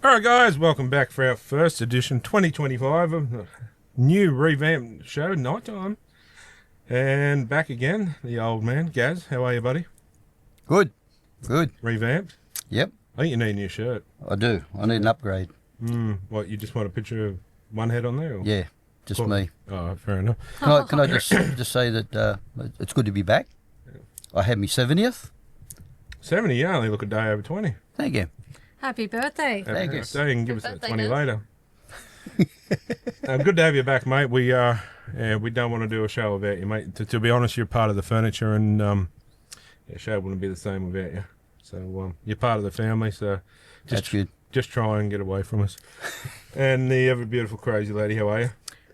Alright guys, welcome back for our first edition 2025 of the new revamped show, Nighttime. And back again, the old man. Gaz, how are you, buddy? Good. Revamped? Yep, I think you need a new shirt. I do. I need an upgrade. What, you just want a picture of one head on there? Or? Yeah, just Cool. me. Oh, fair enough. Can I just say that it's good to be back. I had my 70th. 70, you only look a day over 20. Thank you. Happy birthday. Thank you. Birthday, you can give us that birthday, 20 Naz. later. Good to have you back, mate. We don't want to do a show without you, mate. To be honest, you're part of the furniture, and the show wouldn't be the same without you. So you're part of the family, so That's good. just try and get away from us. And the ever beautiful crazy lady, how are you?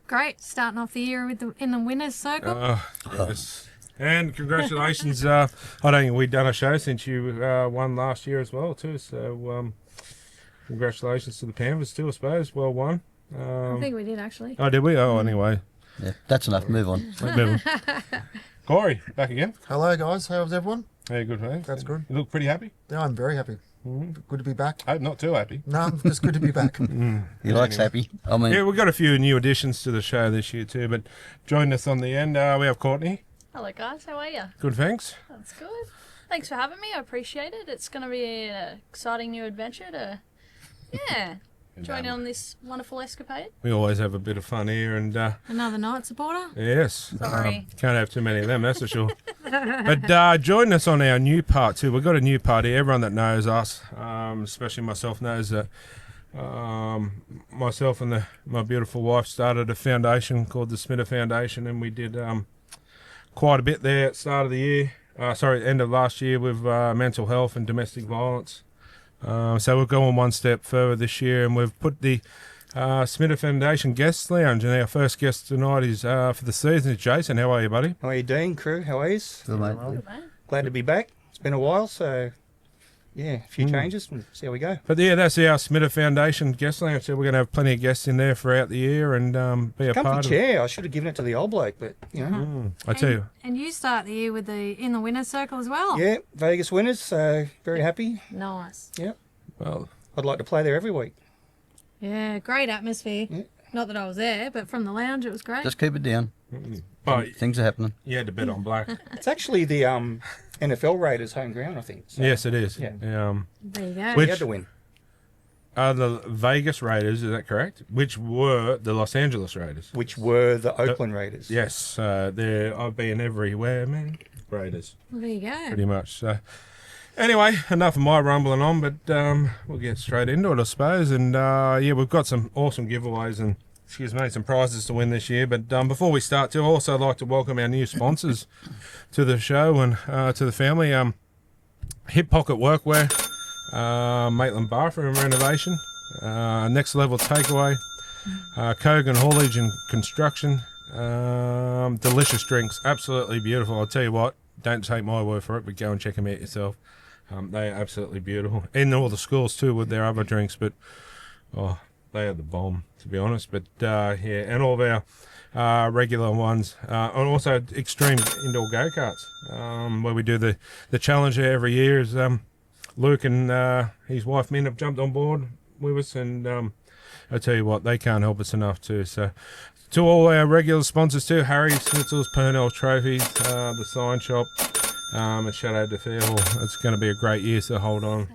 Great. Starting off the year in the winners circle. Yes. And congratulations. I don't think we've done a show since you won last year as well, too. So congratulations to the Panthers, too, I suppose. Well won. I think we did, actually. Oh, did we? Oh, anyway. Yeah, that's enough. Move on. Corey, back again. Hello guys, how's everyone? Hey, good, mate. That's good. You look pretty happy? Yeah, I'm very happy. Good to be back. Oh, not too happy. No, I'm just good to be back. He likes happy. I mean, Yeah, we've got a few new additions to the show this year, too. But join us on the end. We have Courtney. Hello guys, how are you? Good, thanks. That's good. Thanks for having me. I appreciate it. It's going to be an exciting new adventure to, join in on this wonderful escapade. We always have a bit of fun here, and Another night supporter. yes, Sorry. can't have too many of them, that's for sure. But join us on our new part too. We've got a new part here. Everyone that knows us, especially myself, knows that myself and my beautiful wife started a foundation called the Smitter Foundation, and we did quite a bit there at the start of the year. End of last year with mental health and domestic violence. So we're going one step further this year, and we've put the Smitter Foundation Guest Lounge, and our first guest tonight is for the season is Jason. How are you, buddy? How are you doing, crew? How are you? good, mate. Good, man. Glad to be back. It's been a while, so yeah, a few changes. We'll see how we go. But yeah, that's our Smitter Foundation Guest Lounge. So we're going to have plenty of guests in there throughout the year and be a part Comfy of it. chair. I should have given it to the old bloke, but you know. I tell you. And you start the year with in the winners circle as well. Yeah, Vegas winners. So very happy. Nice. Yep. Well, I'd like to play there every week. Yeah, great atmosphere. Yeah. Not that I was there, but from the lounge it was great. Just keep it down. but Things are happening. you had to bet on black. It's actually the NFL Raiders' home ground, I think. So Yes, it is. Yeah. There you go. Which- we had to win. The Vegas Raiders, is that correct? Which were the Los Angeles Raiders. Which were the Oakland Raiders. Yes, I've been everywhere, man. Raiders, Well, there you go. pretty much. So, anyway, enough of my rumbling on, but we'll get straight into it, I suppose. And yeah, we've got some awesome giveaways and some prizes to win this year. But before we start, too, I'd also like to welcome our new sponsors to the show and to the family. Hip Pocket Workwear, Maitland Bathroom Renovation, Next Level Takeaway, Kogan Haulage and Construction, delicious drinks, absolutely beautiful. I'll tell you what, don't take my word for it, but go and check them out yourself. They are absolutely beautiful. In all the schools too with their other drinks, but they are the bomb, to be honest. But yeah, and all of our regular ones, and also Extreme Indoor Go-Karts, where we do the challenge there every year. Is Luke and his wife Min have jumped on board with us, and I tell you what, they can't help us enough too. So to all our regular sponsors too, Harry Schnitzels, Purnell Trophies, the Sign Shop, and Shadow to Fairhall. It's going to be a great year, so hold on.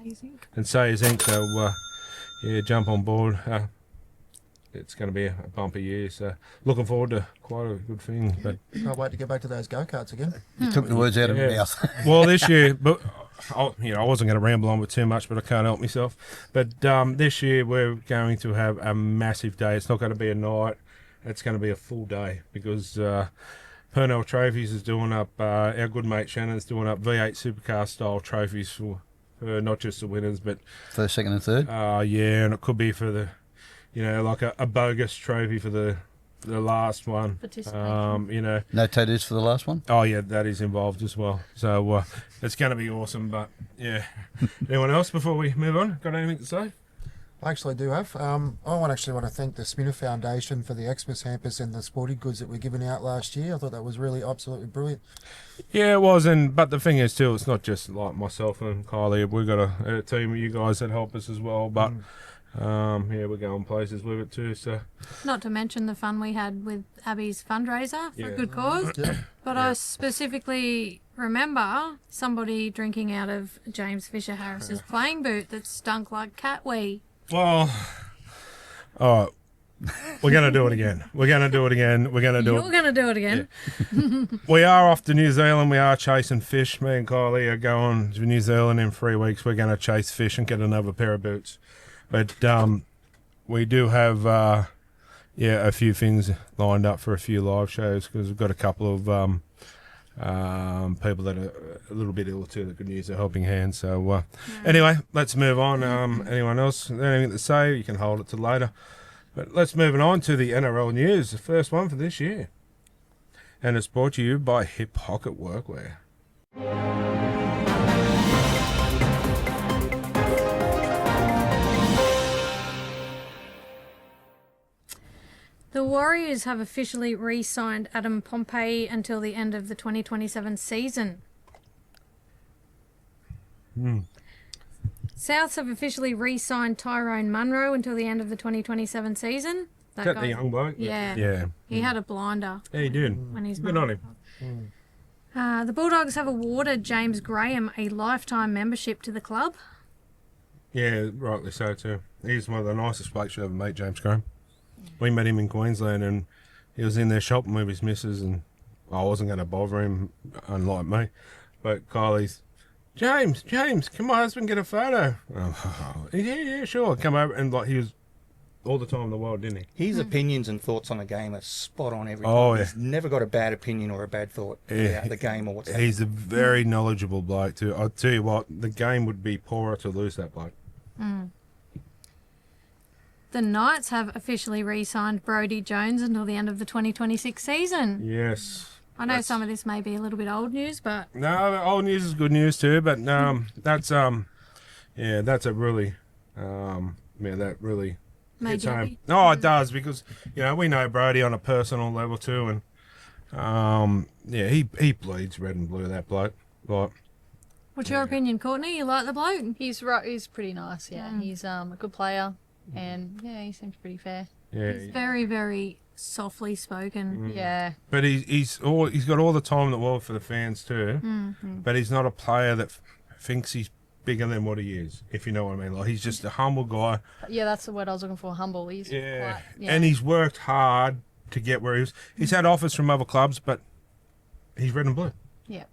And Sayers Inc. So yeah, jump on board. It's going to be a bumper year, so looking forward to quite a good thing. But Can't wait to get back to those go-karts again. You took the words out of my Yeah. mouth. well, this year, but I wasn't going to ramble on with too much, but I can't help myself. But this year we're going to have a massive day. It's not going to be a night; it's going to be a full day because Purnell Trophies is doing up. Our good mate Shannon's doing up V8 supercar style trophies for not just the winners, but First, second, and third. yeah, and it could be for the, like a bogus trophy for the last one. Participation. No tattoos for the last one. Oh yeah, that is involved as well. So it's going to be awesome. But yeah, anyone else before we move on? Got anything to say? I actually do have. I want to thank the Smitter Foundation for the Xmas hampers and the sporting goods that we're giving out last year. I thought that was really absolutely brilliant. Yeah, it was. But the thing is too, it's not just like myself and Kylie. We've got a team of you guys that help us as well. But Yeah, we're going places with it too. So Not to mention the fun we had with Abby's fundraiser for Yeah. a good cause. Yeah. But I specifically remember somebody drinking out of James Fisher Harris's playing boot that stunk like cat wee. well, all right. We're gonna do it again. We're gonna do it again. We're gonna do You're it. going to do it again. We are off to New Zealand. We are chasing fish. Me and Kylie are going to New Zealand in 3 weeks. We're going to chase fish and get another pair of boots. But we do have, a few things lined up for a few live shows because we've got a couple of people that are a little bit ill too that could use a helping hand. So anyway, let's move on. Anyone else anything to say? You can hold it to later. But let's move on to the NRL news, the first one for this year. And it's brought to you by Hip Pocket Workwear. The Warriors have officially re-signed Adam Pompey until the end of the 2027 season. Souths have officially re-signed Tyrone Munro until the end of the 2027 season. Is that the guy- young bloke? Yeah. Yeah. He had a blinder Yeah, he did. when he's Good on him. The Bulldogs have awarded James Graham a lifetime membership to the club. Yeah, rightly so too. He's one of the nicest blokes you ever meet, James Graham. We met him in Queensland and he was in there shopping with his missus and I wasn't going to bother him, unlike me. But Kylie's, James, can my husband get a photo? Oh, yeah, sure. Come over and like he was all the time in the world, didn't he? His opinions and thoughts on the game are spot on every time. Oh, yeah. He's never got a bad opinion or a bad thought about the game or what's happening. He's a very knowledgeable bloke too. I'll tell you what, the game would be poorer to lose that bloke. The Knights have officially re-signed Brodie Jones until the end of the 2026 season. Yes. I know some of this may be a little bit old news, but No, the old news is good news too, but that's a really that really made hits you home. happy. No, it does because we know Brody on a personal level too, and he bleeds red and blue. That bloke, like What's your opinion, Courtney? You like the bloke? He's right. He's pretty nice. Yeah, he's a good player, and yeah, he seems pretty fair. yeah, He's very, very softly spoken. Yeah, but he's got all the time in the world for the fans too. But he's not a player that thinks he's bigger than what he is. If you know what I mean, like he's just a humble guy. yeah, that's the word I was looking for. Humble. He's Yeah. quite, yeah. And he's worked hard to get where he was. He's had offers from other clubs, but he's red and blue. yeah.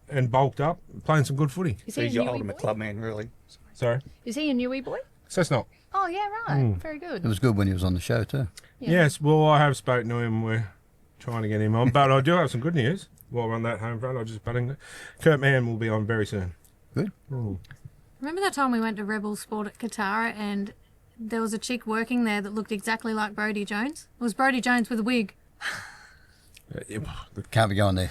And bulked up, playing some good footy. Is So he a he's your newie ultimate boy? club man, really. Sorry. Is he a newie boy? So it's not. Oh yeah, right. Very It good. was good when he was on the show too. Yeah. Yes, well, I have spoken to him. We're trying to get him on. But I do have some good news while we're on that home front. I just butting Kurt Mann will be on very soon. Good. Remember that time we went to Rebel Sport at Katara and there was a chick working there that looked exactly like Brodie Jones? It was Brodie Jones with a wig. Can't be going there.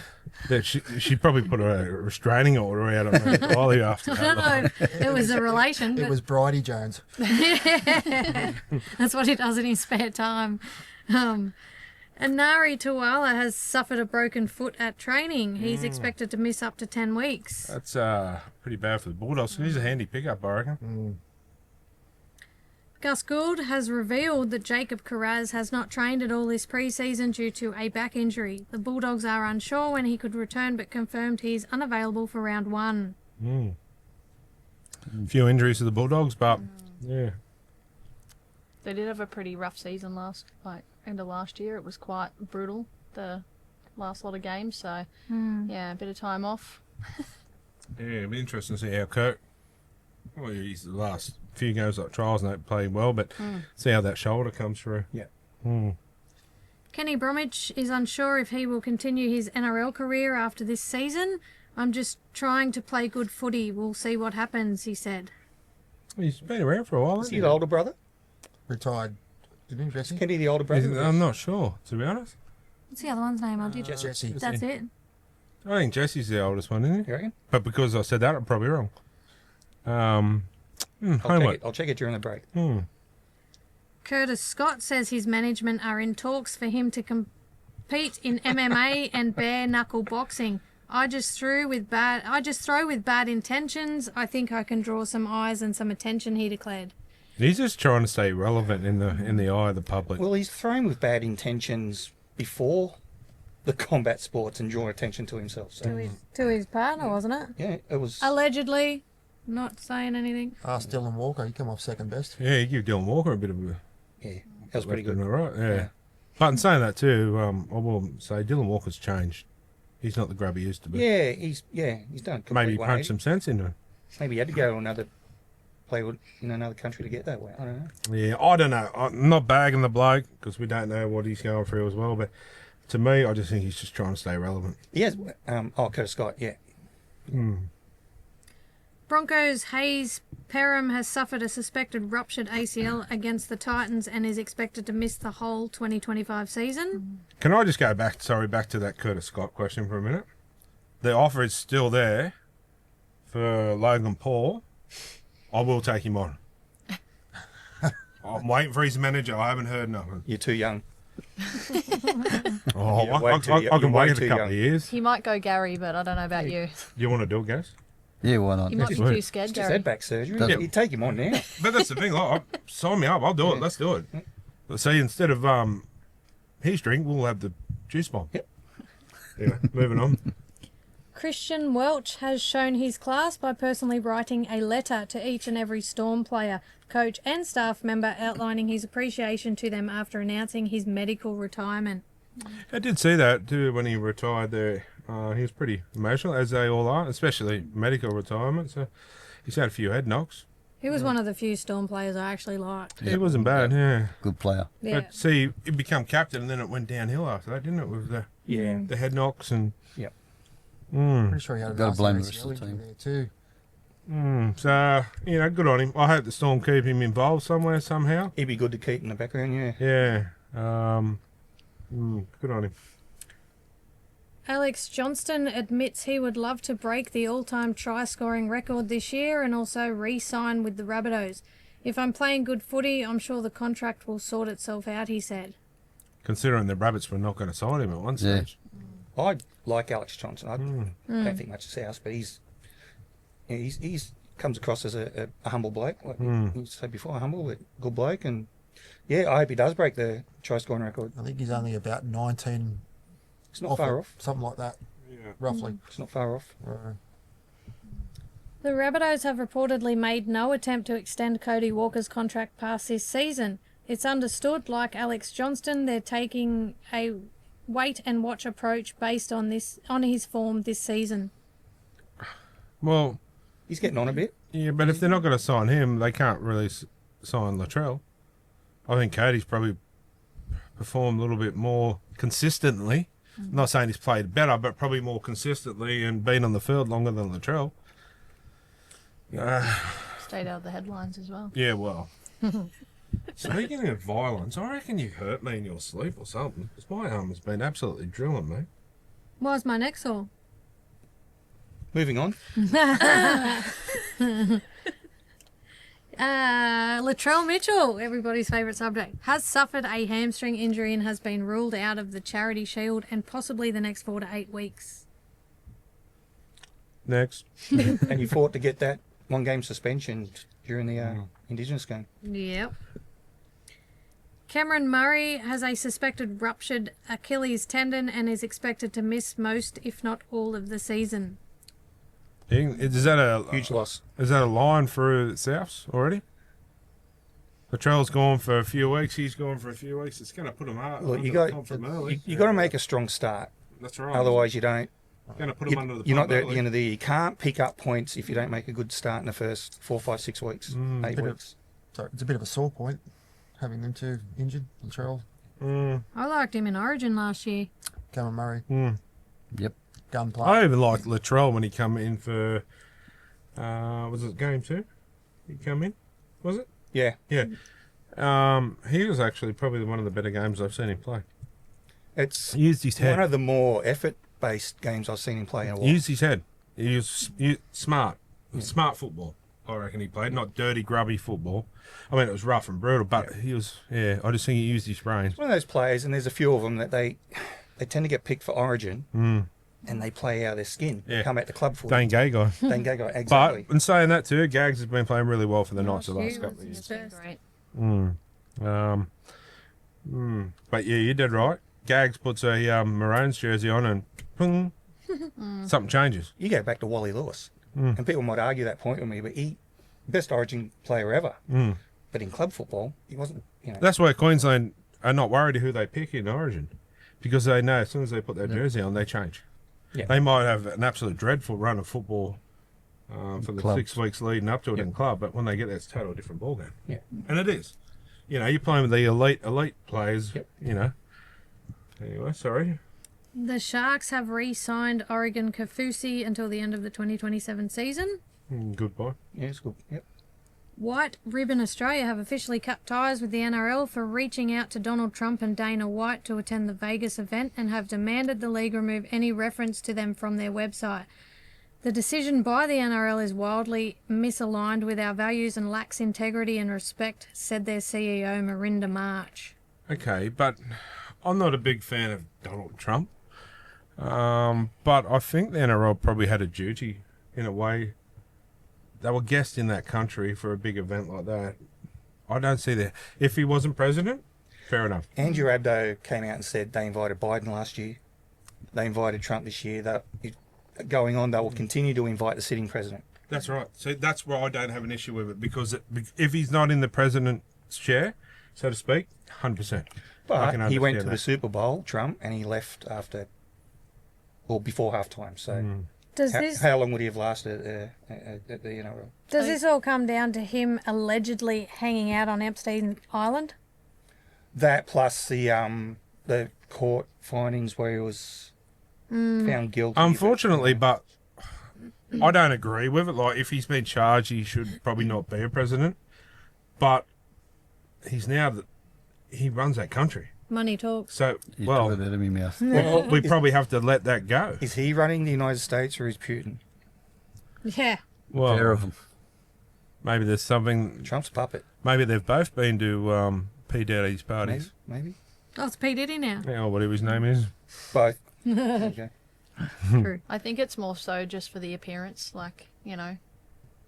She probably put a restraining order out on Kylie after I don't that. know. It was a relation. It But was Bridie Jones. that's what he does in his spare time. And Nari Tuwala has suffered a broken foot at training. He's expected to miss up to 10 weeks. That's pretty bad for the Bulldogs. He's a handy pickup, I reckon. Gus Gould has revealed that Jacob Carraz has not trained at all this pre-season due to a back injury. The Bulldogs are unsure when he could return but confirmed he's unavailable for round 1. A few injuries to the Bulldogs, but yeah. They did have a pretty rough season end of last year. It was quite brutal, the last lot of games. So, yeah, a bit of time off. Yeah, it'll be interesting to see how Kirk. Well, he's the last few games like trials and that played well, but see how that shoulder comes through. Yeah. Kenny Bromwich is unsure if he will continue his NRL career after this season. I'm just trying to play good footy. We'll see what happens, he said. He's been around for a while, Is hasn't he the older brother? Retired. Didn't he, Jesse? Kenny the older brother? I'm not sure, to be honest. What's the other one's name? I did. Jesse. That's it. I think Jesse's the oldest one, isn't he? You reckon? But because I said that, I'm probably wrong. I'll check it during the break. Curtis Scott says his management are in talks for him to compete in MMA and bare knuckle boxing. I just throw with bad intentions. I think I can draw some eyes and some attention, he declared. He's just trying to stay relevant in the eye of the public. Well, he's thrown with bad intentions before the combat sports and draw attention to himself. So, To his partner, wasn't it? yeah, it was. Allegedly, not saying anything. Ask Dylan Walker, he come off second best. Yeah, you give Dylan Walker a bit of a Yeah, that was pretty left good. and a right. Yeah. Yeah. But in saying that too, I will say Dylan Walker's changed. He's not the grub he used to be. Yeah, he's done. a Maybe he complete punched 180. some sense into him. Maybe he had to go to play in another country to get that way. I don't know. Yeah, I don't know. I'm not bagging the bloke because we don't know what he's going through as well. But to me, I just think he's just trying to stay relevant. He has. Curtis Scott. Yeah. Broncos Hayes Perham has suffered a suspected ruptured ACL against the Titans and is expected to miss the whole 2025 season. Can I just go back to that Curtis Scott question for a minute? The offer is still there for Logan Paul. I will take him on. I'm waiting for his manager. I haven't heard nothing. You're too young. Oh, You're way I too- can you're wait way a too couple young. of years. He might go Gary, but I don't know about you. You want to do it, guys? Yeah, why not? You might be Sweet. too scared, Just Gary. had back surgery. Doesn't- You take him on now. But that's the thing. Sign me up. I'll do it. Let's do it. But see, instead of his drink, we'll have the juice bomb. Yep. Yeah, moving on. Christian Welch has shown his class by personally writing a letter to each and every Storm player, coach and staff member outlining his appreciation to them after announcing his medical retirement. I did see that too when he retired there. He was pretty emotional, as they all are, especially medical retirement. So he's had a few head knocks. He was one of the few Storm players I actually liked. He wasn't bad, yeah. Good player. Yeah. But see, he became captain, and then it went downhill after that, didn't it? With Yeah. the head knocks and. Yep. Pretty sure he had a Gotta nasty blame the ACL rest of the injury team. there too. So good on him. I hope the Storm keep him involved somewhere somehow. He'd be good to keep in the background. Yeah. Yeah. Good on him. Alex Johnston admits he would love to break the all-time try-scoring record this year and also re-sign with the Rabbitohs. If I'm playing good footy, I'm sure the contract will sort itself out, he said. Considering the Rabbits were not going to sign him at one Yeah. stage. I like Alex Johnson. I don't think much of South, but he's comes across as a humble bloke. Like you said before, humble but good bloke, and yeah, I hope he does break the try scoring record. I think he's only about 19 It's not off far it, off. something like that, Yeah. roughly. It's not far off. The Rabbitohs have reportedly made no attempt to extend Cody Walker's contract past this season. It's understood, like Alex Johnston, they're taking a wait-and-watch approach based on his form this season. Well, He's getting on a bit. yeah, but if they're not going to sign him, they can't really sign Latrell. I think Cody's probably performed a little bit more consistently. I'm not saying he's played better, but probably more consistently and been on the field longer than Latrell. Stayed out of the headlines as well. Yeah, well. Speaking of violence, I reckon you hurt me in your sleep or something. Because my arm has been absolutely drilling me. Why's my neck sore? Moving on. Latrell Mitchell, everybody's favourite subject, has suffered a hamstring injury and has been ruled out of the Charity Shield and possibly the next 4 to 8 weeks. Next. And you fought to get that 1 game suspension during the Indigenous game. Yep. Cameron Murray has a suspected ruptured Achilles tendon and is expected to miss most, if not all, of the season. Is that a Huge loss. Is that a line through Souths already? Latrell's gone for a few weeks. He's gone for a few weeks. It's going to put him out. Look, under you the got pump from early. you got to make a strong start. That's right. Otherwise, you don't. Going to put him under the You're pump not there at early. the end of the year. You can't pick up points if you don't make a good start in the first 4, 5, 6 weeks, 8 Bit of- weeks. So it's a bit of a sore point, having them two injured, Latrell, I liked him in Origin last year. Cameron Murray, Yep. gunplay. I even liked Latrell when he come in for, was it game 2? He come in, was it? Yeah, Yeah. He was actually probably one of the better games I've seen him play. it's He used his one head. of the more effort-based games I've seen him play in a while. He used his head. He was smart. It was smart football, I reckon he played. Not dirty, grubby football. I mean, it was rough and brutal, but he was, I just think he used his brains. One of those players, and there's a few of them that they tend to get picked for Origin, and they play out of their skin. Yeah. Come out the club for Dane Gay guy. Then go exactly. But in saying that too, Gags has been playing really well for the Knights the last Hugh couple of was years. first. Great. But yeah, you did right. Gags puts a Maroons jersey on and ping, something changes. You go back to Wally Lewis, and people might argue that point with me, but he best Origin player ever. But in club football, he wasn't. You know, That's why Queensland are not worried who they pick in Origin, because they know as soon as they put their jersey on, they change. Yeah. They might have an absolute dreadful run of football for the Clubs. 6 weeks leading up to it in club, but when they get there, it's a total different ballgame. Yeah. And it is. You know, you're playing with the elite players. Yep. You know. Anyway, sorry. The Sharks have re-signed Oregon Kaufusi until the end of the 2027 season. Goodbye. yeah, it's good. Yep. White Ribbon Australia have officially cut ties with the NRL for reaching out to Donald Trump and Dana White to attend the Vegas event and have demanded the league remove any reference to them from their website. The decision by the NRL is wildly misaligned with our values and lacks integrity and respect, said their CEO Marinda March. Okay, but I'm not a big fan of Donald Trump. But I think the NRL probably had a duty, in a way. They were guests in that country for a big event like that. I don't see that. If he wasn't president, fair enough. Andrew Abdo came out and said they invited Biden last year. They invited Trump this year. That going on, they will continue to invite the sitting president. That's right. So that's where I don't have an issue with it, because if he's not in the president's chair, so to speak, 100%. I But can he went understand to the that. Super Bowl, Trump, and he left after, or before halftime. So Does this how long would he have lasted at the NRL? does this all come down to him allegedly hanging out on Epstein Island? That plus the court findings where he was found guilty. Unfortunately, but I don't agree with it. Like, if he's been charged, he should probably not be a president. But he's he runs that country. Money talks. So, You well, took it out of my mouth. we probably have to let that go. Is he running the United States or is Putin? Yeah. Well, Pair of them. maybe there's something. Trump's puppet. Maybe they've both been to P. Diddy's parties. Maybe. Oh, it's P. Diddy now. Yeah, or whatever his name is. Both. Okay. True. I think it's more so just for the appearance, like, you know,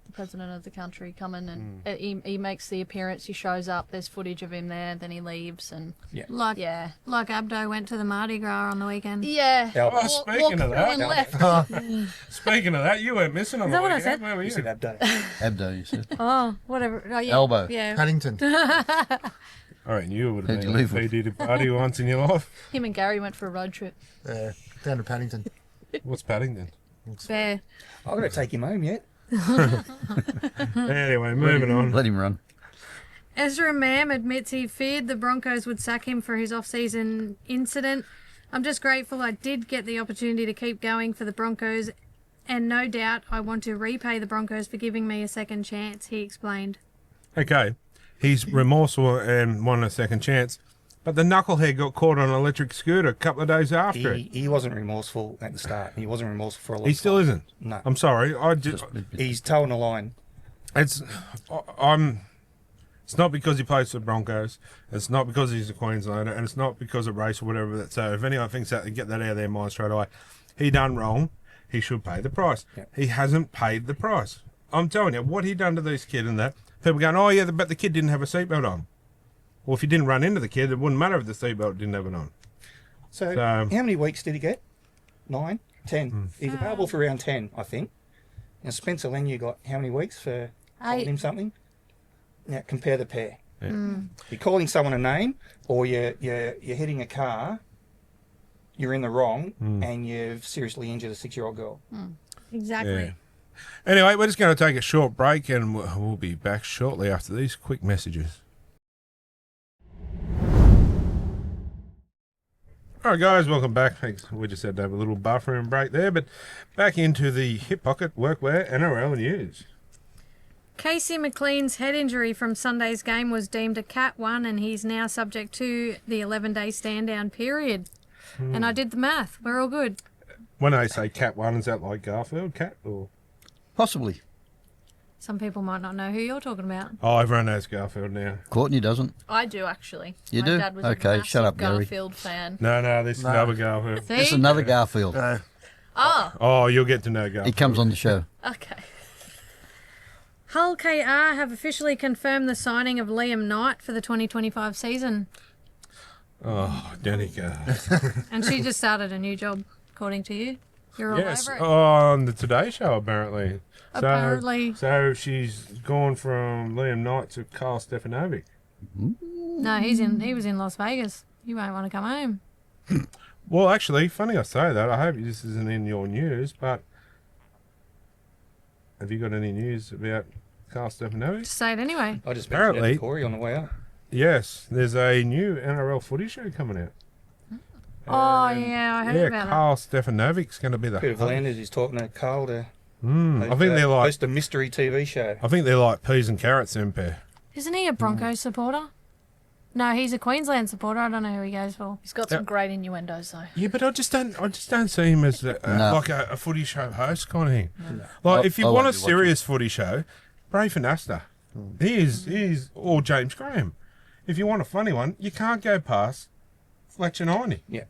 the president of the country coming and he makes the appearance, he shows up, there's footage of him there, then he leaves, and Like yeah. like Abdo went to the Mardi Gras on the weekend. Yeah. Oh, Walk- speaking walk of through that- and left. Speaking of that, you weren't missing on Is the that what I weekend. said? Where were You you? said Abdo. Abdo, you said. Oh, whatever. Oh, yeah. Elbow. Yeah. Paddington. I reckon you would have Who'd been you at leave a with? P. Diddy party once in your life. Him and Gary went for a road trip. Down to Paddington. What's Paddington? Bear. I've got to take him home yet. Anyway, moving on. Let him run. Ezra Mam admits he feared the Broncos would sack him for his off-season incident. I'm just grateful I did get the opportunity to keep going for the Broncos, and no doubt I want to repay the Broncos for giving me a second chance, he explained. Okay, he's remorseful and won a second chance, but the knucklehead got caught on an electric scooter a couple of days after it. He wasn't remorseful at the start. He wasn't remorseful for a long He time. still isn't. No. I'm sorry. He's towing the line. It's not because he plays for the Broncos. It's not because he's a Queenslander, and it's not because of race or whatever. So if anyone thinks that, get that out of their mind straight away. He done wrong. He should pay the price. Yep. He hasn't paid the price. I'm telling you, what he done to these kids and that. People going, oh yeah, but the kid didn't have a seatbelt on. Well, if you didn't run into the kid, it wouldn't matter if the seatbelt didn't have it on. So, So- how many weeks did he get? 9? 10? He's available for around 10, I think. Now, Spencer Leniu got how many weeks for calling 8. him something? Now, compare the pair. Yeah. You're calling someone a name, or you're hitting a car, you're in the wrong, and you've seriously injured a 6-year-old girl. Exactly. Yeah. Anyway, we're just going to take a short break, and we'll be back shortly after these quick messages. All right, guys, welcome back. Thanks. We just had to have a little bathroom break there, but back into the hip pocket workwear NRL news. Casey McLean's head injury from Sunday's game was deemed a Cat 1 and he's now subject to the 11-day stand-down period. And I did the math. We're all good. When I say Cat 1, is that like Garfield Cat? Or Possibly. Some people might not know who you're talking about. oh, everyone knows Garfield now. Courtney doesn't. I do actually. You My do? dad was Okay, a massive shut up, Gary. Garfield fan. No, this is No. another Garfield. It's See? another Garfield. No. Oh, Oh, you'll get to know Gus. He comes on the show. okay. Hull KR have officially confirmed the signing of Liam Knight for the 2025 season. Oh, Danica. And she just started a new job, according to you. You're all Yes, over it. on the Today Show, apparently. Apparently. So she's gone from Liam Knight to Carl Stefanovic. No, he was in Las Vegas. You won't want to come home. Well, actually, funny I say that. I hope this isn't in your news, but have you got any news about Carl Stefanovic? Just say it anyway. I just Apparently- mentioned it to Corey on the way up. Yes, there's a new NRL footy show coming out. Oh, yeah, I heard about Carl Stefanovic's going to be the Peter host. Vlanders is talking to Carl to I think they're like host a mystery TV show. I think they're like peas and carrots, them pair. it. Isn't he a Broncos supporter? No, he's a Queensland supporter. I don't know who he goes for. He's got some great innuendos though. Yeah, but I just don't see him as No. like a footy show host kind of thing. Like if you I want won't a be serious footy show, Bray Finasta. He is or James Graham. If you want a funny one, you can't go past Fletcher 90. Yeah.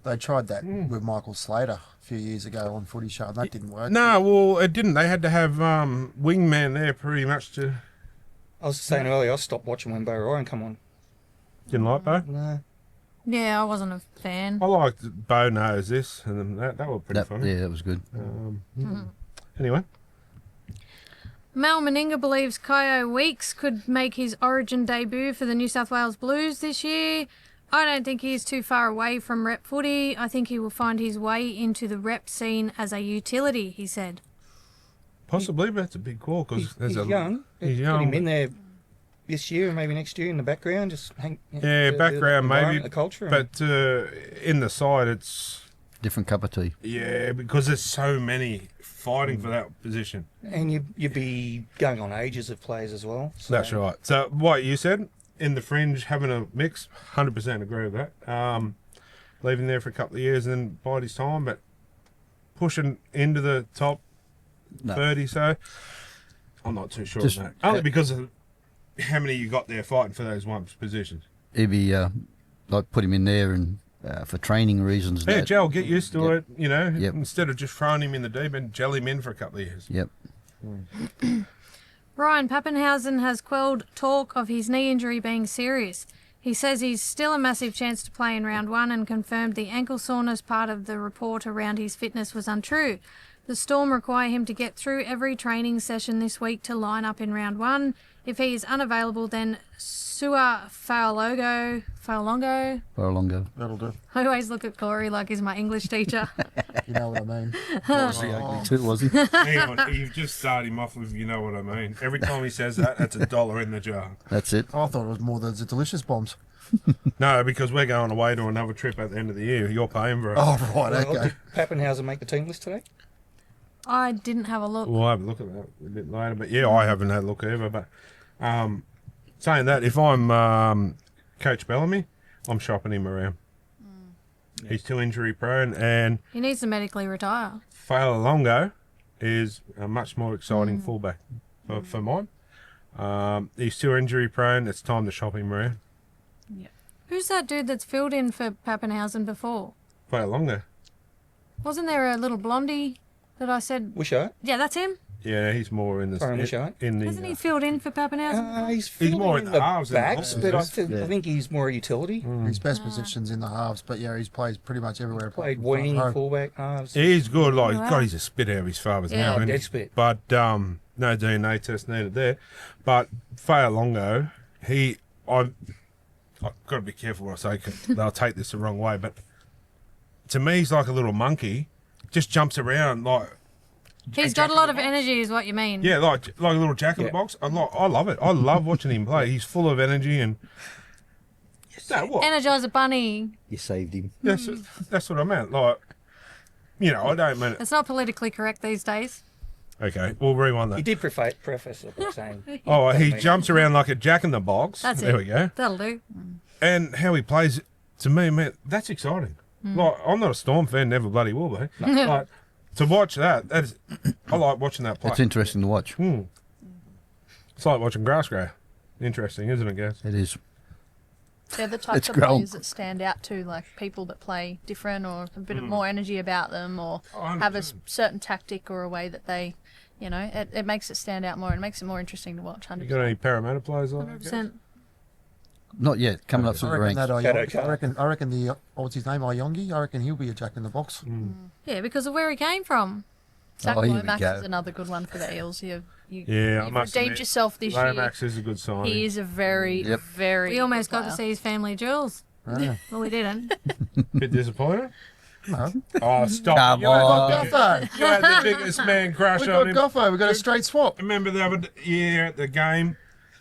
They tried that with Michael Slater a few years ago on Footy Show, and that didn't work. No, well, it didn't. They had to have wingman there pretty much to. I was saying earlier, I stopped watching when Bo Ryan come on. Didn't like Bo. No. Yeah, I wasn't a fan. I liked Bo knows this, and that was pretty funny. Yeah, that was good. Anyway, Mal Meninga believes Kyo Weeks could make his origin debut for the New South Wales Blues this year. I don't think he's too far away from rep footy. I think he will find his way into the rep scene as a utility, he said. possibly, but it's a big call because He's young. He's Put young. him in there this year, maybe next year in the background. Just hang. Yeah, background maybe, the culture. but in the side, it's Different cup of tea. yeah because there's so many fighting for that position. and you'd be going on ages of players as well. So That's right. So what you said in the fringe, having a mix, 100% agree with that. Leaving there for a couple of years and then bide his time, but pushing into the top No. 30, so I'm not too sure Just- on that. Only because of how many you got there fighting for those one positions. He'd be like put him in there and for training reasons. Yeah, that- Gel, get used to Yep. it, you know, Yep. instead of just throwing him in the deep end, gel him in for a couple of years. Yep. Ryan Pappenhausen has quelled talk of his knee injury being serious. He says he's still a massive chance to play in round one and confirmed the ankle soreness part of the report around his fitness was untrue. The Storm require him to get through every training session this week to line up in round one. If he is unavailable, then Sua Faolongo. For a longer. That'll do. I always look at Corey like he's my English teacher. You know what I mean? Too, wasn't he? Hang on, you've just started him off with you know what I mean. Every time he says that, that's $1 in the jar. That's it. I thought it was more than the delicious bombs. No, because we're going away to another trip at the end of the year. You're paying for it. Oh, right, Well, okay. did Pappenhausen make the team list today? I didn't have a look. We'll have a look at that a bit later. But yeah, I haven't had a look either. But saying that, if I'm Coach Bellamy, I'm shopping him around. He's too injury prone, and He needs to medically retire. Faolongo is a much more exciting fullback for mine. He's too injury prone. It's time to shop him around. Who's that dude that's filled in for Pappenhausen before? Faolongo. Wasn't there a little blondie that I said? Wishart? Yeah, that's him. Yeah, he's more in the Sorry, Wishart. in the. Hasn't he filled in for Pappenhausen? He's more in in the halves than the backs, halves, but I, isn't I think he's more a utility. His best position's in the halves, but yeah, he's plays pretty much everywhere. apart Played from front wing, row. fullback, halves. He's good. Like Wow. God, he's a spit out of his father's Yeah. mouth. isn't he? Dead spit. But no DNA test needed there. But Faolongo, I've got to be careful what I say 'cause they'll take this the wrong way. But to me, he's like a little monkey, just jumps around like He's got a lot of energy, is what you mean. yeah, like a little jack in the Yeah. box. I love it. I love watching him play. He's full of energy and. No, what? Energizer Bunny. You saved him. That's what I meant. Like, you know, I don't mean it. It's not politically correct these days. Okay, we'll rewind He that. did preface it by saying, Oh, he Doesn't jumps around like a jack in the box. That's there it. we go. That'll do. And how he plays, to me, man, that's exciting. Like, I'm not a Storm fan, never bloody will be. Like, to watch that, I like watching that play. It's interesting to watch. It's like watching grass grow. Interesting, isn't it, guys? It is. They're the types of grown. players that stand out too, like people that play different or a bit of more energy about them, or have a certain tactic or a way that they, it makes it stand out more and makes it more interesting to watch. 100%. You got any Parramatta players like that? 100%. Not yet. Coming up through I the reckon ranks. that I reckon the what's his name, Iongi. I reckon he'll be a jack in the box. Yeah, because of where he came from. Zach Oh, here we Lomax go. is another good one for the Eels. Yeah, I You've must redeemed admit, yourself this year. Lomax is a good sign. He is a very, very. We almost good got to player. see his family jewels. Yeah. Well, we didn't. Bit disappointed. No. Oh, stop! Come You had on. Goffo. you had the biggest man crush We on got him. Goffo. We got a straight swap. Remember the other year at the game?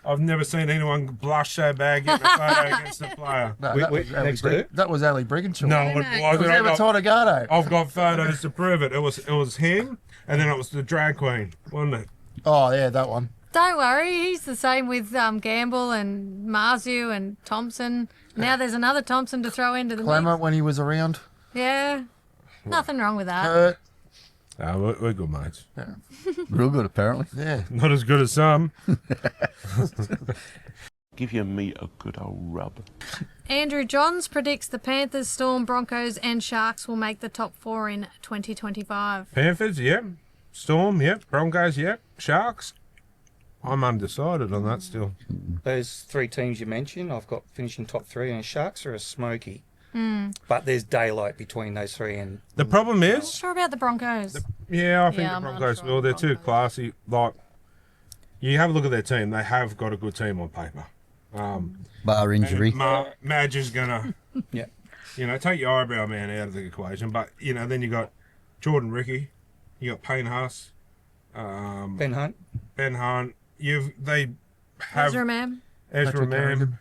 I've never seen anyone blush so bad getting a photo against a player. No, We- that, we- was Ali next to? that was Ali Brigginshaw. No, No, it no. It was wasn't. Everton Agado. I've got photos to prove it. It was him, and then it was the drag queen, wasn't it? Oh yeah, that one. Don't worry, he's the same with Gamble and Marzu and Thompson. Now there's another Thompson to throw into the Clemmer mix. when he was around. Yeah, nothing wrong with that. Hurt. No, we're good mates. Real good, apparently. Yeah. Not as good as some. Give your meat a good old rub. Andrew Johns predicts the Panthers, Storm, Broncos and Sharks will make the top 4 in 2025. Panthers, yep. Storm, yep. Broncos, yep. Sharks. I'm undecided on that still. Those three teams you mentioned, I've got finishing top 3, and Sharks are a smoky. But there's daylight between those three, and The problem Not is, sure about the Broncos. yeah, I think Yeah, the I'm Broncos unsure will. on They're the too Broncos. classy. Like, you have a look at their team. They have got a good team on paper. Bar injury. Madge is gonna, yeah, take your eyebrow man out of the equation. But then you got Jordan Ricky, you got Payne Haas, Ben Hunt. Ben Hunt. They have Ezra Mam. Ezra Patrick Mam, Carrigan.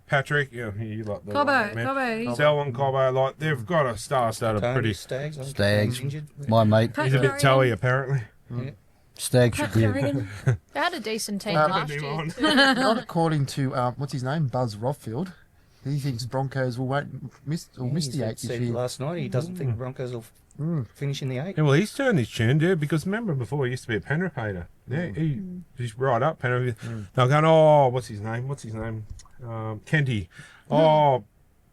Patrick. Yeah, you like the Cobbo. man. Cobbo. Selwyn Cobbo. Like they've got a star-studded Tony pretty. Staggs. I think Stags. he's injured. My mate. He's a bit toey apparently. Stag should be. They had a decent team Put last him year. on. Not according to what's his name, Buzz Rothfield. He thinks Broncos will miss the 8 this said year. last night he doesn't think the Broncos will finish in the 8. Yeah, well, he's turned his tune, dude, because remember before he used to be a Penrith hater. Yeah, he's right up Penrith. They're going, oh, what's his name? Kenty. Oh,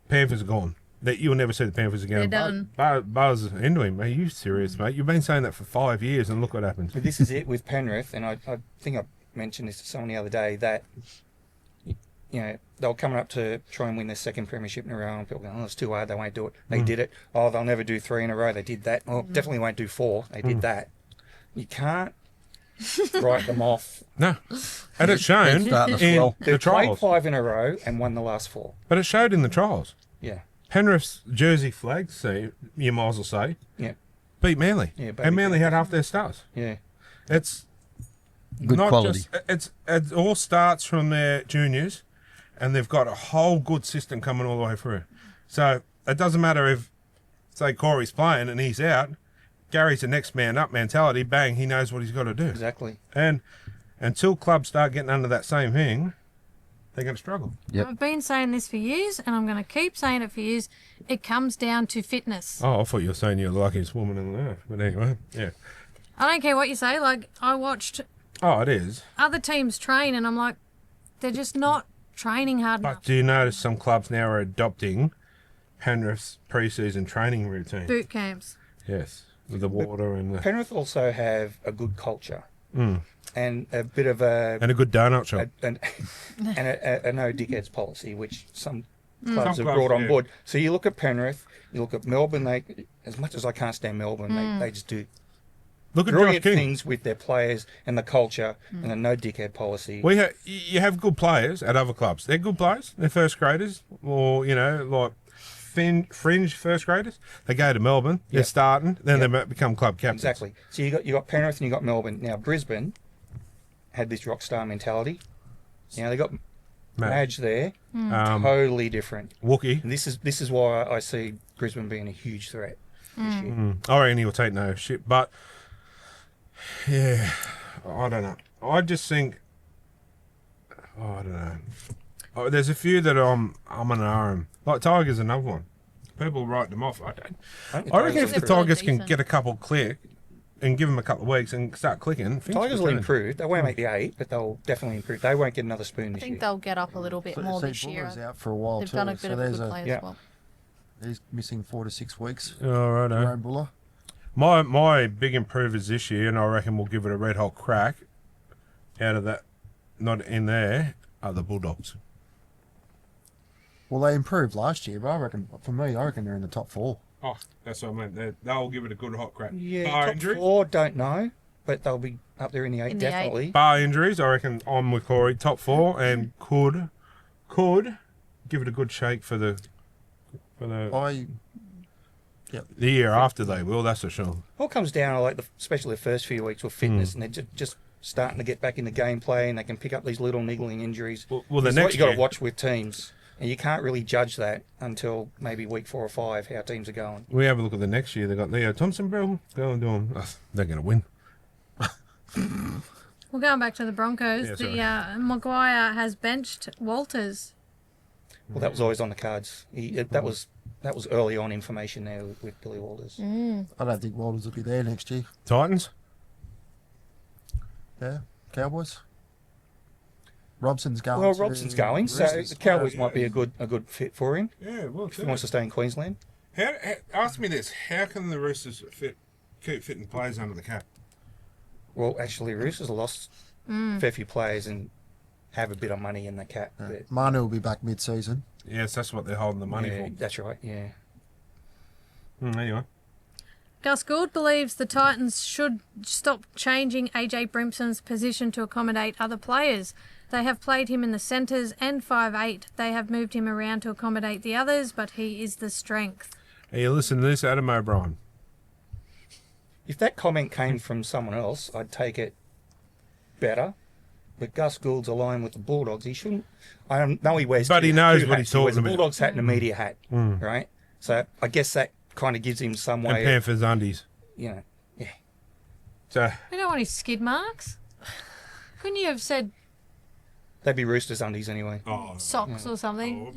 Panthers are gone. That you'll never see the Panthers again. They're done. Buzz into him. Are you serious, mate? You've been saying that for 5 years, and look what happens. But this is it with Penrith, and I think I mentioned this to someone the other day, that they were coming up to try and win their second premiership in a row, and people going, oh, it's too hard, they won't do it. They did it. Oh, they'll never do 3 in a row. They did that. Well, definitely won't do 4. They did that. You can't write them off. No, and it's shown starting to in swell. the They've played trials. 5 in a row and won the last 4. But it showed in the trials. Yeah. Penrith's jersey flag, see, you might as well say, Yeah. beat Manly. Yeah, and Manly baby. had half their stars. Yeah. It's Good not quality. just it all starts from their juniors, and they've got a whole good system coming all the way through. So it doesn't matter if, say, Corey's playing and he's out. Gary's the next man up mentality. Bang, he knows what he's got to do. Exactly. And until clubs start getting under that same thing, they're going to struggle. Yep. I've been saying this for years, and I'm going to keep saying it for years. It comes down to fitness. Oh, I thought you were saying you're the luckiest woman in the earth. But anyway, yeah. I don't care what you say. Like, I watched Oh, it is. other teams train, and I'm like, they're just not training hard But enough. do you notice some clubs now are adopting Penrith's pre-season training routine? Boot camps. Yes, with the water and the, Penrith also have a good culture and a bit of a and a good donut shop. and a no dickheads policy, which some clubs Some have clubs, brought on yeah. board. So you look at Penrith, you look at Melbourne. They, as much as I can't stand Melbourne, they just do Look at Josh brilliant King. things with their players and the culture and the no dickhead policy. You have good players at other clubs. They're good players. They're first graders, or like fringe first graders. They go to Melbourne. They're Yep. starting. Then Yep. they become club captains. Exactly. So you got Penrith and you got Melbourne. Now Brisbane had this rock star mentality. Now they got Madge there, totally different. Wookie. And this is why I see Brisbane being a huge threat this year. I reckon he'll take no shit. But yeah, I don't know. I just think I don't know. Oh, there's a few that I'm an RM. Like Tiger's another one. People write them off. I don't. I think I reckon if Tigers the are really Tigers can decent. get a couple clear, and give them a couple of weeks and start clicking. Tigers will improve. They won't make the 8, but they'll definitely improve. They won't get another spoon I this think year. they'll get up a little bit more this year. Buller's out for a while They've too. done a bit so of a there's good play yeah. as well. He's missing 4 to 6 weeks. All right. Jerome Buller. My big improvers this year, and I reckon we'll give it a red hot crack out of that, not in there, are the Bulldogs. Well, they improved last year, but I reckon they're in the top 4. Oh, that's what I meant. They'll give it a good hot crack. Yeah, Bar top injuries? 4, don't know, but they'll be up there in the 8, In the 8. definitely. Bar injuries, I reckon I'm with Corey. Top 4 and could give it a good shake for the year after they will. That's for sure. All comes down to especially the first few weeks with fitness, and they're just starting to get back into gameplay, and they can pick up these little niggling injuries. Well, the It's what next you got year, to watch with teams, and you can't really judge that until maybe week 4 or 5 how teams are going. we have a look at the next year. They got Leo Thompson, bro. Go and do them. They're going to win. Well, going back to the Broncos, Yeah, sorry. Maguire has benched Walters. Well, that was always on the cards. That was early on information there with Billy Walters. I don't think Walters will be there next year. Titans. Yeah, Cowboys. Robson's going. Well, to Robson's going, so Roosters. the Cowboys might be a good fit for him Yeah, well, if he wants to stay in Queensland. Ask me this: how can the Roosters keep fitting players under the cap? Well, actually, Roosters have lost a fair few players and have a bit of money in the cap. But, Manu will be back mid-season. Yes, that's what they're holding the money yeah, for. that's right. Yeah. Anyway, Gus Gould believes the Titans should stop changing AJ Brimson's position to accommodate other players. They have played him in the centres and 5'8". They have moved him around to accommodate the others, but he is the strength. hey, you listen to this, Adam O'Brien. If that comment came from someone else, I'd take it better. But Gus Gould's aligned with the Bulldogs. He shouldn't. I know he wears. But he knows what hats. he's He wears talking a about. Bulldogs hat and a media hat, right? So I guess that kind of gives him some And way. Panthers undies. You know, yeah. So We don't want his skid marks. Couldn't you have said They'd be Roosters undies anyway. socks or something?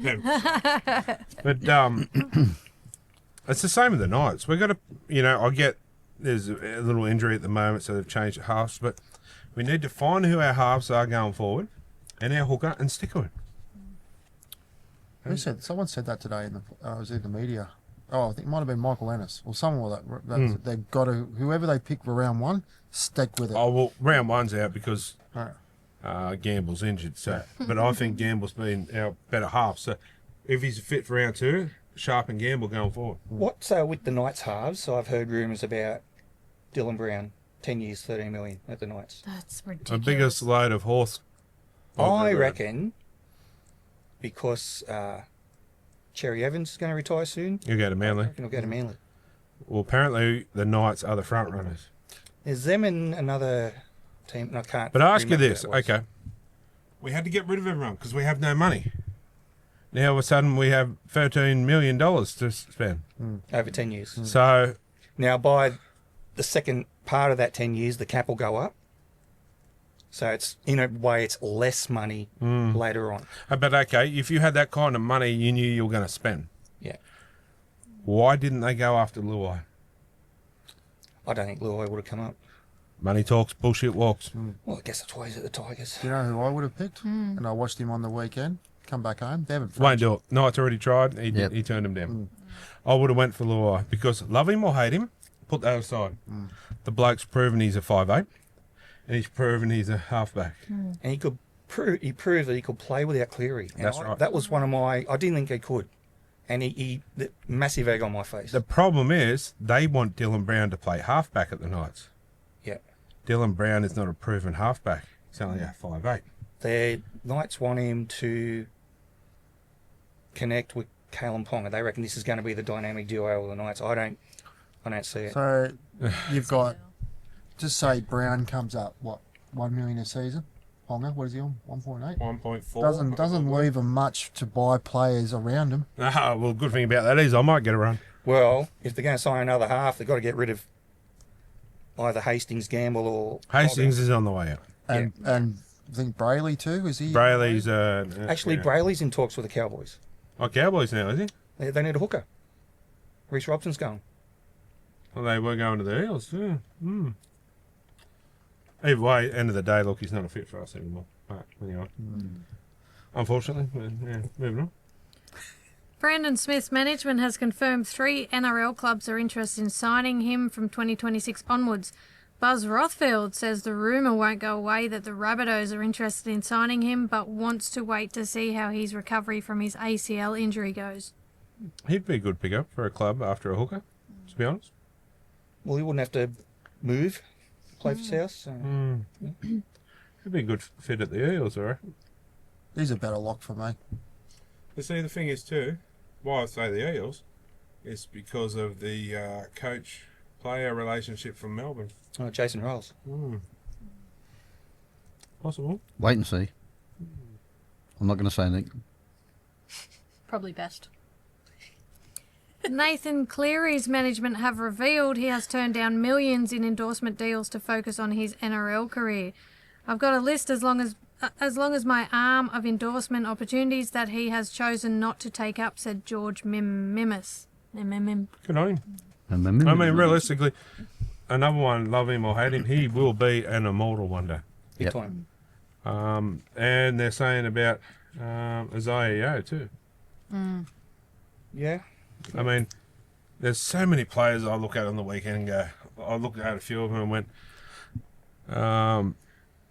But it's the same with the Knights. We've got to, I get there's a little injury at the moment, so they've changed the halves, but we need to find who our halves are going forward and our hooker and stick to it. Someone said that today in the was in the media. Oh, I think it might have been Michael Ennis or someone like that. They've got to, whoever they pick for round 1, stick with it. Oh, well, round 1's out because Alright. Gamble's injured. So, but I think Gamble's been our better half. So if he's fit for round 2, Sharp and Gamble going forward. What's with the Knights halves? So I've heard rumours about Dylan Brown, 10 years, 13 million at the Knights. That's The ridiculous. biggest load of horse. I reckon because Cherry Evans is going to retire soon. You go to I Manly. reckon he'll go to Manly. Well, apparently the Knights are the front runners. There's them and another team, and I can't. But I ask you remember this, who that was. okay? We had to get rid of everyone because we have no money. Now all of a sudden we have $13 million to spend. Over 10 years. So Now, by the second part of that 10 years, the cap will go up. So it's, in a way, it's less money later on. but okay, if you had that kind of money you knew you were going to spend, Yeah. why didn't they go after Luai? I don't think Luai would have come up. Money talks, bullshit walks. Well, I guess that's why he's at the Tigers. Do you know who I would have picked? And I watched him on the weekend. Come back home. They haven't. Won't do it. Knights already tried. Yep. He turned him down. I would have went for Luai because love him or hate him, put that aside. The bloke's proven he's a 5'8", and he's proven he's a halfback. And he could he proved that he could play without Cleary. And That's right. That was one of my... I didn't think he could. And the massive egg on my face. The problem is they want Dylan Brown to play halfback at the Knights. Yeah. Dylan Brown is not a proven halfback. He's only a 5'8". The Knights want him to connect with Kalen Ponga. They reckon this is going to be the dynamic duo of the Knights. I don't see it. So you've got, just say Brown comes up, what, 1 million a season? Ponga, what is he on? 1.8? 1.4. Doesn't leave him much to buy players around him. Ah, well, good thing about that is I might get a run. Well, if they're going to sign another half, they've got to get rid of either Hastings, Gamble, or Hastings is on the way out. And I think Brayley too, is he? Brayley's Actually, yeah. Brayley's in talks with the Cowboys. Oh, Cowboys now, is he? They need a hooker. Reece Robson's going. Well, they were going to the Eels, yeah. Either way, end of the day, look, he's not a fit for us anymore. But anyway, unfortunately, but, yeah, moving on. Brandon Smith's management has confirmed 3 NRL clubs are interested in signing him from 2026 onwards. Buzz Rothfield says the rumour won't go away that the Rabbitohs are interested in signing him, but wants to wait to see how his recovery from his ACL injury goes. He'd be a good pickup for a club after a hooker, to be honest. Well, he wouldn't have to move, play for South. So. He'd be a good fit at the Eels, I reckon. He's a better lock for me. But see, the thing is too, why I say the Eels, is because of the coach-player relationship from Melbourne. Oh, Jason Rolls. Possible. Wait and see. I'm not going to say anything. Probably best. Nathan Cleary's management have revealed he has turned down millions in endorsement deals to focus on his NRL career. I've got a list as long as my arm of endorsement opportunities that he has chosen not to take up, said George Mimis. Good on him. I mean, realistically, another one, love him or hate him, he will be an immortal one day. Big time. And they're saying about Isaiah Yeo too. Yeah. I mean, there's so many players I look at on the weekend and go, I looked at a few of them and went,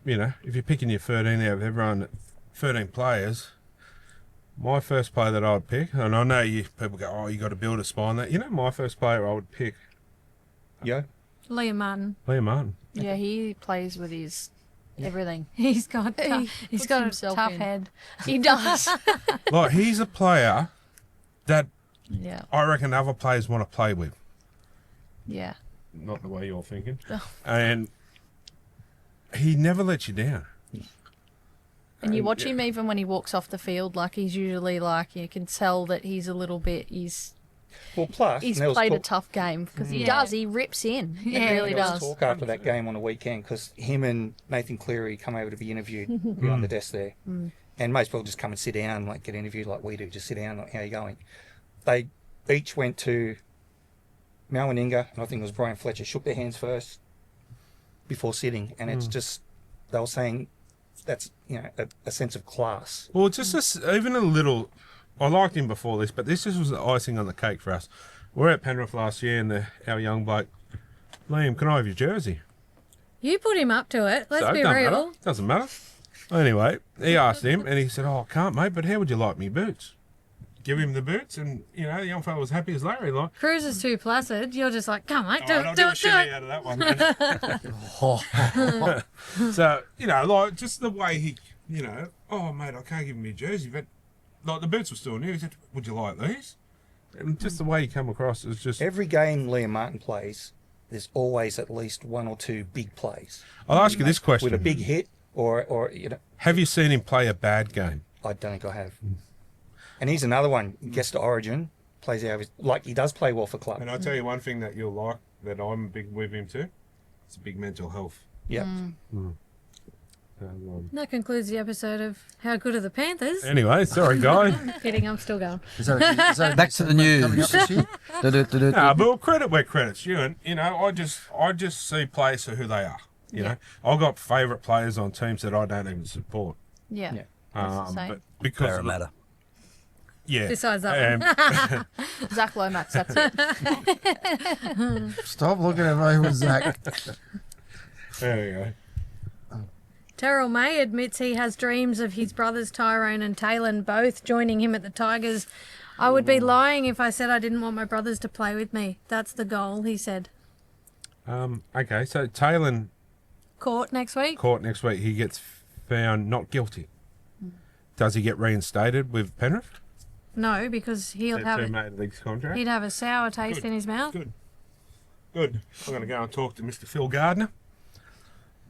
you know, if you're picking your 13 out of everyone, 13 players, my first player that I would pick, and I know people go, oh, you got to build a spine. That, you know, my first player I would pick, Yeah. Liam Martin. Liam Martin. Yeah, he plays with his everything. He's got He he's puts got a himself tough in. head. He does. Like, he's a player that Yeah. I reckon other players want to play with. Yeah. Not the way you're thinking. Oh. And he never lets you down. And you watch yeah. him even when he walks off the field, like he's usually like, you can tell that he's a little bit, he's Well, plus, and there was played a talk- tough game because he Yeah. does, he rips in. He Yeah, really there was does. talk after that game on the weekend because him and Nathan Cleary come over to be interviewed behind the desk there. And most people just come and sit down, like get interviewed like we do, just sit down, like, how you going? They each went to Malwin Inga, and I think it was Brian Fletcher, shook their hands first before sitting. And it's just, they were saying that's, you know, a sense of class. Well, just even a little. I liked him before this, but this just was the icing on the cake for us. We were at Penrith last year, and our young bloke, Liam, can I have your jersey? You put him up to it. Let's So, be doesn't real. matter. Doesn't matter. Anyway, he asked him, and he said, "Oh, I can't, mate. But how would you like me boots?" Give him the boots, and you know, the young fella was happy as Larry. Like, Cruz is too placid. You're just like, come on, mate, do I'll it, do do a it, do shitty it. out of that one. So, you know, like, just the way he, you know, oh, mate, I can't give him your jersey, but, like, the boots were still new. He said, would you like these? And just the way he come across is just... Every game Liam Martin plays, there's always at least one or two big plays. I'll ask you this question. With a big hit or you know, Have you seen him play a bad game? I don't think I have. And he's another one, gets to Origin, plays out of his, like he does play well for club. And I'll tell you one thing that you'll like, that I'm big with him too. It's big mental health. Yep. So, That concludes the episode of How Good Are the Panthers? anyway, sorry, guys. Kidding, I'm still going. Is that Back to the coming up news. this year? Nah, but we'll credit where credit's due. And, you know, I just see players for who they are. You know, I've got favourite players on teams that I don't even support. Yeah. Yeah. That's the same. But because of the- Parramatta. yeah. Besides that one. Zach Lomax, that's it. Stop looking at me with Zach. There you go. Terrell May admits he has dreams of his brothers Tyrone and Talon both joining him at the Tigers. I would be lying if I said I didn't want my brothers to play with me. That's the goal, he said. Okay, so Talon Court next week? court next week, he gets found not guilty. Does he get reinstated with Penrith? No, because he'll Their have two-mate league's contract? he'd have a sour taste Good. in his mouth. Good. I'm going to go and talk to Mr. Phil Gardner.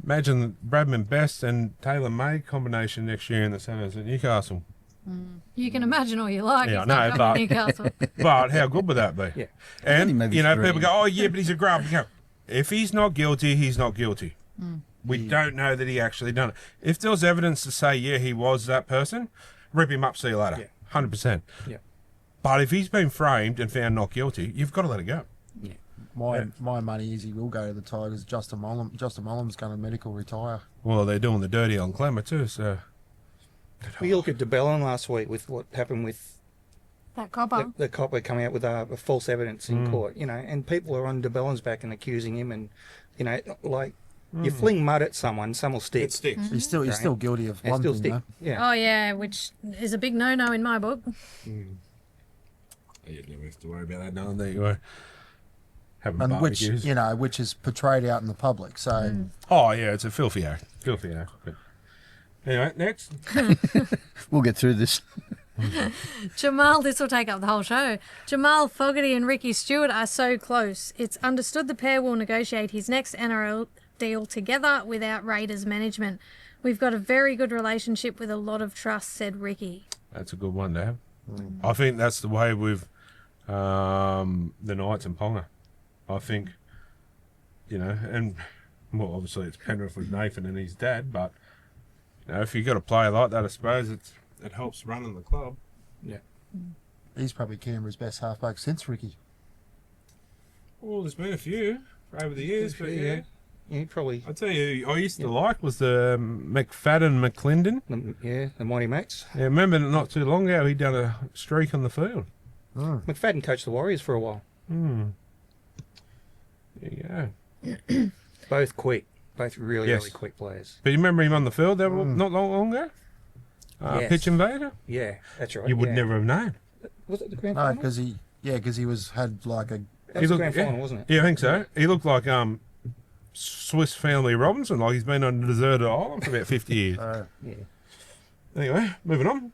Imagine Bradman Best and Taylor May combination next year in the centres at Newcastle. You can imagine all you like. Yeah, It's I not know, coming but- to Newcastle. But how good would that be? Yeah. And, Maybe you know, three. people go, oh, yeah, but he's a grub. You go, if he's not guilty, he's not guilty. We don't know that he actually done it. If there was evidence to say, yeah, he was that person, rip him up, see you later. Yeah. 100%. Yeah. But if he's been framed and found not guilty, you've got to let it go. Yeah. my money is he will go to the Tigers. Justin Mullen's going to medical retire. Well, they're doing the dirty on Clemmer too, so. We look at DeBellin last week with what happened with That copper. the copper coming out with false evidence in court, you know, and people are on DeBellin's back and accusing him, and you know, like you fling mud at someone, some will stick. It sticks. He's still guilty of And one still thing, stick. though. Yeah. Oh yeah, which is a big no-no in my book. You never have to worry about that knowing that you were having And which barbecues. which is portrayed out in the public. So Oh yeah, it's a filthy act. Filthy act. But anyway, next. We'll get through this. Jamal, this will take up the whole show. Jamal Fogarty and Ricky Stewart are so close. It's understood the pair will negotiate his next NRL deal together without Raiders management. We've got a very good relationship with a lot of trust, said Ricky. That's a good one to have. I think that's the way with the Knights and Ponga. I think, you know, and well, obviously it's Penrith with Nathan and his dad, but you know, if you've got a player like that, I suppose it helps running the club. Yeah. he's probably Canberra's best halfback since Ricky. Well, there's been a few over the years, but yeah. Yeah, probably. I tell you, I used to like was the McFadden McClendon. The Mighty Max. Yeah, remember not too long ago he done a streak on the field. McFadden coached the Warriors for a while. There you go. Both quick. Both really, Yes. really quick players. But you remember him on the field there not long ago? Yes. Pitch invader? Yeah, that's right. You would yeah. never have known. Was it the grand No, final? because he had like a. That was the grand final, wasn't it? Yeah, I think so. He looked like Swiss Family Robinson, like he's been on a deserted island for about 50 years. Yeah. Anyway, moving on.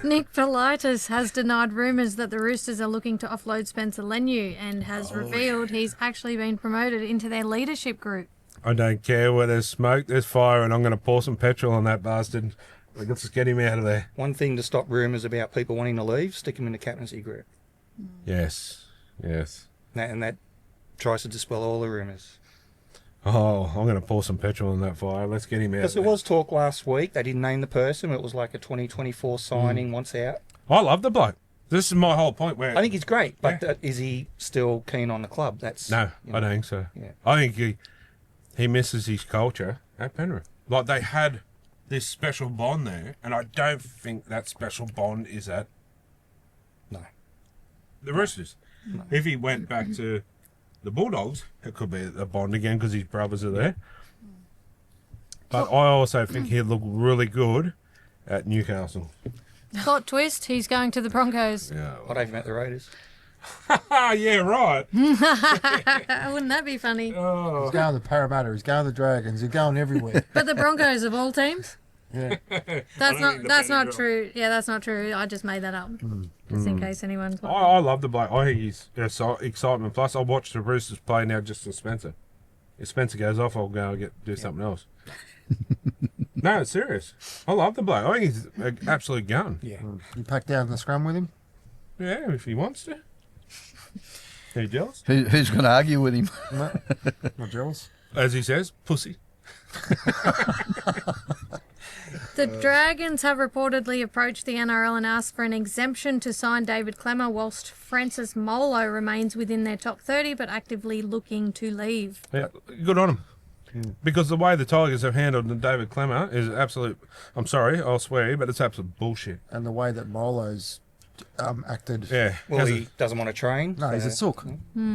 Nick Politis has denied rumours that the Roosters are looking to offload Spencer Leniu and has revealed he's actually been promoted into their leadership group. I don't care where there's smoke, there's fire, and I'm going to pour some petrol on that bastard. Let's just get him out of there. One thing to stop rumours about people wanting to leave, stick them in the captaincy group. Yes. And that tries to dispel all the rumours. Oh, I'm going to pour some petrol on that fire. Let's get him out. Because there was talk last week, they didn't name the person, it was like a 2024 signing once out. I love the bloke. This is my whole point. Where I think he's great, but is he still keen on the club? That's no, you know, I don't think so. Yeah. I think he misses his culture at Penrith. Like they had this special bond there, and I don't think that special bond is at No. the Roosters. No. If he went back to the Bulldogs, it could be a bond again because his brothers are there. But I also think he'd look really good at Newcastle. Plot twist, he's going to the Broncos. Yeah. I don't even at the Raiders. Yeah, right. Wouldn't that be funny? He's going to the Parramatta. He's going to the Dragons. He's going everywhere. But the Broncos of all teams? Yeah. That's not true. Yeah, that's not true. I just made that up. Just in case anyone's I love the bloke. I think he's excitement. Plus, I watch the Roosters play now just for Spencer. If Spencer goes off, I'll go and do something else. No, it's serious. I love the bloke. I think he's an absolute gun. Yeah. You pack down the scrum with him? Yeah, if he wants to. Are you jealous? Who's going to argue with him? No, not jealous. As he says, pussy. The Dragons have reportedly approached the NRL and asked for an exemption to sign David Clemmer, whilst Francis Molo remains within their top 30 but actively looking to leave. Yeah, good on him. Because the way the Tigers have handled David Clemmer is absolute. I'm sorry, I'll swear, but it's absolute bullshit. And the way that Molo's acted. Yeah. Well, he doesn't want to train. No, he's a sook.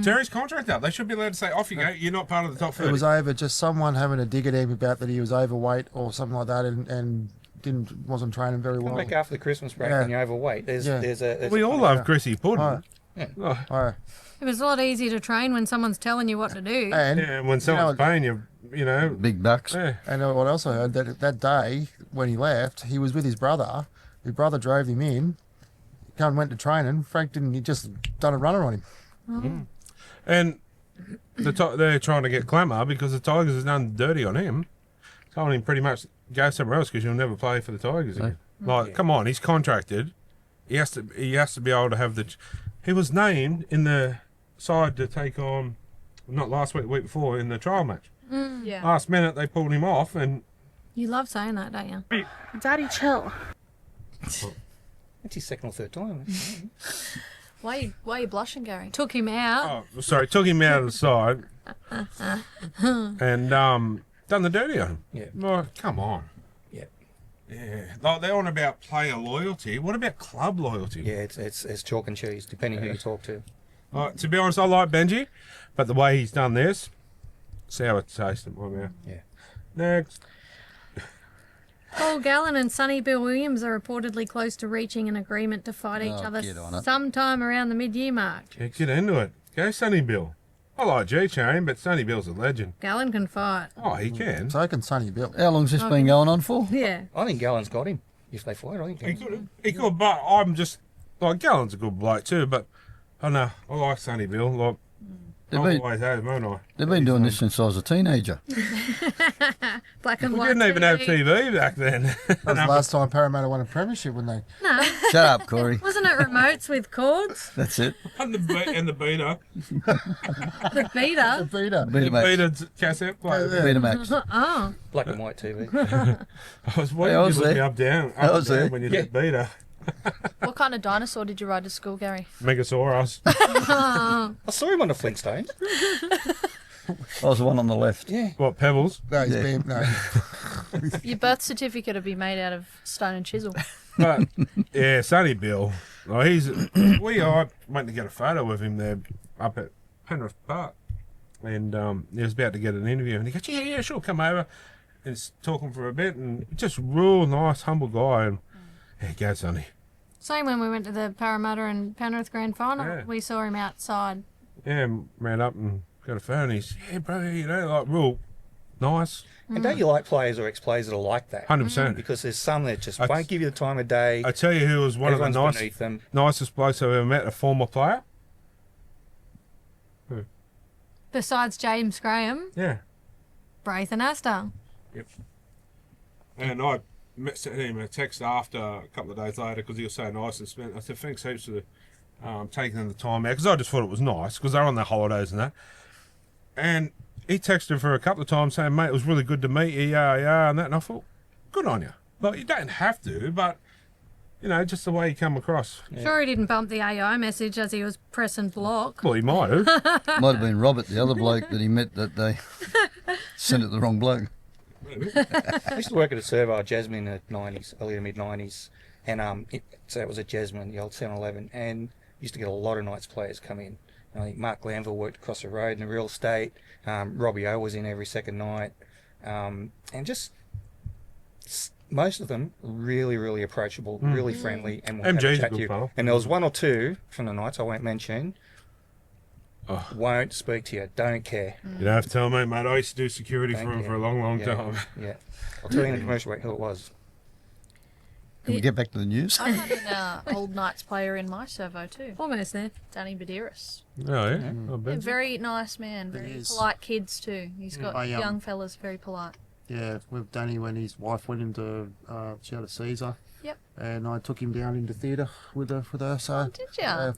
Terry's contract up. They should be allowed to say, off you go. You're not part of the top 30. It was over just someone having a dig at him about that he was overweight or something like that, and wasn't training very Come well. back after the Christmas break Yeah. when you're overweight. There's We all love Chrissy Puddin'. Oh, Oh. oh. It was a lot easier to train when someone's telling you what to do. And Yeah, when someone's paying you, you know. Big bucks. Yeah. and what else I heard that day when he left, he was with his brother. His brother drove him in. He went to training. Frank didn't. He just done a runner on him. And they're trying to get Clemmer because the Tigers has done dirty on him. Told him pretty much go somewhere else because you'll never play for the Tigers again. Like, come on, he's contracted. He has to be able to have the. He was named in the side to take on, not last week, the week before, in the trial match. Yeah. Last minute they pulled him off, and You love saying that, don't you? Daddy, chill. That's his second or third time. Why are you blushing, Gary? Took him out. Oh, sorry, took him out of the side and done the dirty on him. Yeah. Oh, come on. Yeah. Yeah. Like, they're on about player loyalty. What about club loyalty? Yeah, it's chalk and cheese, depending who you talk to. To be honest, I like Benji, but the way he's done this, sour taste in my mouth. Yeah. Next. Paul Gallen and Sonny Bill Williams are reportedly close to reaching an agreement to fight each Oh, other get on it. sometime around the mid-year mark. Yeah, get into it. Go Sonny Bill. I like G-Chain, but Sonny Bill's a legend. Gallen can fight. Oh, he can. So can Sonny Bill. How long's this been going on for? Yeah. I think Gallen's got him. If they fight, I think. He could, but I'm just, like, Gallen's a good bloke too, but I don't know, I like Sonny Bill. Like, They've I been, always have, won't I? they've been doing this since I was a teenager. Black and We white. didn't even have TV. TV back then. That was the last time Parramatta won a premiership, when they. No, Shut up, Corey. wasn't it remotes with cords? That's it. and the beater. The beater. Peter. Betamax. Beater cassette player. Betamax. Oh, Black and white TV. I was waiting I was to look there. up down. I Up was and down there. when you Yeah. said beater. What kind of dinosaur did you ride to school, Gary? Megasaurus. I saw him on the Flintstones. I was the one on the left. Yeah. What, Pebbles? No, he's Yeah. been. No. Your birth certificate would be made out of stone and chisel. But, yeah, Sonny Bill. Well, I went to get a photo with him there up at Penrith Park. And he was about to get an interview. And he goes, yeah, sure, come over. And he's talking for a bit. And just real nice, humble guy. And yeah, go, Sonny. same when we went to the Parramatta and Penrith Grand Final. Yeah. We saw him outside. Yeah, and ran up and got a phone. And he's, yeah, bro, you know, like real nice. And don't you like players or ex-players that are like that? 100%. Because there's some that just I- won't give you the time of day. I tell you who was one Everyone's of the beneath them. nicest blokes I've ever met, a former player. Besides James Graham, Yeah. Braithen Astor. And I sent him a text after a couple of days later because he was so nice and spent. I said, thanks heaps for taking the time out because I just thought it was nice because they're on their holidays and that. And he texted for a couple of times saying, mate, it was really good to meet you, yeah, and that. And I thought, good on you. Like, you don't have to, but, you know, just the way you come across. Sure, he didn't bump the AI message as he was pressing block. Well, he might have. Might have been Robert, the other bloke that he met that day. Sent it the wrong bloke. I used to work at a servo, Jasmine, in the 90s, early to mid-90s. And so it was at Jasmine, the old 7-Eleven. And used to get a lot of Knights players come in. I think Mark Glanville worked across the road in the real estate. Robbie O was in every second night. And just most of them really, really approachable, really friendly, and will have a MG's a chat good to you. fella. And there was one or two from the Knights I won't mention. Oh. Won't speak to you, don't care. You don't have to tell me, mate. I used to do security Thank for him you. for a long, long Yeah, time. Yeah. I'll tell you in the commercial break who it was. Can we get back to the news? I had an old Knights player in my servo too, Almost there. Danny Badiris. Oh, yeah? I Yeah, bet. very nice man, very is. polite kids too. He's got I, young fellas, very polite. Yeah, with Danny when his wife went into she had a Caesar. Yep. And I took him down into theatre with her. So Oh, did ya?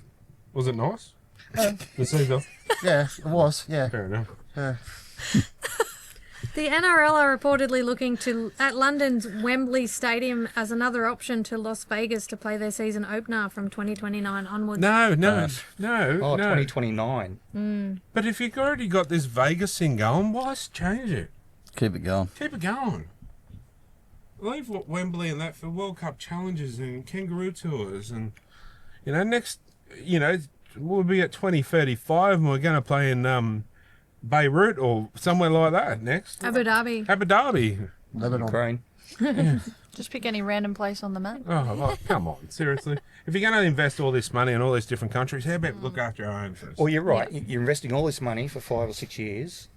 Was it nice? The Caesar. yeah, it was. Yeah. Fair enough. Yeah. The NRL are reportedly looking at London's Wembley Stadium as another option to Las Vegas to play their season opener from 2029 onwards. No. Oh, 2029. But if you've already got this Vegas thing going, why change it? Keep it going. Keep it going. Leave Wembley and that for World Cup challenges and kangaroo tours and, you know, next, you know, we'll be at 2035 and we're going to play in Beirut or somewhere like that next. Abu Dhabi. Abu Dhabi. Lebanon. Ukraine. Just pick any random place on the map. Oh, like, come on, seriously. If you're going to invest all this money in all these different countries, how about look after your own first? Well, you're right. You're investing all this money for 5 or 6 years.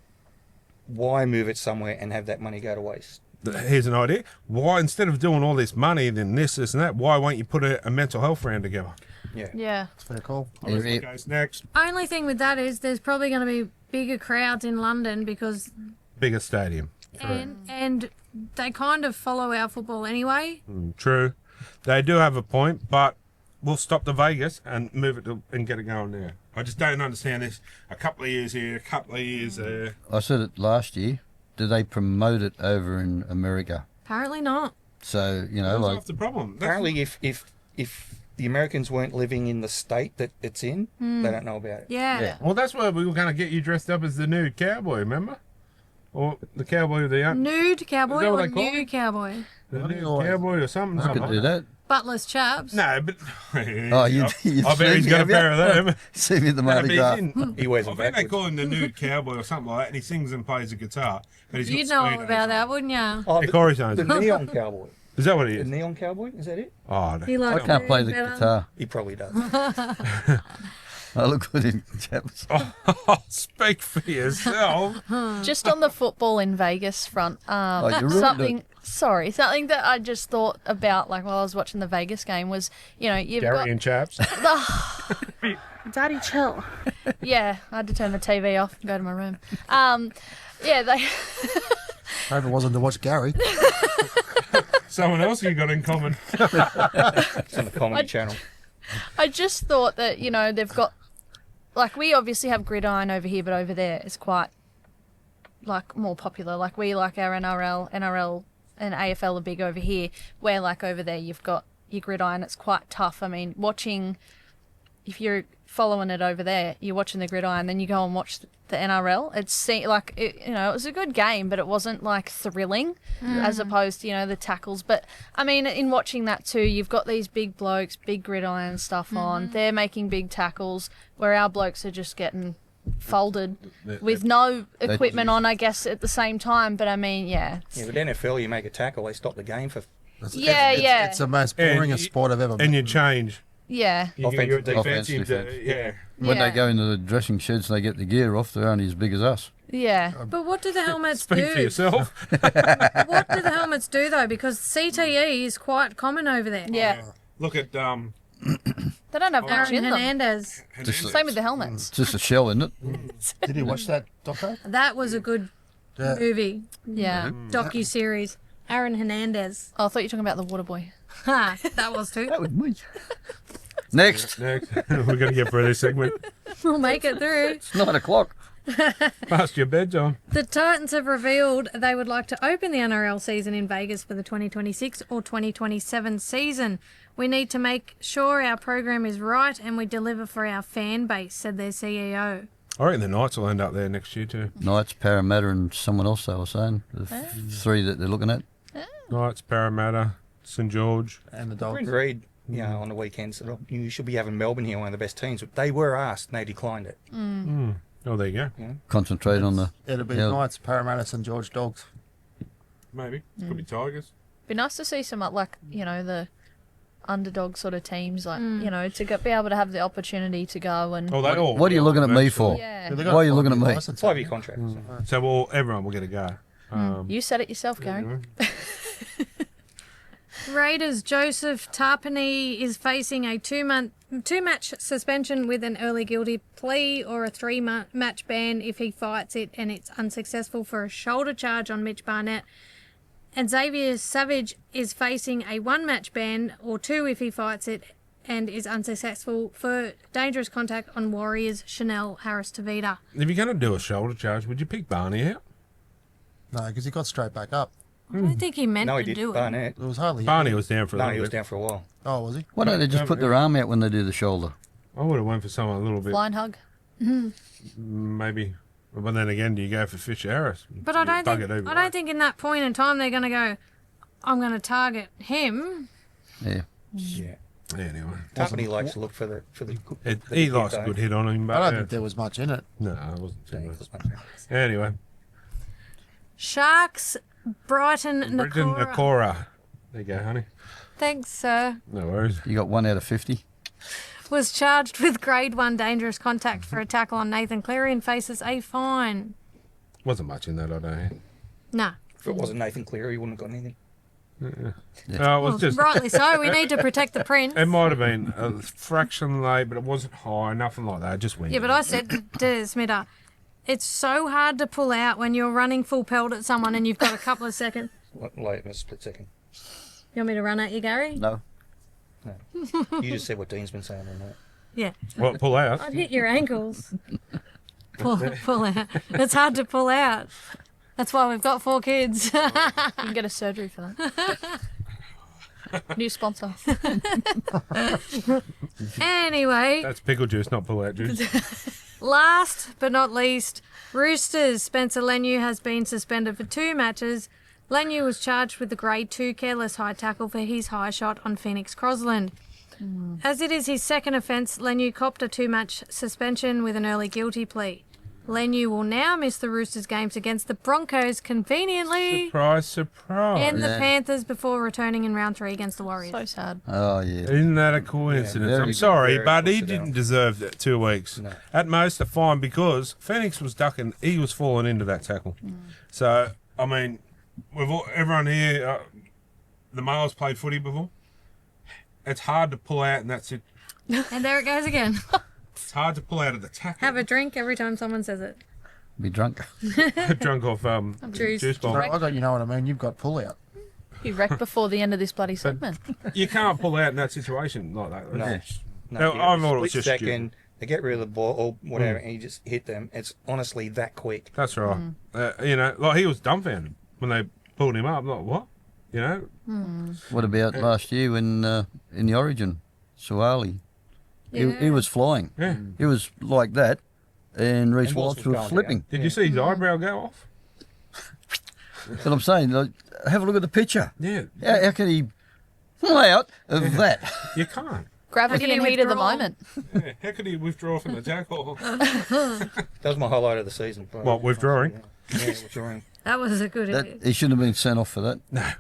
Why move it somewhere and have that money go to waste? Here's an idea. Why, instead of doing all this money, then this, and that, why won't you put a mental health round together? Yeah. Yeah. It's fair call. Every- Goes next. Only thing with that is there's probably going to be bigger crowds in London because Bigger stadium. and they kind of follow our football anyway. True. They do have a point, but we'll stop the Vegas and move it and get it going there. I just don't understand this. A couple of years here, a couple of years there. I said it last year. Do they promote it over in America? Apparently not. So, you know, That's like, half the problem. That's- Apparently, if the Americans weren't living in the state that it's in, they don't know about it. Yeah. Yeah. Well, that's why we were going to get you dressed up as the nude cowboy, remember? Or the cowboy with the Nude cowboy Is that what or they call new it? cowboy? the What do nude you always- cowboy or something. I something could like do that. Butler's chaps. No, but Oh, you I bet he's got a pair of them. See me at the No, but Mardi he's Gras. in, He wears I them think they backwards. call him the nude cowboy or something like that, and he sings and plays the guitar. But he's You'd got know all Speedos about on. that, wouldn't you? Oh, Yeah, Corey's knows. the neon cowboy. Is that what he The is? neon cowboy, is that it? Oh, no. He likes I can't play nude the better. guitar. He probably does. I look good in chaps. Oh, speak for yourself. Just on the football in Vegas front, you ruined something that I just thought about, like while I was watching the Vegas game, was you've Gary and chaps. Daddy, chill. Yeah, I had to turn the TV off and go to my room. Yeah, they. Hope it wasn't to watch Gary. Someone else you got in common. It's on the comedy channel. I just thought that they've got, like, we obviously have gridiron over here, but over there it's quite like more popular. Like we like our NRL, and AFL are big over here. Where like over there you've got your gridiron. It's quite tough. I mean, if you're following it over there, you're watching the gridiron, then you go and watch the NRL. It was a good game, but it wasn't like thrilling as opposed to the tackles. But I mean, in watching that too, you've got these big blokes, big gridiron stuff on. They're making big tackles, where our blokes are just getting folded with no equipment on, I guess, at the same time. But I mean, yeah. Yeah, but NFL, you make a tackle, they stop the game for Yeah. It's the most And boringest sport I've ever And you change. Yeah. You get your Offensive, defensive. defense. Yeah. When Yeah. they go into the dressing sheds, they get the gear off. They're only as big as us. Yeah. But what do the helmets Speak do? for yourself. What do the helmets do though? Because CTE is quite common over there. Yeah. Look at They don't have much Aaron in them. Hernandez. Same with the helmets. It's just a shell, isn't it? Did you watch that, Doco? That was a good Yeah. movie, Yeah. docu-series. Aaron Hernandez. Oh, I thought you were talking about the water boy. Ha, that was too. That was me. Next. Next. We're going to get through this segment. We'll make it through. It's 9 o'clock. Past your bedtime. The Titans have revealed they would like to open the NRL season in Vegas for the 2026 or 2027 season. We need to make sure our program is right and we deliver for our fan base, said their CEO. I reckon the Knights will end up there next year too. Knights, Parramatta, and someone else they were saying. The three that they're looking at. Knights, Parramatta, St George. And the dog. Brent Reid, on the weekends, said, you should be having Melbourne here, one of the best teams. But they were asked and they declined it. Oh, there you go. Concentrate on the. It'll be Yeah. Knights, Parramatta, St George Dogs. Maybe. Could be Tigers. Be nice to see some the underdog sort of teams, like to be able to have the opportunity to go and. Oh, they all. What are you looking at me for? Yeah. They Why got are you a looking at me? 5-year license, 5-year contract. So everyone will get a go. You said it yourself, Gary. Raiders' Joseph Tarpany is facing a two-match suspension with an early guilty plea or a 3-match ban if he fights it and it's unsuccessful for a shoulder charge on Mitch Barnett. And Xavier Savage is facing a 1-match ban or 2 if he fights it and is unsuccessful for dangerous contact on Warriors Chanel Harris-Tavita. If you're going to do a shoulder charge, would you pick Barney out? No, because he got straight back up. I don't think he meant No, to he did. do it. Barnett. It was hardly. Barney was down for a No, little he was bit. down for a while. Oh, was he? Why don't they just put their arm out when they do the shoulder? I would have went for someone a little bit. Blind hug. Maybe. But then again, do you go for Fisher Harris? But I You don't bug think it either I don't way. think in that point in time they're going to go, I'm going to target him. Yeah. Yeah. Anyway, Company likes to look for the he hit, likes a though. good hit on him, but I don't think there was much in it. no, it wasn't too much. Yeah. Anyway, Sharks, Brighton, Bridget Nakora. Nakora. There you go, honey. Thanks, sir. No worries. You got 1 out of 50. Was charged with grade 1 dangerous contact for a tackle on Nathan Cleary and faces a fine. Wasn't much in that, I don't think. Nah. If it wasn't Nathan Cleary, he wouldn't have got anything. It was Well, just. rightly so. We need to protect the prince. It might have been a fraction late, but it wasn't high, nothing like that. It just went. Yeah, but I said to Smitter, it's so hard to pull out when you're running full pelt at someone and you've got a couple of seconds. Late in a split second. You want me to run at you, Gary? No. You just said what Dean's been saying on that. Yeah. Well, pull out. I'd hit your ankles. Pull out. It's hard to pull out. That's why we've got 4 kids. You can get a surgery for that. New sponsor. Anyway, That's pickle juice, not pull-out juice. last but not least, Roosters. Spencer Leniu has been suspended for 2 matches. Leniu was charged with the Grade 2 careless high tackle for his high shot on Phoenix Crosland. As it is his second offence, Leniu copped a 2-match suspension with an early guilty plea. Leniu will now miss the Roosters games against the Broncos conveniently Surprise, surprise. and the Yeah. Panthers before returning in round 3 against the Warriors. So sad. Oh, yeah. Isn't that a coincidence? Yeah, I'm very- sorry, very but he coincidental. didn't deserve that 2 weeks. No. At most, a fine because Phoenix was ducking. He was falling into that tackle. So, I mean, everyone here, the males played footy before. It's hard to pull out, and that's it. And there it goes again. It's hard to pull out of the tackle. Have a drink every time someone says it. Be drunk. Drunk off Juice. juice bomb. I got, you know what I mean. You've got pull out. He wrecked before the end of this bloody segment. You can't pull out in that situation like that. No. It's- No, No, yeah, I thought it was split just second. They get rid of the ball or whatever, and you just hit them. It's honestly that quick. That's right. You know, like he was dumbfounded when they pulled him up. I'm like, what? You know? What about last year when in the Origin, Suwali? He was flying. Yeah. He was like that, and Reece And Walsh Walsh was was going flipping. Did you see his eyebrow go off? But I'm saying, like, have a look at the picture. Yeah. How can he fly out of that? You can't. Gravity How can and he heat of the withdraw? moment. Yeah. How could he withdraw from the tackle? That was my highlight of the season. What, withdrawing? Yeah, withdrawing. That was a good That he shouldn't have been sent off for that.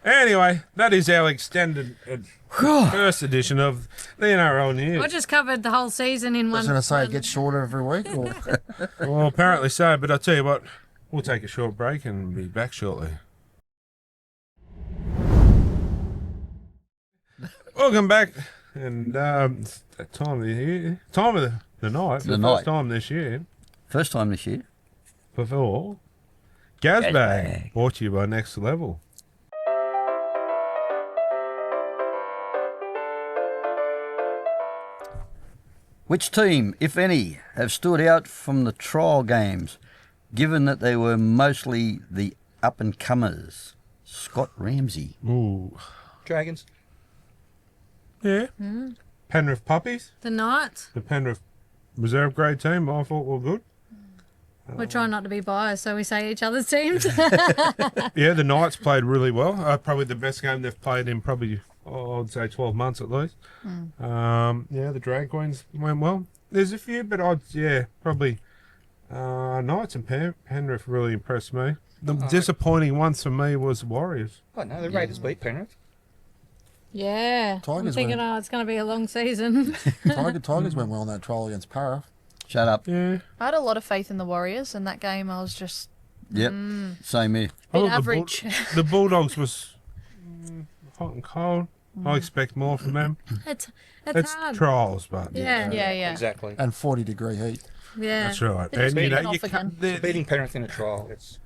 Anyway, that is our extended first edition of the NRL I News. just covered the whole season in I one. was going to say it gets shorter every week. Or Well, apparently so, but I'll tell you what, we'll take a short break and be back shortly. Welcome back, and it's that time of the year, time of the night, The the night. first time this year. First time this year. Before Gazbag, Gazbag. brought to you by Next Level. Which team, if any, have stood out from the trial games, given that they were mostly the up-and-comers? Scott Ramsey. Ooh, Dragons. yeah. Penrith Puppies, The Knights. the Penrith reserve grade team. I thought were good. We're trying not to be biased, so we say each other's teams. Yeah, the Knights played really well. Probably the best game they've played in probably, I'd say 12 months at least. Yeah, the Drag Queens went well. There's a few, but probably Knights and Penrith really impressed me. The disappointing ones for me was Warriors. Oh no, the Raiders beat Penrith. Yeah. I'm Tigers thinking, win. it's going to be a long season. Tigers went well in that trial against Para. Shut up. Yeah. I had a lot of faith in the Warriors, and that game I was just Yep. Same here. I bit thought average. The Bulldogs was hot and cold. I expect more from them. it's It's hard. trials, but Yeah. yeah. Exactly. And 40-degree heat. Yeah. that's right. It's And you know, beating you off again. can't, the- Beating Penrith in a trial. It's.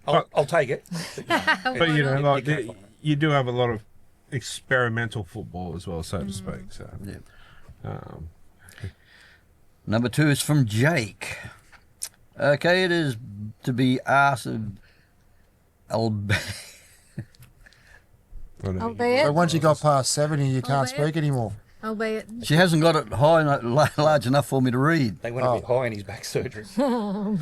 But- I'll take it. but you know, like can't- you do have a lot of experimental football as well, so to speak. So, Yeah. um, Number 2 is from Jake. Okay, it is to be asked of I don't know. Albeit. So once you got past 70, you can't Albeit. speak anymore. Albeit. She hasn't got it high large enough for me to read. They went a bit high in his back surgery. Don't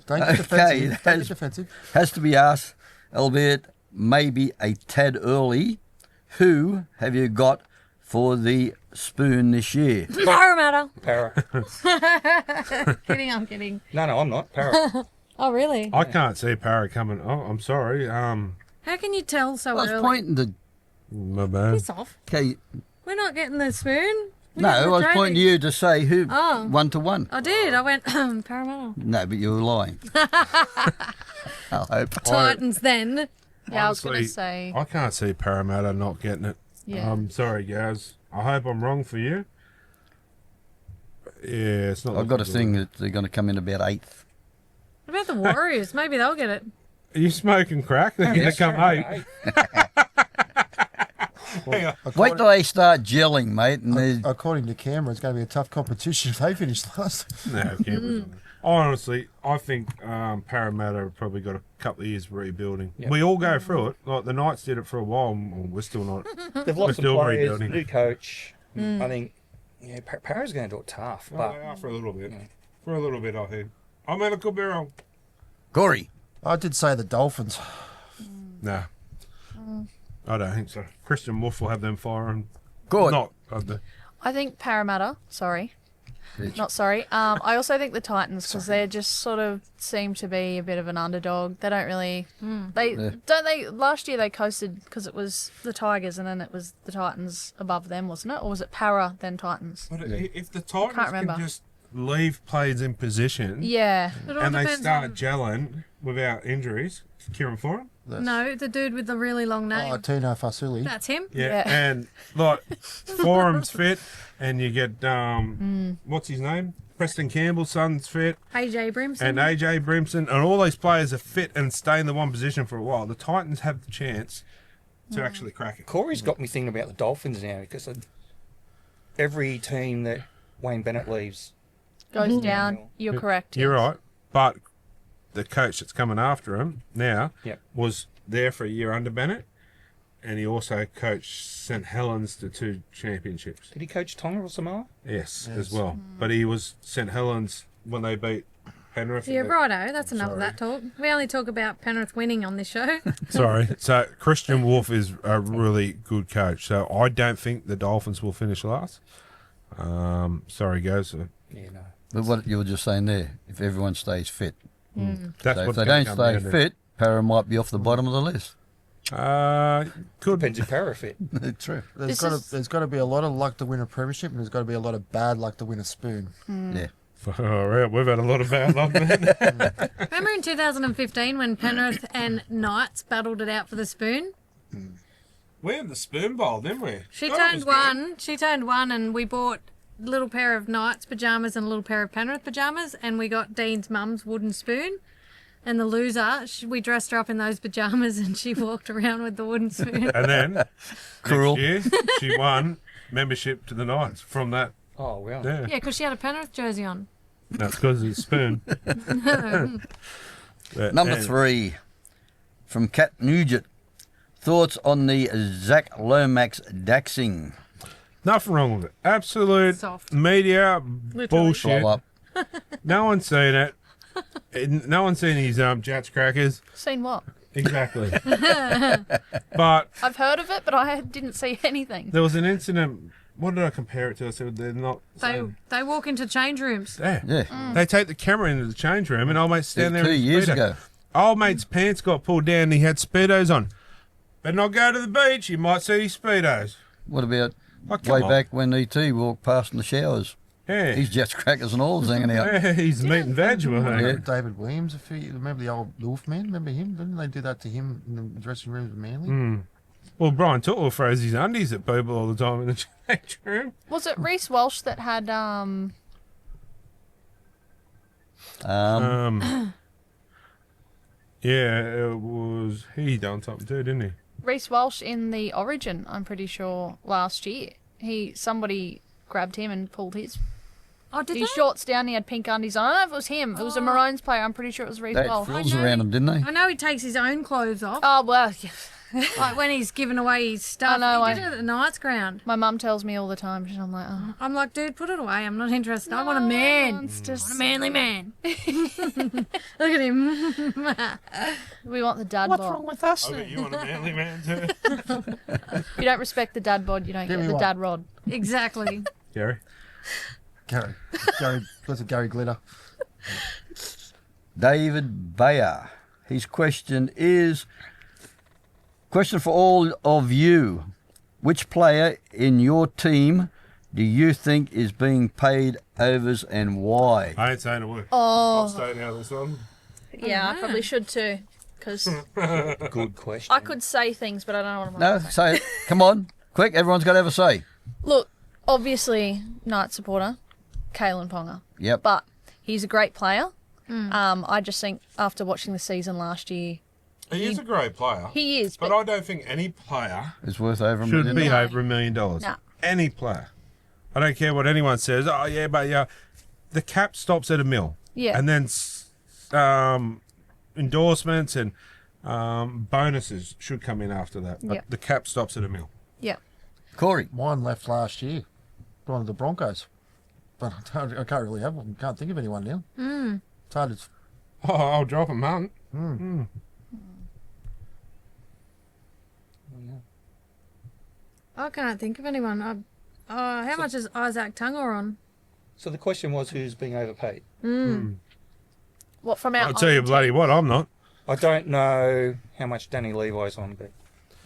get Okay, defensive. Don't get that's- defensive. Has to be asked, albeit maybe a tad early. Who have you got for the spoon this year? Parramatta. Para. Kidding, I'm kidding. No, I'm not. Para. Oh, really? I can't see Parra coming. Oh, I'm sorry. How can you tell so I was early? pointing to. My bad. Piss off. Okay, We're not getting the spoon. We're no, I getting the was pointing to trophy. you to say who. Oh. 1-1. I did. I went, Parramatta. No, but you were lying. I hope. Titans then. Yeah, I was going to Honestly, say, I can't see Parramatta not getting it. yeah. I'm sorry, Gaz. I hope I'm wrong for you. Yeah, it's not. I've got a looking thing good. that they're going to come in about 8th. What about the Warriors? Maybe they'll get it. Are you smoking crack? They're going to come eight. Hang on. Wait till they start gelling, mate, and there's According to Canberra, it's going to be a tough competition if they finish last. No, Canberra's on. Honestly, I think Parramatta have probably got a couple of years rebuilding. Yep. We all go through it. Like the Knights did it for a while, and we're still not. They've We're lost some still players, rebuilding. new coach. I think, Para's going to do it tough. Well, But they are for a little bit. For a little bit, I think. I mean, it could be wrong. Corey. I did say the Dolphins. Nah. I don't think so. Christian Wolf will have them firing. Good. Not of the. I think Parramatta. Sorry. Bitch. Not sorry. I also think the Titans because they just sort of seem to be a bit of an underdog. They don't really. They last year they coasted because it was the Tigers and then it was the Titans above them, wasn't it? Or was it Para then Titans? But if the Titans Can't can remember. just leave players in position Yeah. It all and they depends start on- gelling without injuries, Kieran Foran? No, the dude with the really long name. Oh, Tino Fasuli. That's him. Yeah. Yeah. And like Foram's fit and you get what's his name? Preston Campbell's son's fit. AJ Brimson. And AJ Brimson, and all these players are fit and stay in the one position for a while. The Titans have the chance to actually crack it. Corey's got me thinking about the Dolphins now because every team that Wayne Bennett leaves, Goes down. You're correct. You're yes. right, but the coach that's coming after him now Yep. was there for a year under Bennett, and he also coached St Helens to 2 championships. did he coach Tonga or Samoa? Yes, as well. But he was St Helens when they beat Penrith. Yeah, righto. That's enough of that talk. We only talk about Penrith winning on this show. Sorry. So Christian Wolf is a really good coach. So I don't think the Dolphins will finish last. Sorry, guys. Yeah, no. But what you were just saying there, if everyone stays fit. That's So if what's they gonna don't come stay down to. fit, Para might be off the bottom of the list. Could Depends if Para fit. True. There's This got to be a lot of luck to win a premiership, and there's got to be a lot of bad luck to win a spoon. Yeah. Oh, yeah, we've had a lot of bad luck, man. Remember in 2015 when Penrith and Knights battled it out for the spoon? We had the spoon bowl, didn't we? She God, it turned was one. She turned one, and we bought a little pair of Knights pajamas and a little pair of Penrith pajamas, and we got Dean's mum's wooden spoon. And the loser, we dressed her up in those pajamas, and she walked around with the wooden spoon. good. And then Cruel. next year, she won membership to the Knights from that. Oh, well. Yeah, Yeah, because she had a Penrith jersey on. that's because of the spoon. But, Number and 3, from Cat Nugent. Thoughts on the Zach Lomax daxing? Nothing wrong with it. Absolute Soft. media Literally. bullshit. Blow up. No one's seen it. No one's seen his Jats crackers. Seen what? Exactly. But I've heard of it, but I didn't see anything. there was an incident. What did I compare it to? I said they're not. They walk into change rooms. Yeah. Yeah. They take the camera into the change room, and old mate's standing there. 2 in his years Speedo. ago. Old mate's pants got pulled down, and he had Speedos on. Better not go to the beach. You might see his Speedos. What about Oh, come way on. back when E.T. walked past in the showers? Yeah. His Jets crackers and all hanging out. Yeah, he's meat and veg, wasn't he? Yeah. David Williams, remember the old Wolfman? Remember him? Didn't they do that to him in the dressing rooms of Manly? Well, Brian Tuttle throws his undies at people all the time in the change room. Was it Reece Walsh that had Yeah, it was. He done something too, didn't he? Reece Walsh in the Origin? I'm pretty sure last year somebody grabbed him and pulled his Oh, did they? shorts down. He had pink undies on. I don't know if it was him. It was a Maroons player. I'm pretty sure it was Reece They had Walsh. frills know. around them, didn't they? I know he takes his own clothes off, Oh well, yeah. like when he's giving away his stuff. I know, He did it at the Knights ground. My mum tells me all the time. I'm like, oh, I'm like, dude, put it away. I'm not interested. I want a man. it's I just want a manly man. Look at him. we want the dad bod. with us? I bet you want a manly man too. If you don't respect the dad bod, you don't Give get me the one. dad rod. Exactly. Gary. Gary, that's a Gary Glitter. David Bayer. His question is, question for all of you. Which player in your team do you think is being paid overs and why? I ain't saying a word. I'll Oh, stay out of this one. yeah, I probably should too. Because Good question. I could say things, but I don't know what I'm No, like. say it. Come on. Quick, everyone's got to have a say. Look, obviously, Knight supporter, Kalen Ponga. Yep. But he's a great player. I just think after watching the season last year, He is a great player. he is. But But I don't think any player It's worth over a should million. be dollars. over $1 million. No. Any player. I don't care what anyone says. Oh, yeah, but yeah. The cap stops at $1 million. Yeah. And then endorsements and bonuses should come in after that. But Yep. the cap stops at $1 million. Yeah. Corey. Mine left last year. Gone to the Broncos. But I can't really have one. Can't think of anyone now. It's hard to... Oh, I'll drop him, man. I can't think of anyone. How much is Isaac Tunga on? So the question was who's being overpaid. What from our I'll tell you own bloody what, I'm not. I don't know how much Danny Levi's on, but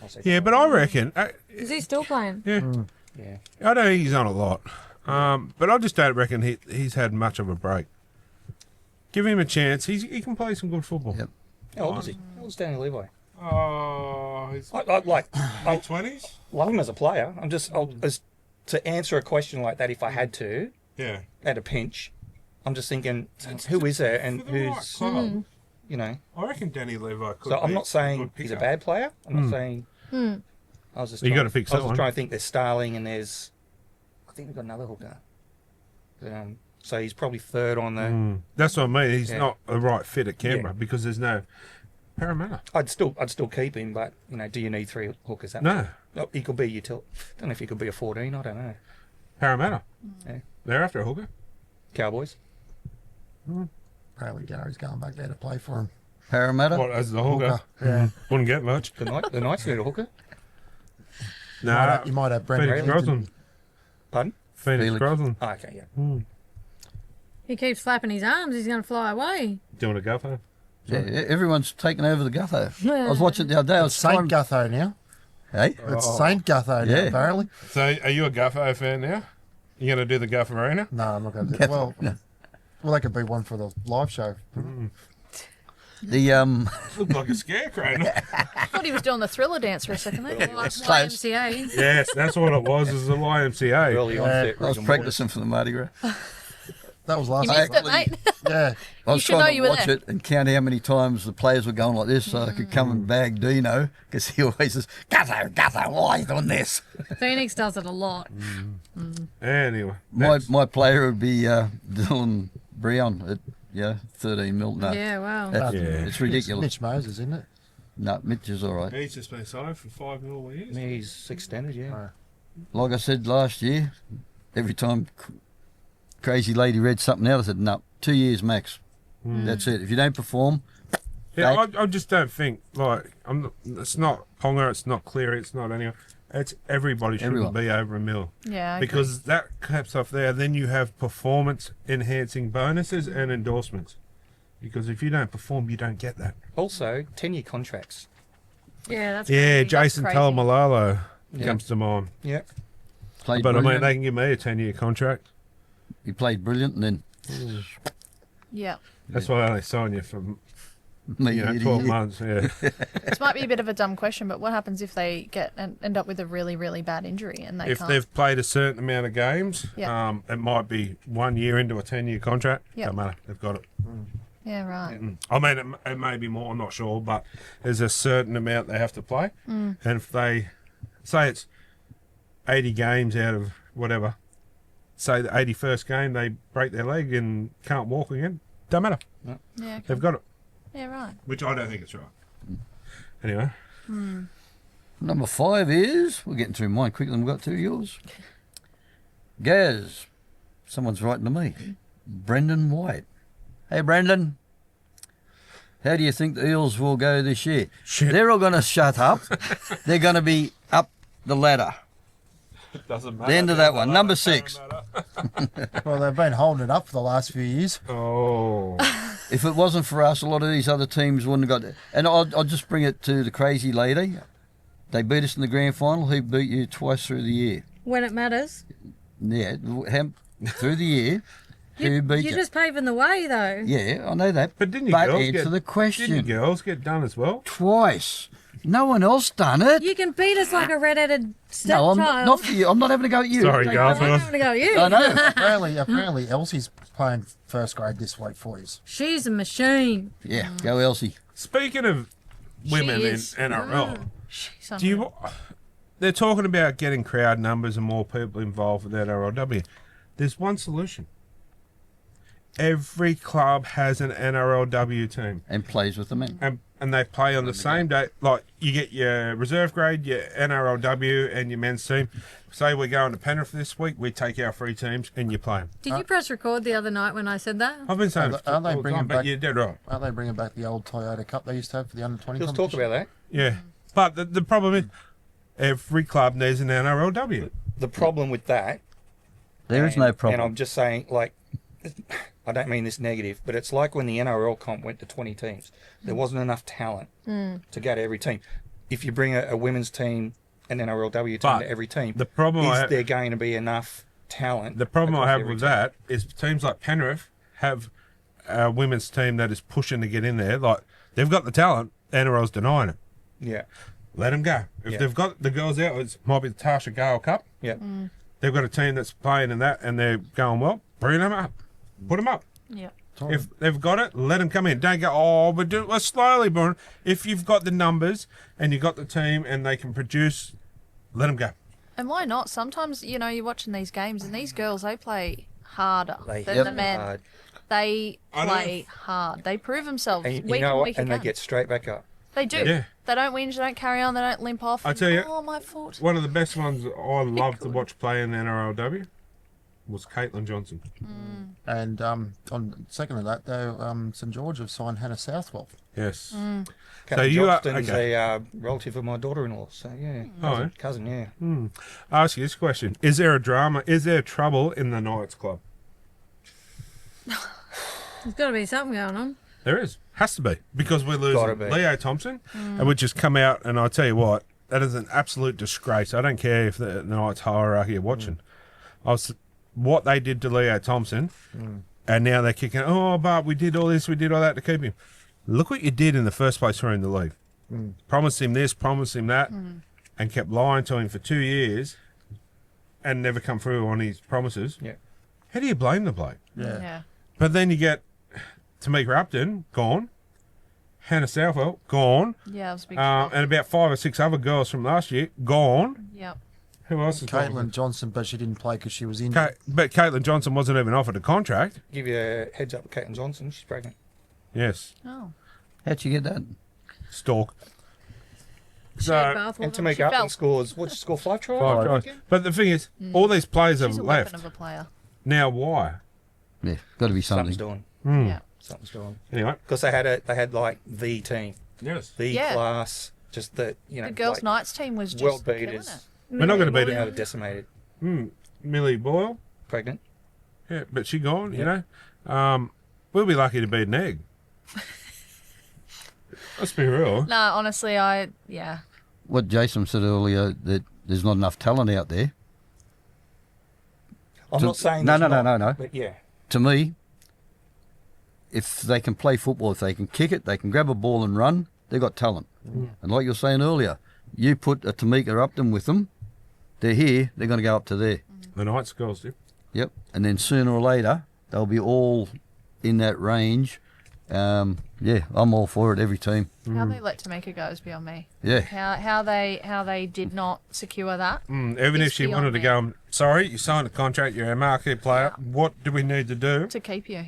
I'll say Yeah, but I reckon... Is he still playing? yeah, yeah. I don't think he's on a lot. But I just don't reckon he's had much of a break. Give him a chance. He can play some good football. Yep. How old is he? How old's Danny Levi? Oh, he's I like late 20s? love him as a player. As to answer a question like that, if I had to, Yeah. at a pinch, I'm just thinking, who is there and For the right who's, club, you know. I reckon Danny Levi could So I'm be not saying good he's a pickup. bad player. I'm not saying. I was just. You trying gotta fix I was that just one. trying to think. There's Starling and there's. I think we've got another hooker. So he's probably third on the. That's what I mean. He's Yeah. not a right fit at Canberra Yeah. because there's no Parramatta. I'd still keep him, but do you need 3 hookers? No, Oh, he could be don't know if he could be a 14. I don't know. Parramatta. Yeah. They're after a hooker. Cowboys. Apparently Gary's going back there to play for him. Parramatta. What, as the hooker? Yeah. Wouldn't get much. The Knights need a hooker. No, You might have Brendan Phoenix Ellington. Crosland. Pardon? Phoenix Felix. Crosland. Oh, okay, yeah. He keeps flapping his arms. He's going to fly away. Doing a guffer. Yeah, everyone's taken over the Gutho. I was watching it the other day. I was It's Saint trying... Gutho now. Hey? It's Saint Gutho now, Yeah. apparently. So, are you a Guffo fan now? You going to do the Guff Arena? No, I'm not going to do it. Well, that could be one for the live show. The Looked like a scarecrow. I thought he was doing the Thriller dance for a second there. YMCA. Yes, that's what it was. Is the YMCA. Early onset. I was rigor practicing for the Mardi Gras. That was last You week. missed it, mate. Yeah. I was should know trying you to were watch there. it and count how many times the players were going like this so I could come and bag Dino because he always says, Gutho, why are you doing this? Phoenix does it a lot. Anyway. My player would be Dylan Brown at 13 mil. No, Yeah, wow. that's, Yeah. it's ridiculous. Mitch Moses, isn't it? No, Mitch is all right. He's just been signed for $5 million years. He's extended, yeah. Like I said last year, every time Crazy Lady read something out, I said, no, 2 years max. That's it. If you don't perform, Yeah, I just don't think it's not Ponga, it's not Cleary, it's not anyone. It's everybody shouldn't Everyone. be over $1 million. Yeah, I agree. Because that caps off there. Then you have performance enhancing bonuses and endorsements. Because if you don't perform, you don't get that. Also, 10-year contracts. Yeah, that's Yeah, crazy. Jason crazy. Talamalalo Yeah. comes to mind. Yeah. played But I mean, brilliant. they can give me a 10-year contract. He played brilliant, and then Yeah. That's why they sign you for me, 12 months. Yeah. This might be a bit of a dumb question, but what happens if they get and end up with a really, really bad injury and they If can't? they've played a certain amount of games, Yeah. it might be 1 year into a 10-year contract. Yeah. Don't matter. They've got it. Yeah, right. I mean, it may be more, I'm not sure, but there's a certain amount they have to play. And if they say it's 80 games out of whatever, say the 81st game they break their leg and can't walk again, don't matter. Yeah, okay. They've got it, Yeah, right. which I don't think it's right. Anyway, Number 5 is, we're getting through mine quicker than we got through yours. Gaz, someone's writing to me. Brendan White. Hey, Brendan. How do you think the Eels will go this year? Shit. They're all going to shut up. They're going to be up the ladder. it doesn't The end of that one. Number 6. Well, they've been holding it up for the last few years. Oh, If it wasn't for us, a lot of these other teams wouldn't have got it. And I'll just bring it to the crazy lady. They beat us in the grand final. Who beat you twice through the year? When it matters. Yeah, through the year. Who beat You're you? just paving the way, though. Yeah, I know that. but didn't you girls answer get the Didn't question. you girls get done as well? Twice. No one else done it. You can beat us like a red-headed No, I'm stepchild. not for you. I'm not having a go at you. Sorry, Take guys. it. I'm having to go at you. I know. Apparently Elsie's playing first grade this week for you. She's a machine. Yeah, go Elsie. Speaking of women in is. NRL, She's do you? They're talking about getting crowd numbers and more people involved with NRLW. There's one solution. every club has an NRLW team. And plays with the men. And they play on the same day. Like, you get your reserve grade, your NRLW, and your men's team. Say we're going to Penrith this week, we take our 3 teams and you play them. Did you press record the other night when I said that? I've been saying it Aren't they all the bringing time, but back- you're dead right. Aren't they bringing back the old Toyota Cup they used to have for the under-20 Let's competition? talk about that. Yeah. But the problem is, every club needs an NRLW. The problem with that, There is no problem. and I'm just saying, like, I don't mean this negative, but it's like when the NRL comp went to 20 teams. There wasn't enough talent to go to every team. If you bring a women's team, an NRLW team But to every team, the problem I is have- there going to be enough talent? The problem I across have every with team? that is teams like Penrith have a women's team that is pushing to get in there. Like, they've got the talent, NRL's denying it. Yeah, Let them go. If Yeah. they've got the girls out, it might be the Tasha Gale Cup. yeah. They've got a team that's playing in that and they're going well. Bring them up. Put them up. Yeah. If they've got it, let them come in. Don't go, oh, but do it slowly, Brian. If you've got the numbers and you've got the team and they can produce, let them go. And why not? Sometimes, you know, you're watching these games and these girls, they play harder They than hit the men. hard. They I know. play hard. They prove themselves And week you know in, what? week And again. they get straight back up. They do. Yeah. They don't whinge, they don't carry on, they don't limp off. I tell you, oh, my foot. One of the best ones I love to watch play in the NRLW was Caitlin Johnson. And on second of that, though, St George have signed Hannah Southwell. Yes. Captain you are- Johnston's okay. a relative of my daughter-in-law. So yeah, Oh, cousin, yeah. I'll ask you this question. Is there a drama? Is there trouble in the Knights Club? There's got to be something going on. There is. Has to be. Because we're Gotta losing be. Leo Thompson. And we just come out and I tell you what, that is an absolute disgrace. I don't care if the Knights hierarchy are watching. What they did to Leo Thompson, and now they're kicking, oh, but we did all this, we did all that to keep him. Look what you did in the first place during the league. Promised him this, promised him that, and kept lying to him for 2 years and never come through on his promises. Yeah. How do you blame the bloke? Yeah. But then you get Tamika Upton, gone. Hannah Southwell, gone. Yeah, it was a big And about 5 or 6 other girls from last year, gone. Yep. Who else is Caitlin gone? Johnson, but she didn't play because she was injured. But Caitlin Johnson wasn't even offered a contract. Give you a heads up with Caitlin Johnson. She's pregnant. Yes. Oh. How'd you get that? Stalk. Shared So, bath And water. to make She up fell. and scores, what did she score? 5 tries? 5 tries. But the thing is, all these players She's have a left. weapon of a player. Now, why? Yeah, got to be something. Something's doing. Yeah. Something's doing. Anyway. Because they had like the team, Yes. the Yeah. class, just the The girls' like, Knights team was just world killing beaters. it. We're not going to beat Now it. they're decimated. Millie Boyle. Pregnant. Yeah, but she gone, you know. We'll be lucky to beat an egg. Let's be real. No, honestly, yeah. What Jason said earlier, that there's not enough talent out there. I'm not saying No, there's no, not, no. But yeah, To me, if they can play football, if they can kick it, they can grab a ball and run, they've got talent. And like you were saying earlier, you put a Tamika Upton with them, they're here, they're going to go up to there. The Knights girls do. Yep. And then sooner or later, they'll be all in that range. Yeah, I'm all for it, every team. How they let Tamika go is beyond me. Yeah. How they did not secure that. Even if It's she beyond wanted to me. go, sorry, you signed a contract, you're a marquee player. What do we need to do? To keep you.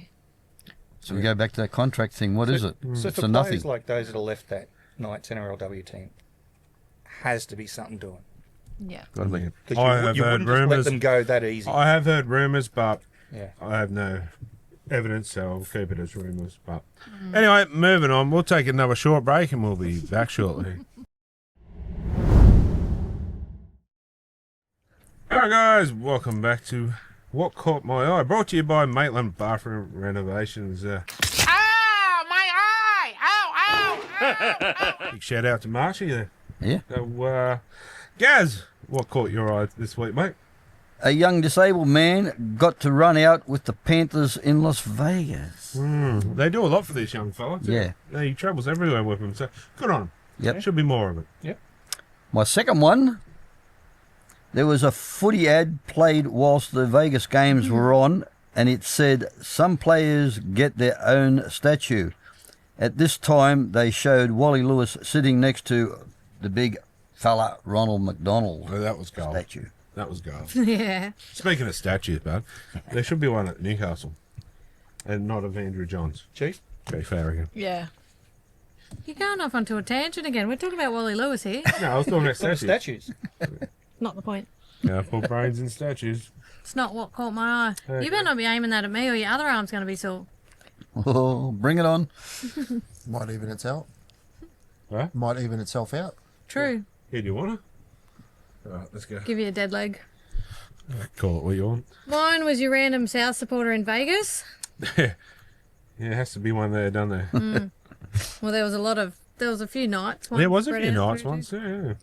So we go back to that contract thing. What is it? So It's for a players nothing. like those that are left that Knights NRLW team, has to be something doing. Yeah. Gotta be. Because I have you heard wouldn't just let rumours. them go that easy. I have heard rumours, but Yeah. I have no evidence, so I'll keep it as rumours. But anyway, moving on. We'll take another short break and we'll be back shortly. Alright guys, welcome back to What Caught My Eye, brought to you by Maitland Bathroom Renovations. Ow! My eye! Ow! Ow! Big shout out to Marshy there. Yeah. So, Gaz, what caught your eye this week, mate? A young disabled man got to run out with the Panthers in Las Vegas. They do a lot for this young fella, too. Yeah. He travels everywhere with them, so good on him. Yep. Should be more of it. My second one, there was a footy ad played whilst the Vegas games were on, and it said some players get their own statue. At this time, they showed Wally Lewis sitting next to the big fella Ronald McDonald Oh, that was gold. statue. That was gold. Yeah. Speaking of statues, bud, there should be one at Newcastle. and not of Andrew Johns. Chief? Chief Harrigan. Yeah. You're going off onto a tangent again. We're talking about Wally Lewis here. No, I was talking about What are statues. statues? Not the point. Yeah, put brains in statues. It's not what caught my eye. Okay. You better not be aiming that at me or your other arm's going to be sore. Oh, bring it on. Might even itself. What? Might even itself out. True. Here, do you want to? All right, let's go. Give you a dead leg. Call it what you want. Mine was your random South supporter in Vegas. Yeah, it has to be one there, done there. Well, there was a few nights. There was a spread few out nights through once, yeah.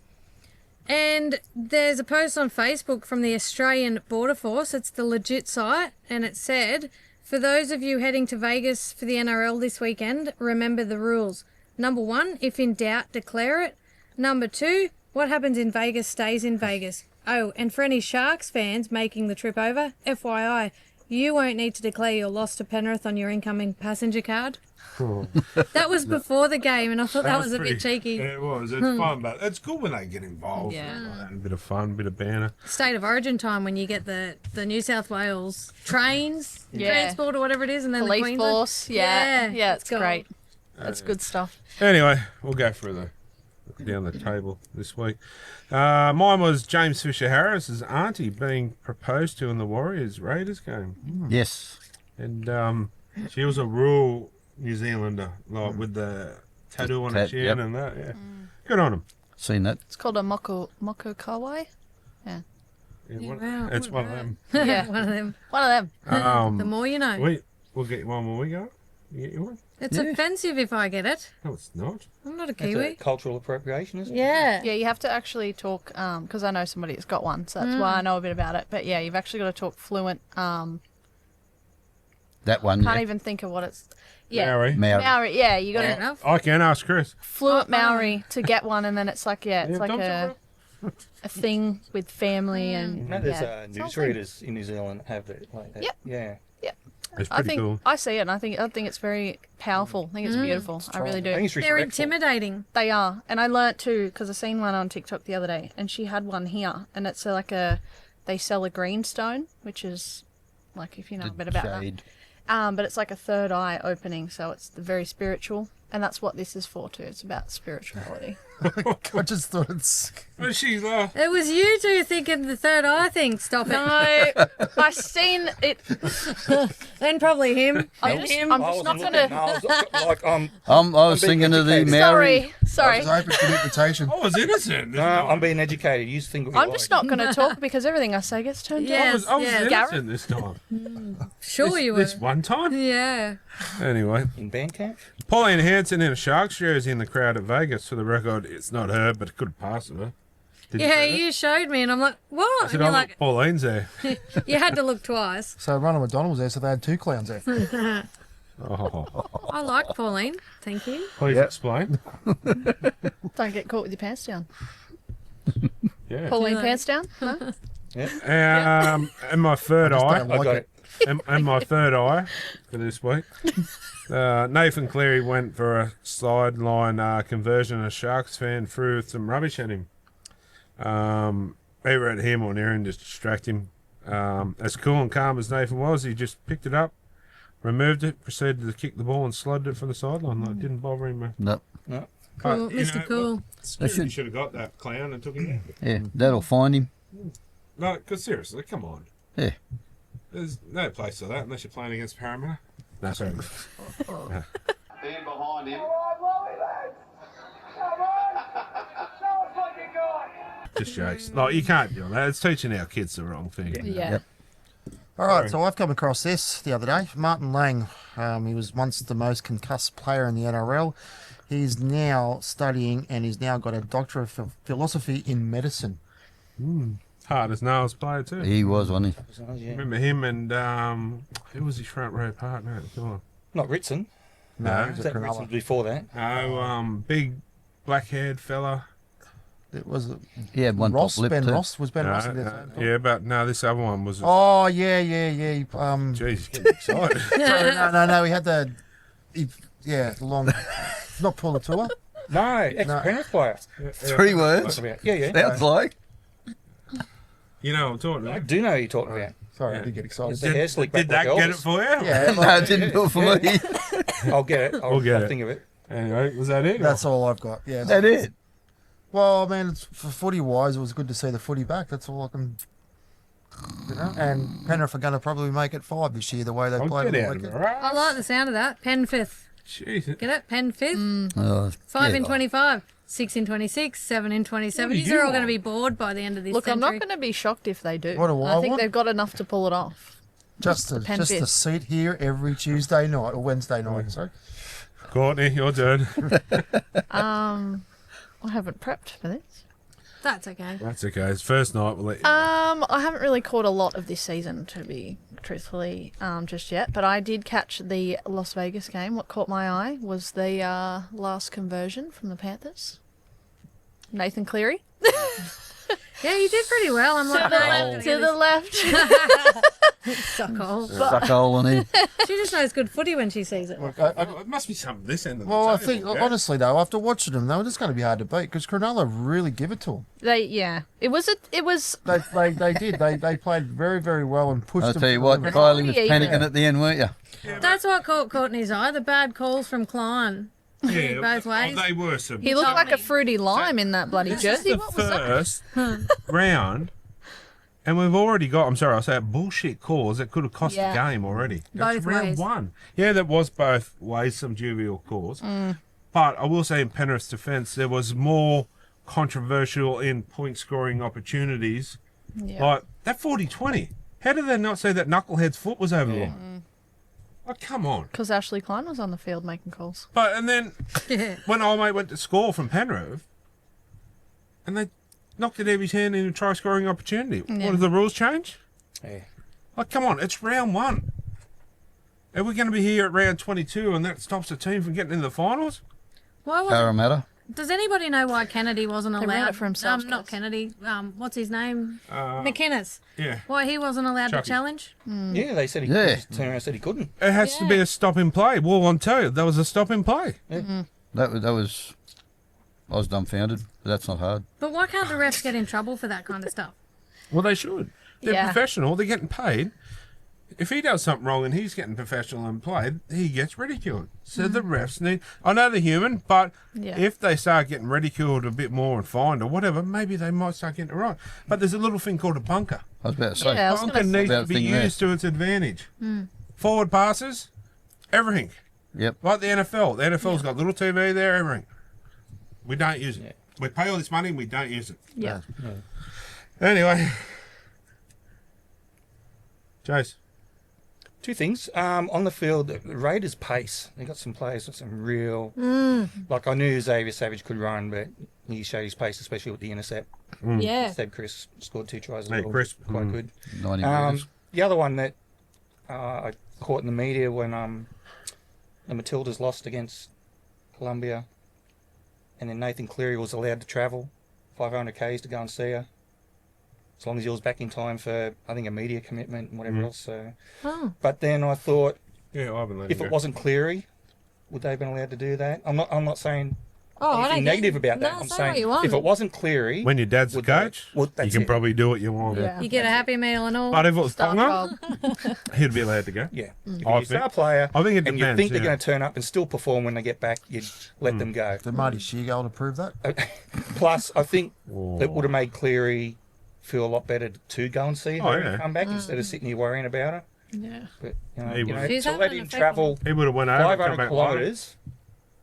And there's a post on Facebook from the Australian Border Force. It's the legit site. And it said, for those of you heading to Vegas for the NRL this weekend, remember the rules. Number 1, if in doubt, declare it. Number 2, what happens in Vegas stays in Vegas. Oh, and for any Sharks fans making the trip over, FYI, you won't need to declare your loss to Penrith on your incoming passenger card. Cool. That was before the game, and I thought that was a pretty- bit cheeky. Yeah, it was. It's fun, but it's cool when they get involved. Yeah. Like that. A bit of fun, a bit of banner. State of Origin time when you get the New South Wales trains, Yeah. transport or whatever it is, and then the Police Queensland. force. Yeah. Yeah, it's cool. great. That's good stuff. Anyway, we'll go through down the table this week. Mine was James Fisher-Harris's auntie being proposed to in the Warriors-Raiders game. Yes. And she was a rural New Zealander, like with the tattoo on her chin Yep. and that, yeah. Good on him. Seen that. It's called a moko kawai. Yeah, Yeah, one- wow, it's what one of them. Yeah. One of them. One of them. The more you know. We'll get you one when we go. You get you one? It's Yeah. offensive if I get it. No, it's not. I'm not a That's Kiwi. a cultural appropriation, isn't it? Yeah. Yeah, you have to actually talk, because I know somebody that's got one, so that's why I know a bit about it. But yeah, you've actually got to talk fluent. That one. Can't Yeah. even think of what it's. Yeah. Maori. Maori. Maori. Yeah, you got Fair to enough. I can ask Chris. fluent Maori to get one, and then it's like it's like thumbs a up, thing with family and. No, there's yeah, it's all newsreaders in New Zealand that have it like that. Yep. Yeah. It's I pretty think cool. I see it, and I think it's very powerful. I think it's beautiful. I really I do. think it's They're respectful. intimidating. They are, and I learnt too because I seen one on TikTok the other day, and she had one here, and it's they sell a green stone, which is like if you know a bit about that. Shade. But it's like a third eye opening, so it's very spiritual, and that's what this is for too. It's about spirituality. I just thought it's. But she's It was you two thinking the third eye thing. Stop it. No, I seen it. And probably him. I'm And just, him. I'm I just wasn't not looking. gonna. No, I was like, I was being thinking of the educated. Maori. Sorry. I was open to the invitation. I was innocent. no, I'm being educated. You think what you I'm like. just not gonna talk because everything I say gets turned Yeah. down. I was Yes, innocent Gareth? this time. Sure you were. This one time. Yeah. Anyway, in Bandcamp. Pauline Hanson in a Sharks jersey in the crowd at Vegas. For the record, it's not her, but it could pass her. Did Yeah, you? you showed me, and I'm like, what? I And said, you're oh, like, look, Pauline's there. you had to look twice. So Ronald McDonald was there, so they had two clowns there. Oh, I like Pauline. Thank you. please explain. Don't get caught with your pants down. Yeah. Pulling Yeah. pants down. No? And my third eye. Don't I like got it. it. And my third eye for this week. Nathan Cleary went for a sideline conversion. A Sharks fan threw some rubbish at him. Either at him or near him, just distract him. As cool and calm as Nathan was, he just picked it up, removed it, proceeded to kick the ball and slugged it from the sideline. Like, it didn't bother him. No. No. Cool. Mr. Cool. Security should have got that clown and took him out. Yeah, that'll find him. No, because seriously, come on. Yeah. There's no place for that unless you're playing against Parramatta. No, sorry. Stand behind him. Just jokes. Like, you can't do that. It's teaching our kids the wrong thing. Yeah. Yep. All right, so I've come across this the other day. Martin Lang, he was once the most concussed player in the NRL. He's now studying and he's now got a doctorate of philosophy in medicine. Hard as nails player too. He was, wasn't he? Yeah. Remember him and who was his front row partner? Come on. Not Ritson. No. he's Was a that Cronulla. Ritson before that? Oh, big black-haired fella. It was He had one Ross, top lip Ben too. Ross. Was Ben Ross in No, there? yeah, but no, this other one was. Oh, yeah. Jeez, getting excited. Sorry, no. He had the, long, not Pulatua. No, ex-Penrith player. 3 words. Yeah. Sounds like. You know what I'm talking I about. do know who you're talking about. Sorry, I did get excited. It's the hair slick back Did that like get it Elvis. for you? Yeah, No, it didn't do it for me. I'll get it. I'll get it. think of it. Anyway, was that it? that's all I've got. Yeah. That it. Well, I mean, it's, for footy wise, it was good to see the footy back. That's all I can. You know, and Penrith are going to probably make it 5 this year, the way they I'll played. get on out the of weekend. it, I like the sound of that. Pen fifth. Jeez. Get it? Pen fifth. Oh, 5 yeah. in 25. 6 in 26. 7 in 27. What do These you are all going to want? be bored by the end of this Look, I'm century. not going to be shocked if they do. What do I I think want? they've got enough to pull it off. Just pen to fifth. sit here every Tuesday night or Wednesday night. Sorry. Courtney, your turn. I haven't prepped for this. That's okay. That's okay. It's first night. We'll let you know. I haven't really caught a lot of this season, to be truthfully, just yet. But I did catch the Las Vegas game. What caught my eye was the last conversion from the Panthers. Nathan Cleary. Yeah, you did pretty well. I'm like, To the left. suckhole. Suck a hole in here. She just knows good footy when she sees it. It must be something this end of the Well, I table, think, yeah? honestly, though, after watching them, they were just going to be hard to beat because Cronulla really give it to them. It was They did. They played very, very well and pushed I'll them. tell you to what, the limit. Kylie was Yeah. panicking at the end, weren't you? That's what caught Courtney's eye. The bad calls from Klein. Yeah, both ways. they were some. he looked told like me. a fruity lime in that bloody This jersey. is the What was that? first round, and we've already got. I'm sorry, I say bullshit calls that could have cost Yeah. the game already. That's Both round ways. one. Yeah, that was both ways. Some dubious calls, but I will say in Penrith's defence, there was more controversial in point scoring opportunities. Yeah. Like that 40-20. How did they not say that Knucklehead's foot was over the line? Oh, come on. Because Ashley Klein was on the field making calls. But and then Yeah. when old mate went to score from Penrith, and they knocked it out of his hand in a try scoring opportunity. Yeah. What, did the rules change? Yeah. Like, come on, it's round one. Are we going to be here at round 22 and that stops the team from getting into the finals? Why was Parramatta. Does anybody know why Kennedy wasn't They allowed? ran it for himself, Not guys. Kennedy. What's his name? McInnes. Yeah. Why he wasn't allowed Chucky. to challenge? Yeah, they said he Yeah. just turned around and said he couldn't. It has to be a stop in play. Well, I'll tell you, that was a stop in play. That was. I was dumbfounded, but that's not hard. But why can't the refs get in trouble for that kind of stuff? Well, they should. They're Yeah. professional. They're getting paid. If he does something wrong and he's getting professional and played, he gets ridiculed. So the refs need. I know they're human, but Yeah. if they start getting ridiculed a bit more and fined or whatever, maybe they might start getting it right. But there's a little thing called a bunker. I was about to say. Yeah, I was Bunker gonna say- needs to About be thing there. used to its advantage. Forward passes, everything. Yep. Like the NFL. The NFL's got little TV there, everything. We don't use it. We pay all this money and we don't use it. Yeah. Anyway. Chase. Two things. On the field, the Raiders' pace. They got some players with some real. Like I knew Xavier Savage could run, but he showed his pace, especially with the intercept. Yeah. Seb Chris scored 2 tries as Hey, well. Chris. Quite good. 90 metres. The other one that I caught in the media when the Matildas lost against Colombia, and then Nathan Cleary was allowed to travel 500 k's to go and see her, as long as he was back in time for, I think, a media commitment and whatever else. So, Oh. but then I thought, Yeah, I haven't let if him it go. wasn't Cleary, would they have been allowed to do that? I'm not saying Oh, I anything don't negative about that. No, I'm say what saying you want. if it wasn't Cleary, When your dad's the would they- coach, well, you that's can it. probably do what you want. Yeah. You get a happy meal and all. But if it was Star Ponga, child. he'd be allowed to go. Yeah, if I you're a think- star player, I think it and you depends, think they're yeah. going to turn up and still perform when they get back, you'd let them go. Did Marty Sheargold approve that? Plus, I think Oh. it would have made Cleary feel a lot better to go and see her Oh, and yeah. come back instead of sitting here worrying about her. Yeah. But you know, He would. She's to having let an him effect travel He would have went over and come 500 back kilometres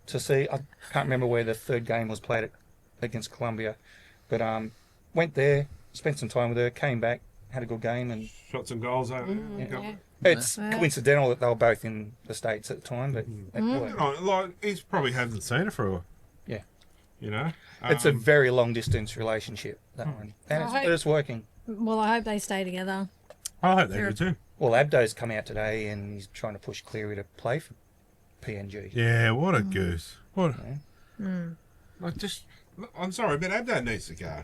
to see. I can't remember where the third game was played against Colombia, but went there, spent some time with her, came back, had a good game, and Shot some goals over there. Yeah. it's Yeah. coincidental that they were both in the States at the time, but it worked. Oh, like, he's probably hasn't seen her for a Yeah. You know? It's a very long distance relationship, that one, and it's working. Well, I hope they stay together. I hope they do too. Well, Abdo's come out today and he's trying to push Cleary to play for PNG. Yeah, what a goose. What? Hmm. Like, just. I'm sorry, but Abdo needs to go.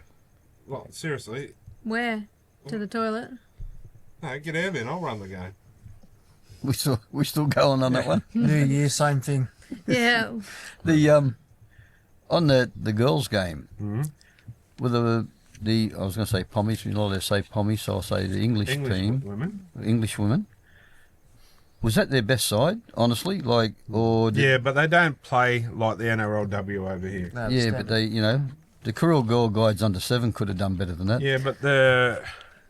Like, seriously. Where? To the toilet? No, get out of there. I'll run the game. We still going on that one. New Year, same thing. Yeah. The on the girls' game, with the I was going to say Pommies. You're not allowed to say Pommies, so I'll say the English team. women. English women. Was that their best side, honestly? Like, or Yeah, but they don't play like the NRLW over here. No, yeah, understand but they, the Kirill Girl Guides under 7 could have done better than that. Yeah, but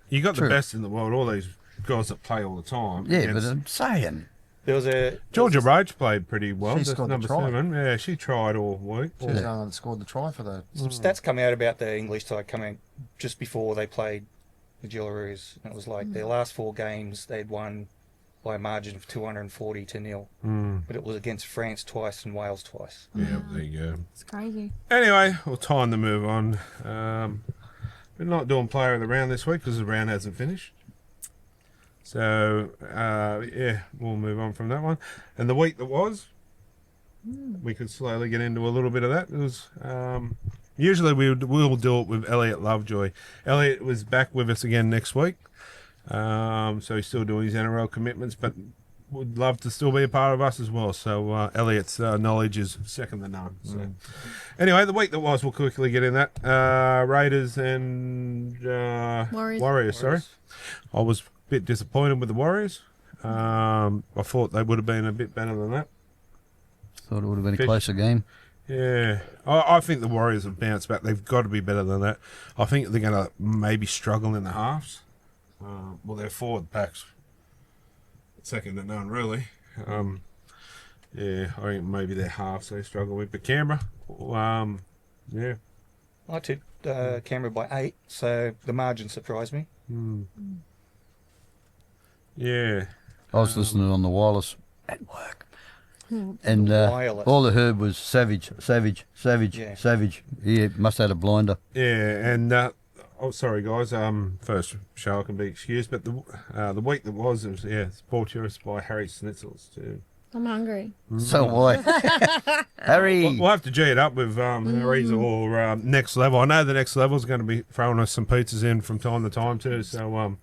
you got True. the best in the world. All these guys that play all the time. Yeah, but against- I'm saying. There was a Georgia Roach played pretty well. She That's scored the number try. 7. Yeah, she tried all week. She was the only one that scored the try for the. some stats come out about the English side coming just before they played the Gillaroos. And it was like their last 4 games they'd won by a margin of 240 to 0. But it was against France twice and Wales twice. Yeah, there you go. It's crazy. Anyway, we'll time to move on. We're not doing player of the round this week because the round hasn't finished. So, yeah, we'll move on from that one. And the week that was, we could slowly get into a little bit of that. It was usually we'll do it with Elliot Lovejoy. Elliot was back with us again next week. So he's still doing his NRL commitments, but would love to still be a part of us as well. So Elliot's knowledge is second to none. So anyway, the week that was, we'll quickly get in that. Raiders and Warriors. Sorry, I was a bit disappointed with the Warriors. I thought they would have been a bit better than that. Thought it would have been a Fish. closer game. Yeah, I think the Warriors have bounced back. They've got to be better than that. I think they're going to maybe struggle in the halves. Well, their forward pack's second to none, really. Yeah, I think maybe their halves they struggle with. But Canberra, yeah. I took Canberra by 8, so the margin surprised me. Yeah. I was listening on the wireless at work. And Wireless. all I heard was savage. Yeah. Savage. He must have had a blinder. Yeah, and oh, sorry guys. First show I can be excused, but the week that was brought to us by Harry Schnitzels too. I'm hungry. So why? Harry. We'll have to G it up with Harry's or Next Level. I know the Next Level is going to be throwing us some pizzas in from time to time too. So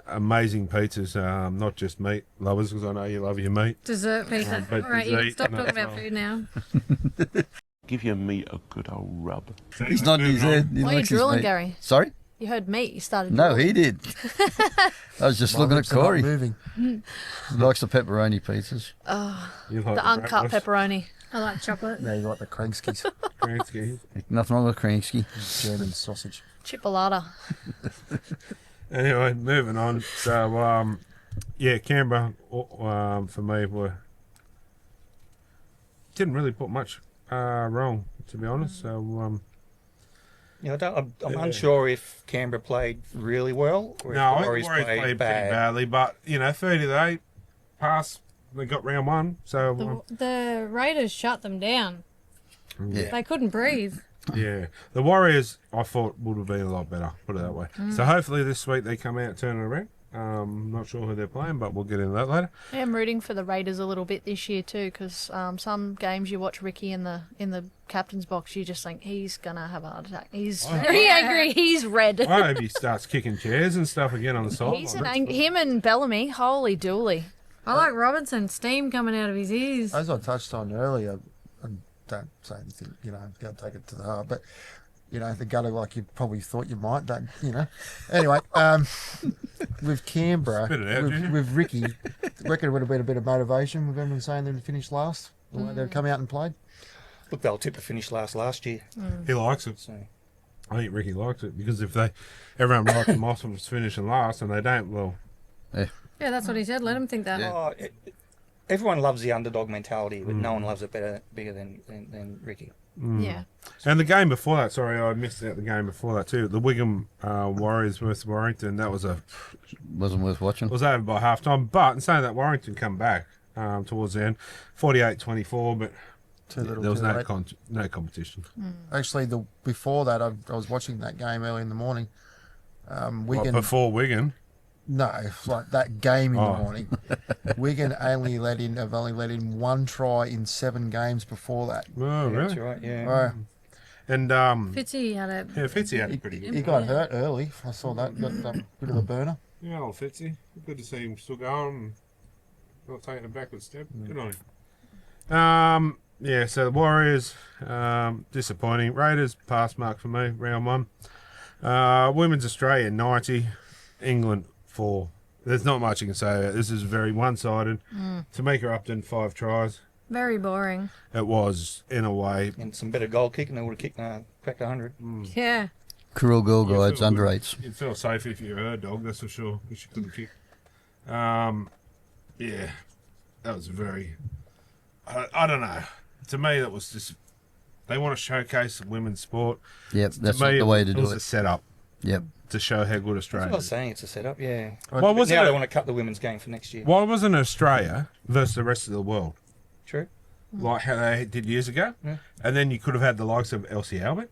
amazing pizzas, not just meat lovers, because I know you love your meat. Dessert pizza. but All right, you can dessert, stop no, talking about well. food now. Give your meat a good old rub. He's nodding his head. He Why are you likes his drooling, meat. Gary? Sorry? You heard meat. You started. No, drooling. he did. I was just My looking at lips are not Corey. moving. He likes the pepperoni pizzas. You like The uncut bratwurst, pepperoni. I like chocolate. Now you like the Krankskis, Kransky. Nothing wrong with Kransky. German sausage. Chipolata. Anyway, moving on. So, yeah, Canberra for me didn't really put much wrong, to be honest. So, I'm Yeah. unsure if Canberra played really well or if no, I the think Warriors Warriors played pretty bad. badly, but 30-8 pass. They got round 1, so The Raiders shut them down. Yeah. They couldn't breathe. yeah, the Warriors I thought would have been a lot better. Put it that way. So hopefully this week they come out, turn it around. Not sure who they're playing, but we'll get into that later. Yeah, I'm rooting for the Raiders a little bit this year too, because some games you watch Ricky in the captain's box, you just think he's gonna have a heart attack. He's very angry. He's red. I hope he starts kicking chairs and stuff again on the sideline. He's him and Bellamy. Holy dooly. I like Robinson. Steam coming out of his ears. As I touched on earlier, and don't say anything, don't take it to the heart, but, the gutter like you probably thought you might, Anyway, with Canberra, Spit it out, Junior. with Ricky, reckon it would have been a bit of motivation with everyone saying they'd finish last, the way they'd come out and played. Look, they'll tip to finish last year. He likes it. So I think Ricky likes it because if everyone writes them off as finishing last and they don't, well, Yeah, that's what he said. Let him think that. everyone loves the underdog mentality, but no one loves it bigger than Ricky. Yeah. And the game before that, sorry, I missed out the game before that too. The Wigan Warriors versus Warrington, that was Wasn't worth watching. was over by half time. But in saying that, Warrington come back towards the end, 48-24, but Too little, there was too no late. no competition. Actually, before that, I was watching that game early in the morning. What, Wigan, before Wigan, no, like that game in Oh. the morning. Wigan have only let in 1 try in 7 games before that. oh Yeah, really? that's right. Yeah. And Fitzy had a. yeah, Fitzy had it pretty good. He got hurt early. I saw that. Got a bit of a burner. Yeah, old Fitzy. Good to see him still going and not taking a backward step. Good on him. Yeah, so the Warriors, disappointing. Raiders, pass mark for me, round 1. Women's Australia 90, England 4. There's not much you can say. This is very one-sided. Tamika Upton 5 tries. Very boring. It was in a way. And some better goal kicking, they would have cracked 100. Yeah. Cruel Girl You Guides feel under good. eights. You'd feel safe if you were her dog, that's for sure, because she couldn't kick. Yeah, that was very. I don't know. To me, that was just. They want to showcase women's sport. Yep, that's to me, not the way to it do was it. a setup Yep. to show how good That's Australia what I was is. saying, it's a setup, yeah. Why But wasn't now it- they want to cut the women's game for next year. Why wasn't Australia versus the rest of the world True. like how they did years ago? Yeah. And then you could have had the likes of Elsie Albert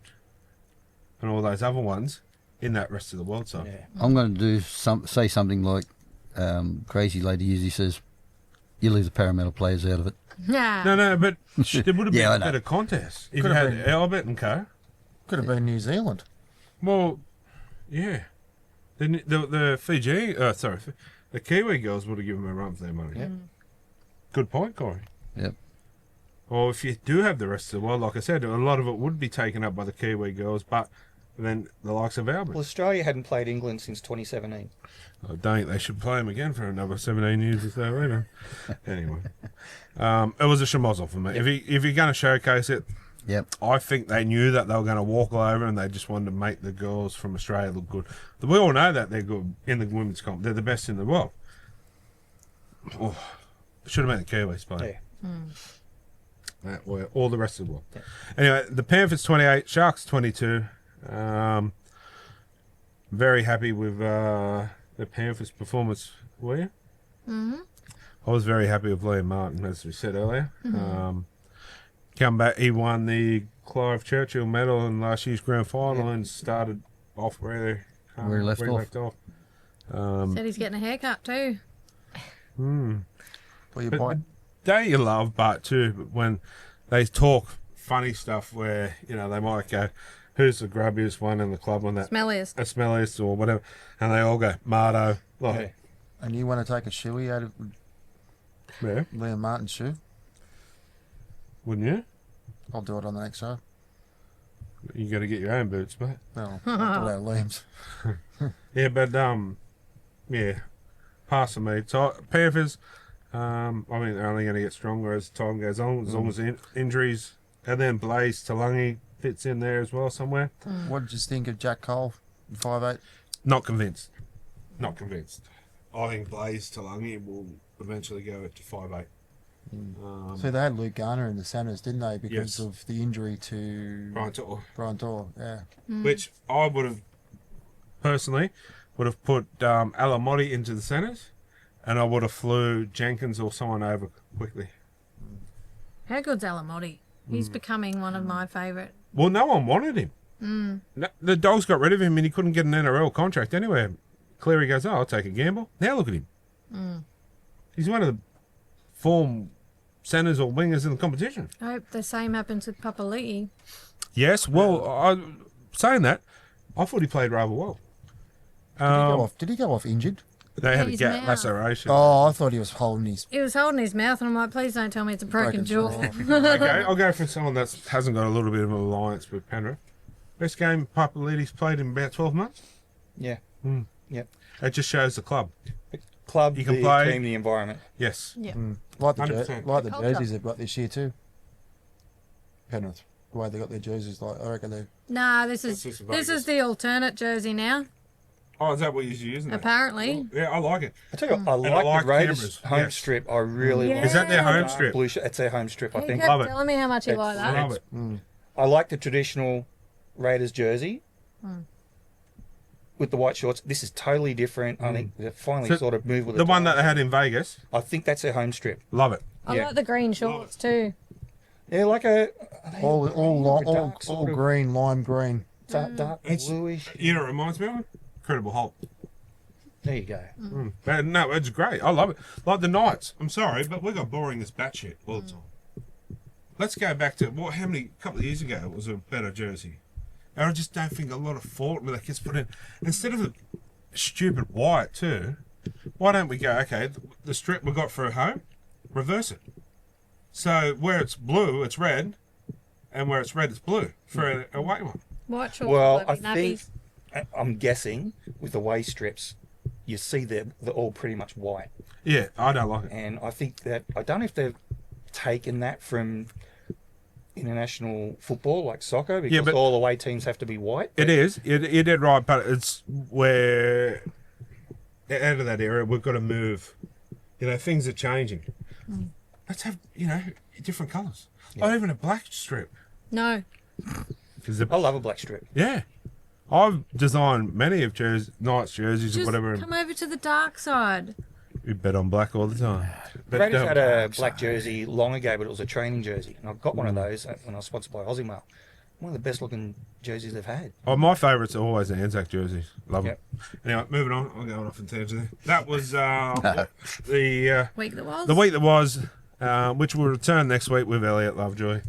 and all those other ones in that rest of the world side. Yeah. I'm going to say something like Crazy Lady usually says, you leave the Parramatta players out of it. Yeah. No, but there would have been Yeah, I a know. better contest if Could you have had been. Albert and co. Could have been New Zealand. Well, yeah. The Fiji, the Kiwi girls would have given them a run for their money. Yeah. Good point, Corey. Yep. Or if you do have the rest of the world, like I said, a lot of it would be taken up by the Kiwi girls, but then the likes of Albert. Well, Australia hadn't played England since 2017. I don't think they should play them again for another 17 years or so later. Anyway, it was a schmozzle for me. If you're going to showcase it, Yep. I think they knew that they were going to walk all over and they just wanted to make the girls from Australia look good. We all know that they're good in the women's comp. They're the best in the world. Oh, should have been the Kiwis playing. Yeah. That were all the rest of the world. Anyway, the Panthers 28, Sharks 22. Very happy with the Panthers' performance. Were you? Mm-hmm. I was very happy with Liam Martin, as we said earlier. Come back, he won the Clive Churchill medal in last year's grand final and started off where Where he left off. Said he's getting a haircut too. Well, your But- point. Don't you love Bart too? But when they talk funny stuff, where they might go, "Who's the grubbiest one in the club?" on that Smelliest. a smelliest or whatever, and they all go Mardo. Like, Yeah. And you want to take a shoey out of yeah, Liam Martin's shoe? wouldn't you? I'll do it on the next show. You got to get your own boots, mate. No, I'll do it out of Liam's. Yeah, but yeah, pass for me. Panthers. I mean, they're only going to get stronger as time goes on, as long as injuries, and then Blaze Talangi fits in there as well somewhere. What did you think of Jack Cole, 5'8"? Not convinced. Not convinced. I think Blaze Talangi will eventually go to 5'8". So they had Luke Garner in the centres, didn't they? Because Yes. of the injury to Brian Tor. Brian Tor. Yeah. Which I would have personally put Alamotti into the centres, and I would have flew Jenkins or someone over quickly. How good's Alamotti? He's becoming one of my favourite. Well, no one wanted him. No, the Dogs got rid of him, and he couldn't get an NRL contract anywhere. Cleary goes, "Oh, I'll take a gamble." Now look at him. He's one of the form centres or wingers in the competition. I hope the same happens with Papali'i. Yes, well, saying that, I thought he played rather well. Did he go off injured? They had a His gap mouth. laceration. Oh, I thought he was holding his He was holding his mouth, and I'm like, please don't tell me it's a broken jaw. Okay, I'll go for someone that hasn't got a little bit of an alliance with Penrith. Best game Papalides played in about 12 months. Yeah. Yep. It just shows the club. Club, You can the play- team, the environment. Yes. Yeah. like the 100%. Culture. jerseys they've got this year too. Penrith, the way they got their jerseys, like I reckon they. Nah, this is That's just this Vegas. is the alternate jersey now. Oh, is that what you're using? Apparently. Yeah, I like it. I tell you, what, I I like like the Raiders cameras, home yes. strip. I really Yeah. like. Is that their home Dark strip? Blue it's their home strip, I He think. kept Love it. telling me how much he liked I that. love it. I like the traditional Raiders jersey with the white shorts. This is totally different. I think they finally So, sort of moved with The one that times. they had in Vegas. I think that's their home strip. Love it. I Yeah. like the green shorts too. Yeah, like a All green, lime green. dark It's- bluish. You know, it reminds me of Incredible Hulk. There you go. But no, it's great. I love it. Like the Knights. I'm sorry, but we got boring as batshit all the time. Let's go back to couple of years ago it was a better jersey. And I just don't think a lot of thought with that gets put in. Instead of the stupid white too, why don't we go, okay, the strip we got for a home, reverse it. So where it's blue, it's red, and where it's red, it's blue for a away one. White shorts. Well, with I think nappies. I'm guessing with the waist strips, you see they're all pretty much white. Yeah, I don't like it. And I think that, I don't know if they've taken that from international football, like soccer, because but all away teams have to be white. It is. You did right, but it's where out of that era, we've got to move. You know, things are changing. Let's have, you know, different colours. Yeah. Or even a black strip. No. I love a black strip. Yeah. I've designed many of Knights jerseys or Just whatever. come over to the dark side. We bet on black all the time. But Brady's had a black jersey long ago, but it was a training jersey. And I've got one of those when I was sponsored by Aussie Mail. One of the best looking jerseys they've had. Oh, my favourites are always the Anzac jerseys. Love Yep. them. Anyway, moving on. I'm going off in tangent there. That was the Week that was. the week that was, which will return next week with Elliot Lovejoy.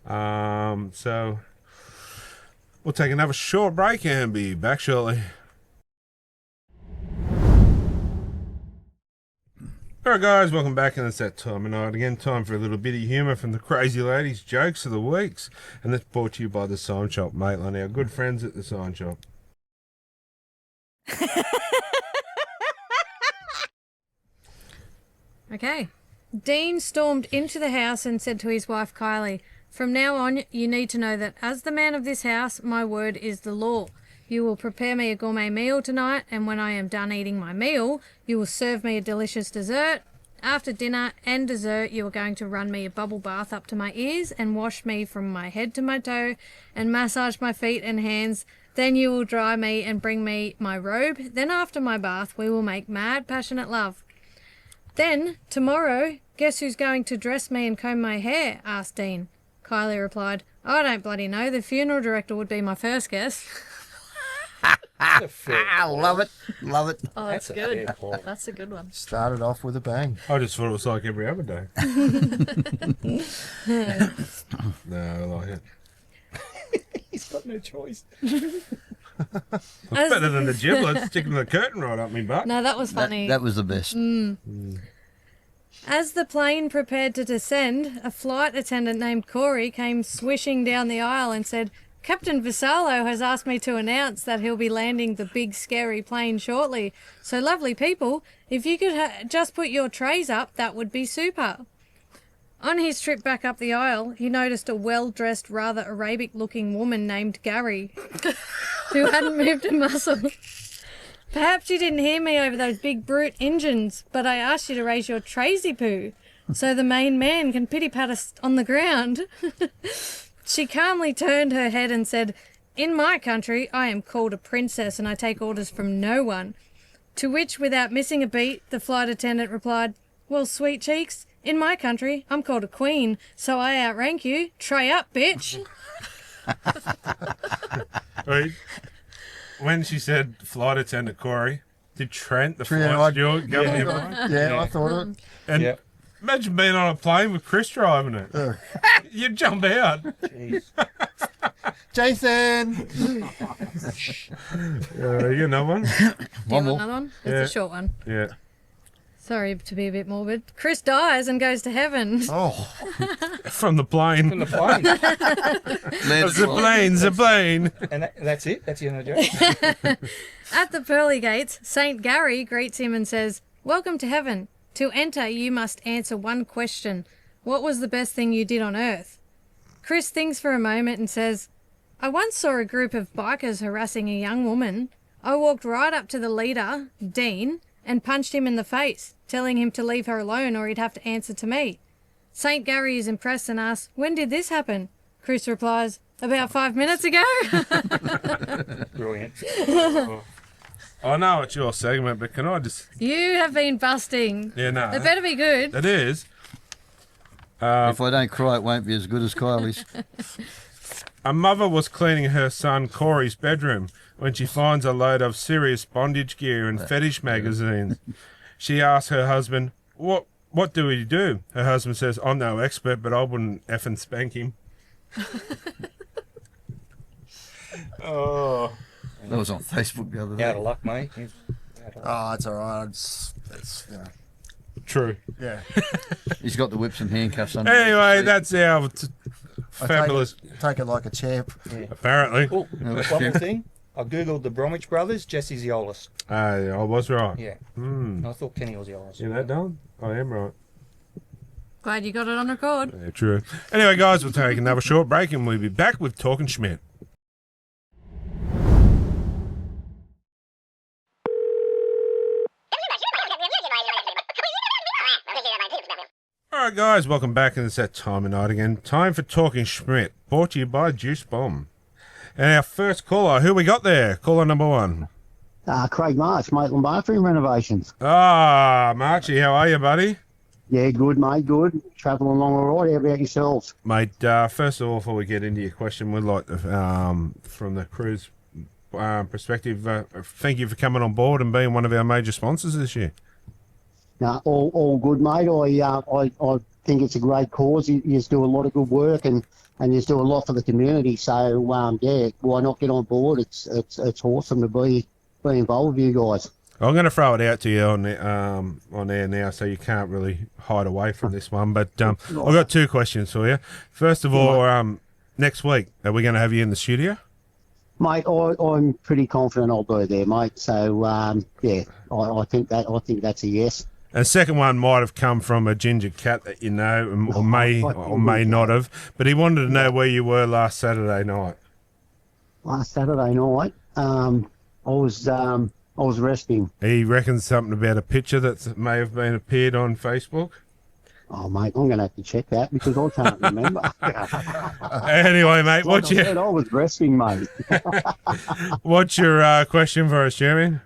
So we'll take another short break and be back shortly. Alright guys, welcome back, and it's that time of night again. Time for a little bit of humour from the Crazy Ladies jokes of the weeks, and that's brought to you by the Sign Shop, Maitland, our good friends at the Sign Shop. Okay. Dean stormed into the house and said to his wife Kylie, "From now on, you need to know that as the man of this house, my word is the law. You will prepare me a gourmet meal tonight, and when I am done eating my meal, you will serve me a delicious dessert. After dinner and dessert, you are going to run me a bubble bath up to my ears and wash me from my head to my toe and massage my feet and hands. Then you will dry me and bring me my robe. Then after my bath, we will make mad, passionate love. Then, tomorrow, guess who's going to dress me and comb my hair?" asked Dean. Kylie replied, "I don't bloody know. The funeral director would be my first guess." I love it. Love it. Oh, that's a good. fair call. That's a good one. Started off with a bang. I just thought it was like every other day. No, I like it. He's got no choice. It's better than the giblets sticking the curtain right up me butt. No, that was funny. That was the best. As the plane prepared to descend, a flight attendant named Corey came swishing down the aisle and said, "Captain Vassallo has asked me to announce that he'll be landing the big scary plane shortly. So lovely people, if you could just put your trays up, that would be super." On his trip back up the aisle, he noticed a well-dressed, rather Arabic-looking woman named Gary, who hadn't moved a muscle. "Perhaps you didn't hear me over those big brute engines, but I asked you to raise your traysy poo, so the main man can pity-pat us on the ground." She calmly turned her head and said, "In my country, I am called a princess and I take orders from no one." To which, without missing a beat, the flight attendant replied, "Well, sweet cheeks, in my country, I'm called a queen, so I outrank you. Tray up, bitch." Right. When she said flight attendant Corey, did Trent, the Trent, flight steward, go in? Yeah, I thought it. And Yep. imagine being on a plane with Chris driving it. You'd jump out. Jeez. Jason! You got another one? Do you want more. another one? It's Yeah. a short one. Yeah. Sorry to be a bit morbid. Chris dies and goes to heaven. Oh, From the plane. From the plane. The plane. And that's it? That's the end of the joke? At the pearly gates, Saint Gary greets him and says, "Welcome to heaven. To enter, you must answer one question. What was the best thing you did on earth?" Chris thinks for a moment and says, "I once saw a group of bikers harassing a young woman. I walked right up to the leader, Dean, and punched him in the face, telling him to leave her alone or he'd have to answer to me." St. Gary is impressed and asks, "When did this happen?" Chris replies, "About 5 minutes ago." Brilliant. I know it's your segment, but can I just... You have been busting. Yeah, no. It better be good. It is. If I don't cry, it won't be as good as Kylie's. A mother was cleaning her son Corey's bedroom when she finds a load of serious bondage gear and fetish magazines. She asks her husband, What do we do?" Her husband says, "I'm no expert, but I wouldn't effing spank him." Oh. That was on Facebook the other day. Out of luck, mate. Out of luck. oh, it's all right. It's True. yeah. He's got the whips and handcuffs on. Anyway, that's our I fabulous... Take it like a champ. Apparently. Oh, one more thing. I googled the Bromwich brothers. Jesse's the oldest. I was right. Yeah. Hmm. I thought Kenny was the oldest. You know that, Don? I am right. Glad you got it on record. Yeah, true. Anyway, guys, we'll take another short break and we'll be back with Talking Schmid. Alright guys, welcome back, and it's that time of night again. Time for Talking Schmid, brought to you by Juice Bomb. And our first caller, who we got there? Caller number 1. Craig March, Maitland Bathroom Renovations. Ah, Marchie, how are you, buddy? Yeah, good, mate, good. Travelling along all right. How about yourselves? Mate, first of all, before we get into your question, we'd like to, from the crew's perspective, thank you for coming on board and being one of our major sponsors this year. No, all good, mate. I think it's a great cause. You do a lot of good work and you do a lot for the community. So, yeah, why not get on board? It's awesome to be involved with you guys. I'm going to throw it out to you on air now, so you can't really hide away from this one. But I've got 2 questions for you. First of all, next week, are we going to have you in the studio? Mate, I'm pretty confident I'll be there, mate. So, yeah, I think that's a yes. And second one might have come from a ginger cat that you know, or may not have. But he wanted to know where you were last Saturday night. Last Saturday night, I was resting. He reckons something about a picture that may have been appeared on Facebook. Oh, mate, I'm going to have to check that because I can't remember. Anyway, mate, I was resting, mate. What's your question for us, Jeremy?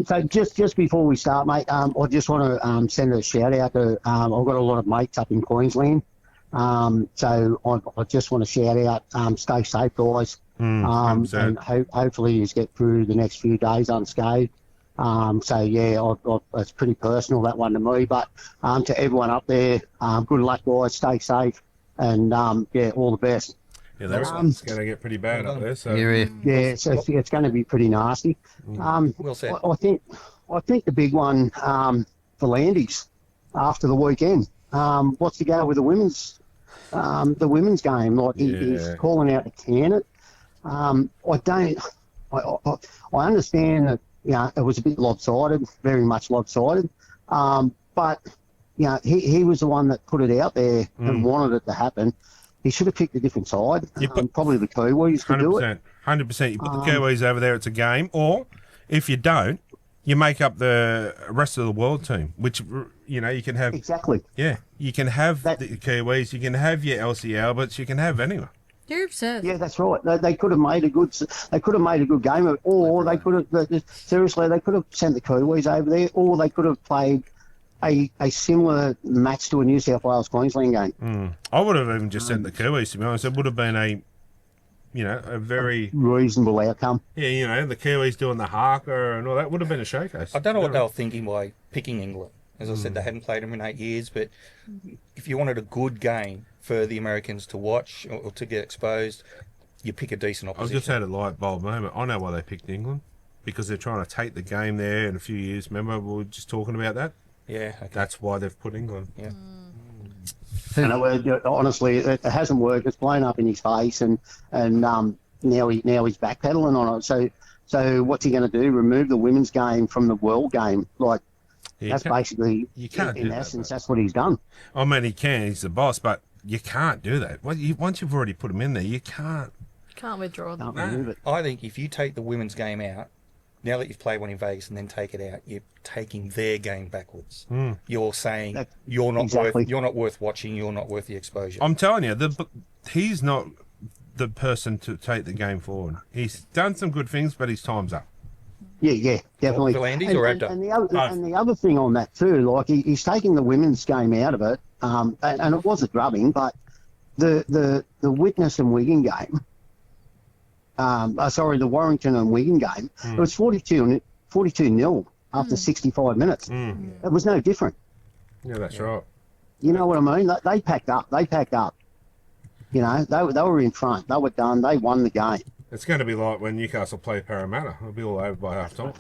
So just before we start, mate, I just want to send a shout out to. I've got a lot of mates up in Queensland, so I just want to shout out. Stay safe, guys, and hopefully you get through the next few days unscathed. So yeah, it's pretty personal, that one to me, but to everyone up there, good luck, guys. Stay safe, and yeah, all the best. Yeah, it's going to get pretty bad up there. So yeah, it's going to be pretty nasty. Well said. I think the big one for Landys after the weekend. What's the go with the women's game? Like he's calling out to can it. I understand that it was a bit lopsided, very much lopsided. But he was the one that put it out there and wanted it to happen. He should have picked a different side. Probably the Kiwis to do it. 100%. You put the Kiwis over there, it's a game. Or, if you don't, you make up the rest of the world team, which, you can have... Exactly. Yeah. You can have the Kiwis, you can have your LC Alberts, you can have anyone. You're obsessed. Yeah, that's right. They could have made a good game of it, or they could have... Seriously, they could have sent the Kiwis over there, or they could have played a similar match to a New South Wales Queensland game. I would have even just sent the Kiwis, to be honest. It would have been a very reasonable outcome. Yeah, the Kiwis doing the haka and all that would have been a showcase. I don't know what they were thinking by picking England. As I said, they hadn't played them in 8 years, but if you wanted a good game for the Americans to watch or to get exposed, you pick a decent opposition. I just had a light bulb moment. I know why they picked England, because they're trying to take the game there in a few years. Remember, we were just talking about that? Yeah, okay. That's why they've put England. Yeah. And honestly, it hasn't worked. It's blown up in his face, and now he's backpedaling on it. So what's he going to do? Remove the women's game from the world game? Like that's basically, in essence, that's what he's done. I mean, he can. He's the boss, but you can't do that. Once you've already put him in there, you can't. Can't withdraw them. Can't remove it. I think if you take the women's game out, now that you've played one in Vegas and then take it out, you're taking their game backwards. You're saying you're not worth watching. You're not worth the exposure. I'm telling you, he's not the person to take the game forward. He's done some good things, but his time's up. Yeah, definitely. For Landys or Abdo? And the other thing on that too, like he's taking the women's game out of it, and it was a drubbing, but the Witness and Wigan game. The Warrington and Wigan game. It was 42-0 after 65 minutes. It was no different. Yeah, that's right. You know what I mean? They packed up. They were in front. They were done. They won the game. It's going to be like when Newcastle play Parramatta. It'll be all over by half time.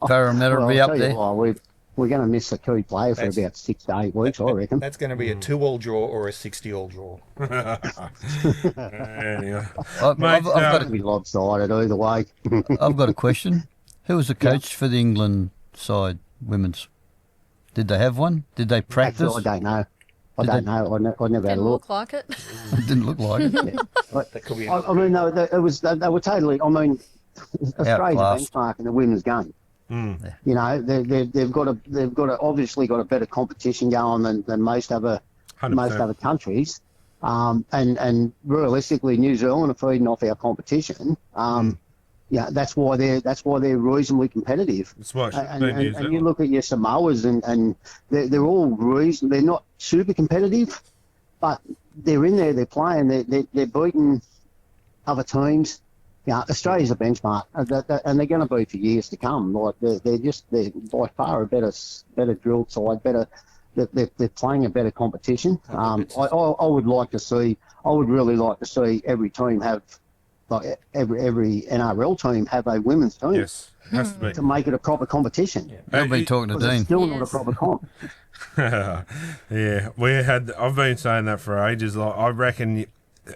Parramatta will be up there. we're going to miss a key player for That's- about 6 to 8 weeks, I reckon. That's going to be a 2-all draw or a 60-all draw. Anyway. I've Mate, got It'll be lopsided either way. I've got a question. Who was the coach for the England side, women's? Did they have one? Did they practice? Actually, I don't know. I Did don't know. I never had Didn't a look. look like it. It didn't look like it. That could be. I mean, no, they were totally. I mean, Australia's a Outclassed. benchmark in the women's game. Mm. You know, they've got obviously got a better competition going than most other 100%. countries. And realistically, New Zealand are feeding off our competition. Yeah, that's why they're reasonably competitive. That's why it should And, be and, New and you Zealand. look at your Samoas and they're all they're not super competitive, but they're in there, they're playing, they're beating other teams. Yeah, Australia's a benchmark, and they're going to be for years to come. Like they're by far a better drilled side, better. They're playing a better competition. I would really like to see every team have, like every NRL team have a women's team Yes, it has to be. to make it a proper competition. I've been talking to Because it's Dean. still not a Yes. proper comp. Yeah, I've been saying that for ages. Like, I reckon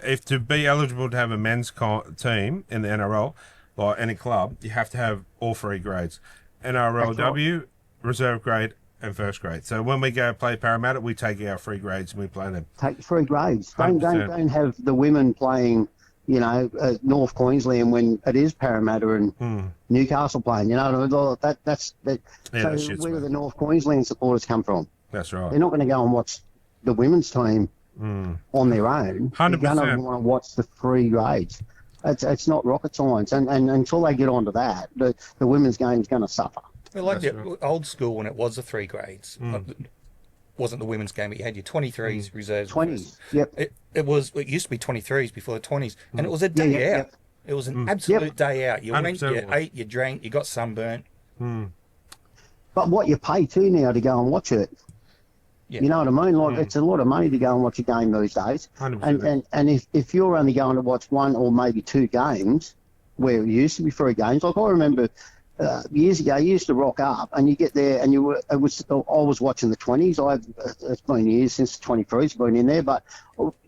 if to be eligible to have a men's team in the NRL, like any club, you have to have all 3 grades: NRLW, reserve grade, and first grade. So when we go play Parramatta, we take our 3 grades and we play them. Take 3 grades. Don't 100%. have the women playing, North Queensland when it is Parramatta and Newcastle playing. You know, that's. Yeah, that So shit's where do bad. the North Queensland supporters come from? That's They're right. not going to go and watch the women's team on their own. They're 100%. going to want to watch the 3 grades. It's not rocket science, and until they get onto that, the women's game is going to suffer. Well, like That's the old school when it was the 3 grades. Wasn't the women's game, but you had your 23s, reserves. 20s, yep. It used to be 23s before the 20s, and it was a day yeah, out. yep. It was an absolute day out. You went, 100% you it was. ate, you drank, you got sunburnt. But what you pay too now to go and watch it, Yeah. you know what I mean? Like it's a lot of money to go and watch a game these days. 100%. And if you're only going to watch 1 or maybe 2 games, where it used to be 3 games, like I remember years ago, you used to rock up and you get there and I was watching the 20s. It's been years since the 23s been in there, but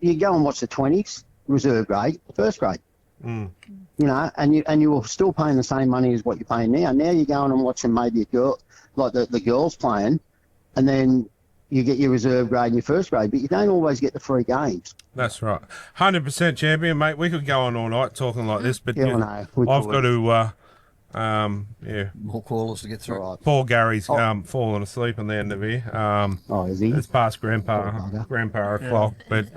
you go and watch the 20s, reserve grade, first grade. You know, and you were still paying the same money as what you're paying now. Now you're going and watching maybe a girl, like the girls playing, and then you get your reserve grade and your first grade, but you don't always get the 3 games. That's right. 100% champion, mate. We could go on all night talking like this, but Yeah, I know. We I've could. got to, yeah. More callers to get through. All right. Poor Gary's falling asleep on the end of here. Is he? It's past grandpa o'clock, but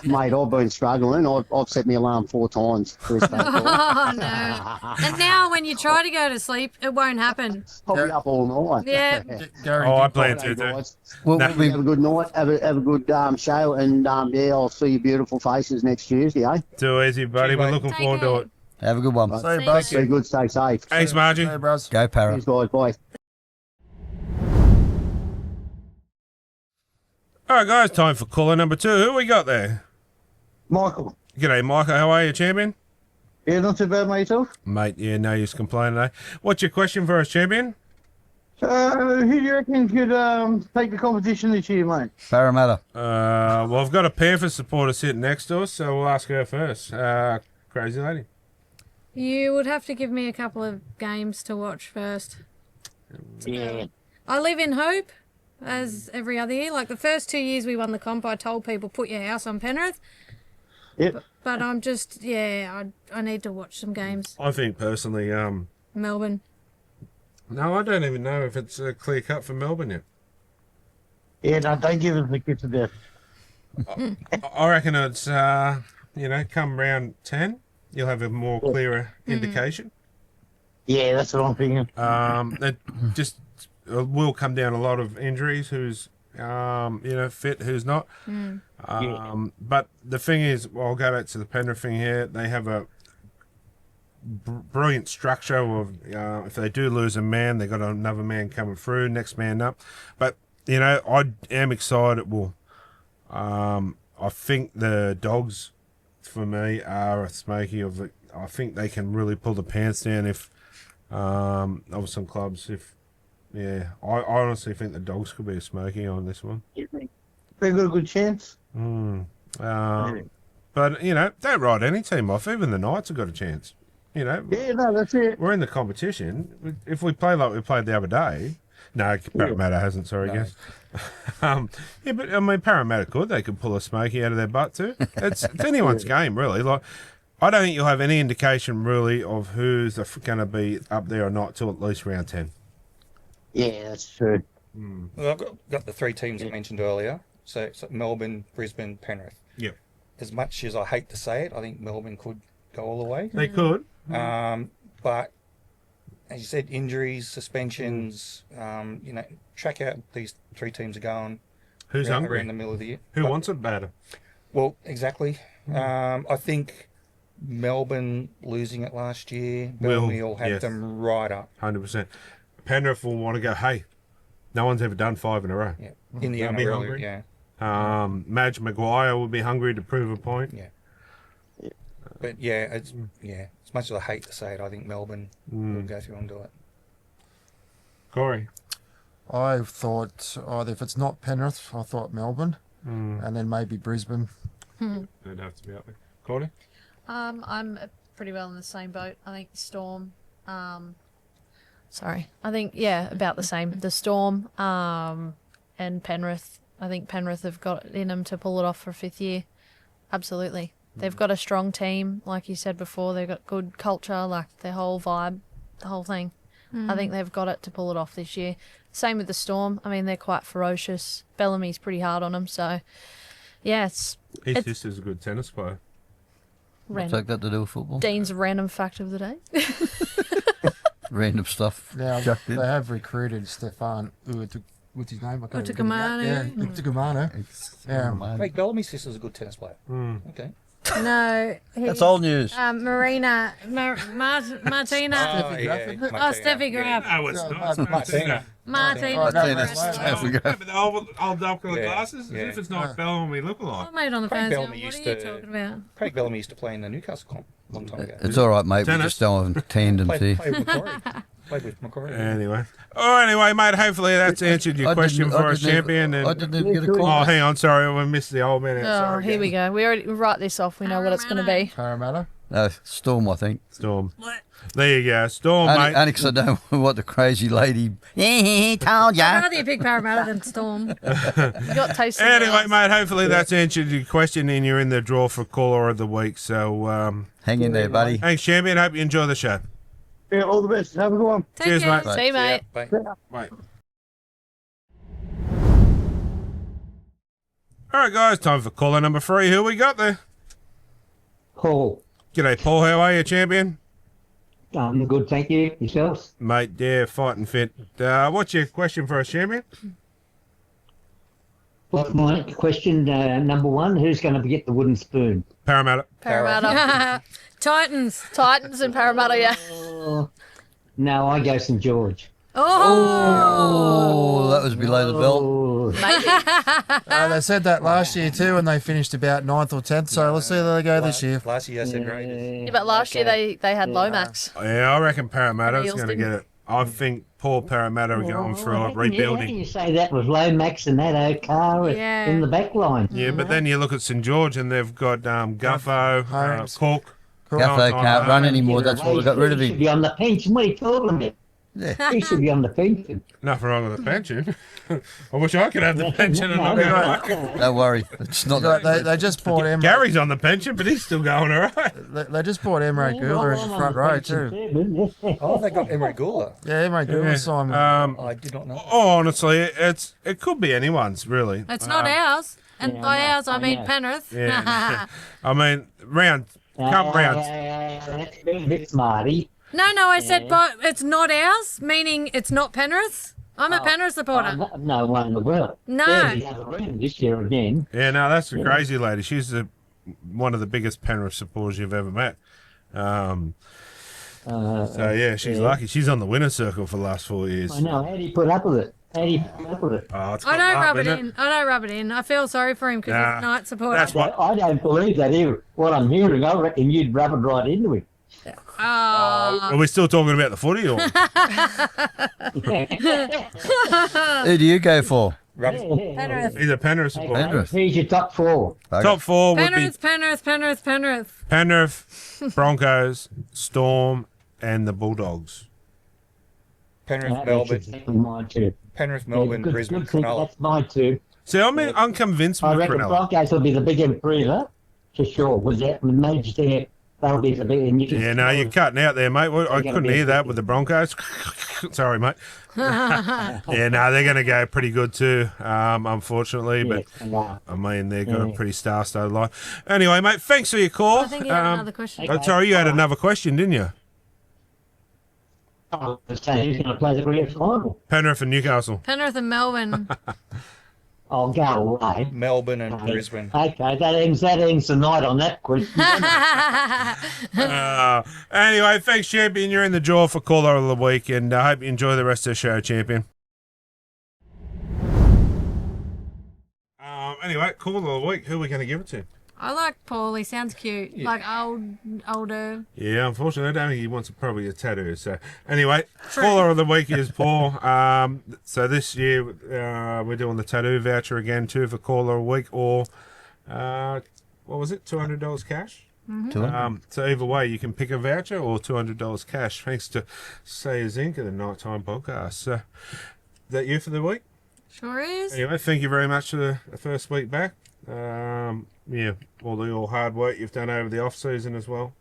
Mate, I've been struggling. I've set my alarm 4 times for this phone call. Oh no! And now, when you try to go to sleep, it won't happen. I'll be up all night. Yeah. Gary, I did- plan Hey, to do. guys. Well, No. we, Have a good night. Have a good show, and yeah, I'll see your beautiful faces next Tuesday, eh? Too easy, buddy. We're mate. looking Take forward to care. it. have a good one. See you, See buzz. you. Be good, stay safe. Thanks, Margie. Hey, bros. Go, Para. Cheers, guys. Bye. All right, guys, time for caller number 2. Who we got there? Michael. G'day, Michael. How are you, champion? Yeah, not too bad, mate, yourself? Mate, yeah, no use complaining, eh? What's your question for us, champion? Who do you reckon could take the competition this year, mate? Parramatta. Well, I've got a Panthers supporter sitting next to us, so we'll ask her first. Crazy lady. You would have to give me a couple of games to watch first. Yeah. I live in hope, as every other year. Like the first 2 years we won the comp, I told people put your house on Penrith. Yep. But I'm just, I need to watch some games. I think personally, Melbourne. no, I don't even know if it's a clear cut for Melbourne yet. Yeah, no, don't give us the kiss of death. I reckon it's, come round 10, you'll have a more clearer indication. Yeah, that's what I'm thinking. It just will come down a lot of injuries, who's fit, who's not. But the thing is, I'll go back to the Penrith thing here. They have a brilliant structure of if they do lose a man, they got another man coming through, next man up. But I am excited. Well, I think the Dogs, for me, are a smoky of it. I think they can really pull the pants down if of some clubs if Yeah, I honestly think the Dogs could be a smoky on this one. They got a good chance. But, you know, don't write any team off. Even the Knights have got a chance. You know, Yeah, no, that's it. we're in the competition. If we play like we played the other day, no, Parramatta hasn't. Sorry, No. guys. Yeah, but I mean, Parramatta could. They could pull a smoky out of their butt too. It's anyone's game, really. Like, I don't think you'll have any indication really of who's going to be up there or not till at least round 10. Yeah, that's true. Well, I've got the 3 teams I mentioned earlier. So it's Melbourne, Brisbane, Penrith. Yep. As much as I hate to say it, I think Melbourne could go all the way. They could. But as you said, injuries, suspensions, you know, track out these 3 teams are going. Who's around, hungry? around the middle of the year. Who wants it better? Well, exactly. I think Melbourne losing it last year, Bellamy will have them right up. 100%. Penrith will want to go, hey, no one's ever done 5 in a row. Yeah. In the They'll be NRL, hungry. yeah. Madge Maguire will be hungry to prove a point. Yeah. But yeah, as much as I hate to say it, I think Melbourne will go through and do it. Corey. I thought either if it's not Penrith, I thought Melbourne, and then maybe Brisbane. They'd have to be up there. Corey? I'm pretty well in the same boat. I think Storm. Sorry. I think, about the same. The Storm and Penrith. I think Penrith have got it in them to pull it off for a 5th year. Absolutely. They've got a strong team, like you said before. They've got good culture, like their whole vibe, the whole thing. I think they've got it to pull it off this year. Same with the Storm. I mean, they're quite ferocious. Bellamy's pretty hard on them, so yeah, His sister's a good tennis player. What's that got to do with football? Dean's random fact of the day. Random stuff. Now, chucked in. they have recruited Stefan, what's his name? I can't even Utukamano. Yeah, Utukamano. Yeah. Craig Bellamy's sister's a good tennis player. Okay. No. That's old news. Martina. Martina. Steffi Graf. No, it's not. Martina. Martina. Oh, no, Tennis. no, no. There we go. But the old doctor with Yeah, glasses, as yeah. if it's not Bellamy look alike. I made on the Craig fancy. Bellamy What used are you to- talking about? Craig Bellamy used to play in the Newcastle comp a long time ago. It's all right, mate. We Tennis. just don't have tandems Played here. with Macquarie. Played with Macquarie. Anyway, mate, hopefully that's answered your question for us, champion. I And didn't even get a call. oh, hang on, sorry, we missed the old man. Oh, Sorry, here we go. We write this off. We know what it's going to be. Parramatta. No, Storm, I think. Storm. There you go, Storm, mate. Annex, I don't know what the crazy lady. Told I'd ya. rather you pick Parramatta than Storm. You got taste. Anyway, mate, hopefully that's answered your question and you're in the draw for caller of the week. So, Hang in there, buddy. thanks, champion. Hope you enjoy the show. Yeah, all the best. Have a good one. Take Cheers, care. mate. See you, mate. Bye. Mate. All right, guys, time for caller number 3. Who we got there? Paul. G'day, Paul. How are you, champion? I'm good, thank you. Yourself? Mate, yeah, fighting fit. What's your question for us, champion? What's my question? Number 1, who's going to get the wooden spoon? Parramatta. Parramatta. Titans. Titans and Parramatta, yeah. No, I go St George. Oh, that was below the belt. Oh, Maybe. They said that last year too, and they finished about 9th or 10th. So let's see how they go this year. Last year I said Raiders. Yeah, but last year they had Lomax. Yeah, I reckon Parramatta's Eels going to didn't. get it. I think poor Parramatta are going through a How can rebuilding. you say that with Lomax and that O'Carr Yeah. in the back line? Yeah, but then you look at St George and they've got Guffo, Holmes. Cook. Guffo can't run anymore. That's why we got rid of He should him. be on the pension. What are you talking about? Yeah. He should be on the pension. Nothing wrong with the pension. I wish I could have the pension and not go right. Don't worry. It's not. They just bought Emre. Gary's on the pension, but he's still going all right. They just bought Emre Gula in the front row too. Oh, they got Emery Gula. Yeah, Emre Gula signed. I did not know. Oh, honestly, it could be anyone's, really. It's not ours. And Yeah, by I know, ours, I I mean know. Penrith. Yeah. I mean, come rounds. That's a bit smarty. No, I said but it's not ours, meaning it's not Penrith. I'm a Penrith supporter. No one in the world. No. They're the other round this year again. Yeah, no, that's a crazy lady. She's one of the biggest Penrith supporters you've ever met. So, yeah, she's lucky. She's on the winner's circle for the last 4 years. I know. How do you put up with it? How do you put up with it? Oh, it's I got don't love, rub it isn't in. I don't rub it in. I feel sorry for him because Nah, he's a Knight supporter. That's what. I don't believe that either. What I'm hearing, I reckon you'd rub it right into him. Are we still talking about the footy or? Who do you go for? Penrith. He's a Penrith supporter. Penrith. Who's your top four? Okay. Top four would be Penrith. Penrith, Broncos, Storm, and the Bulldogs. Penrith, That's Melbourne, exactly mine too. Penrith, Melbourne, Good Brisbane, pick, Cronulla. that's mine too. See, I'm unconvinced I with reckon Cronulla. Broncos will be the big improver, for sure. Was that major there? That'll be the big. And you can Yeah, no, you're cutting out there, mate. Well, I gonna couldn't be hear a that big with the Broncos. Sorry, mate. Yeah, no, they're going to go pretty good too, unfortunately. But I mean, they've got a pretty star-studded line. Anyway, mate, thanks for your call. I think you had another question. Oh, sorry, you had another question, didn't you? So who's going to play the grand final? Penrith and Newcastle. Penrith and Melbourne. I'll go away. Melbourne and Brisbane. Okay, that ends the night on that question. Anyway, thanks, champion. You're in the draw for caller of the week, and I hope you enjoy the rest of the show, champion. Anyway, caller of the week. Who are we going to give it to? I like Paul. He sounds cute. Like older. Yeah, unfortunately, I don't think he wants probably a tattoo. So, anyway, caller of the week is Paul. So this year we're doing the tattoo voucher again too for caller of the week, or what was it, $200 cash? So either way, you can pick a voucher or $200 cash. Thanks to Say Zinc and the Nighttime Podcast. So, is that you for the week? Sure is. Anyway, thank you very much for the first week back. Yeah, all your hard work you've done over the off season as well,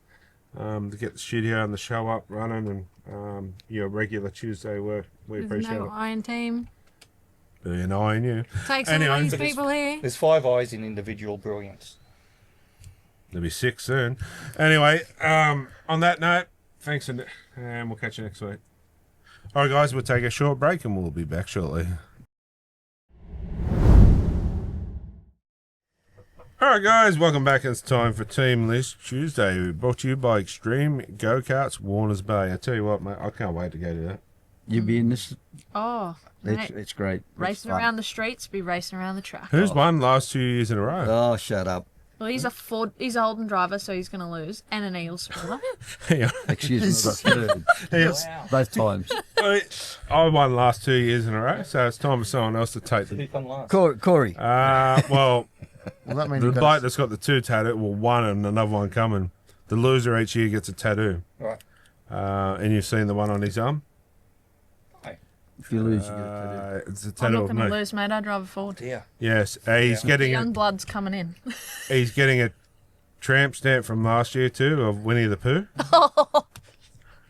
to get the studio and the show up running, and your regular Tuesday work. We There's appreciate no it. iron team. Being iron you. Takes Anyway. all these people here. There's 5 eyes in individual brilliance. There'll be 6 soon. Anyway, on that note, thanks, and we'll catch you next week. All right, guys, we'll take a short break and we'll be back shortly. Alright guys, welcome back. It's time for Team List Tuesday, brought to you by Extreme Go-Karts, Warners Bay. I tell you what, mate, I can't wait to go to that. You be in this? Oh, It's great. racing around the streets, be racing around the track. Who's won last 2 years in a row? Oh, shut up. Well, he's a Holden driver, so he's going to lose, and an Eels spoiler. Yeah. Excuse me, I got third. Yes. Both times. I won last 2 years in a row, so it's time for someone else to take Who the... come last? Corey. Well, Well, that means the you've got bloke that's got the 2 tattoo, well, 1 and another one coming. The loser each year gets a tattoo. Right. And you've seen the one on his arm? If you lose, you get a It's a I'm tattoo not of going to me. lose, mate. I drive a Ford. Yeah. Yes, he's The getting young a, blood's coming in. he's getting a tramp stamp from last year too of Winnie the Pooh.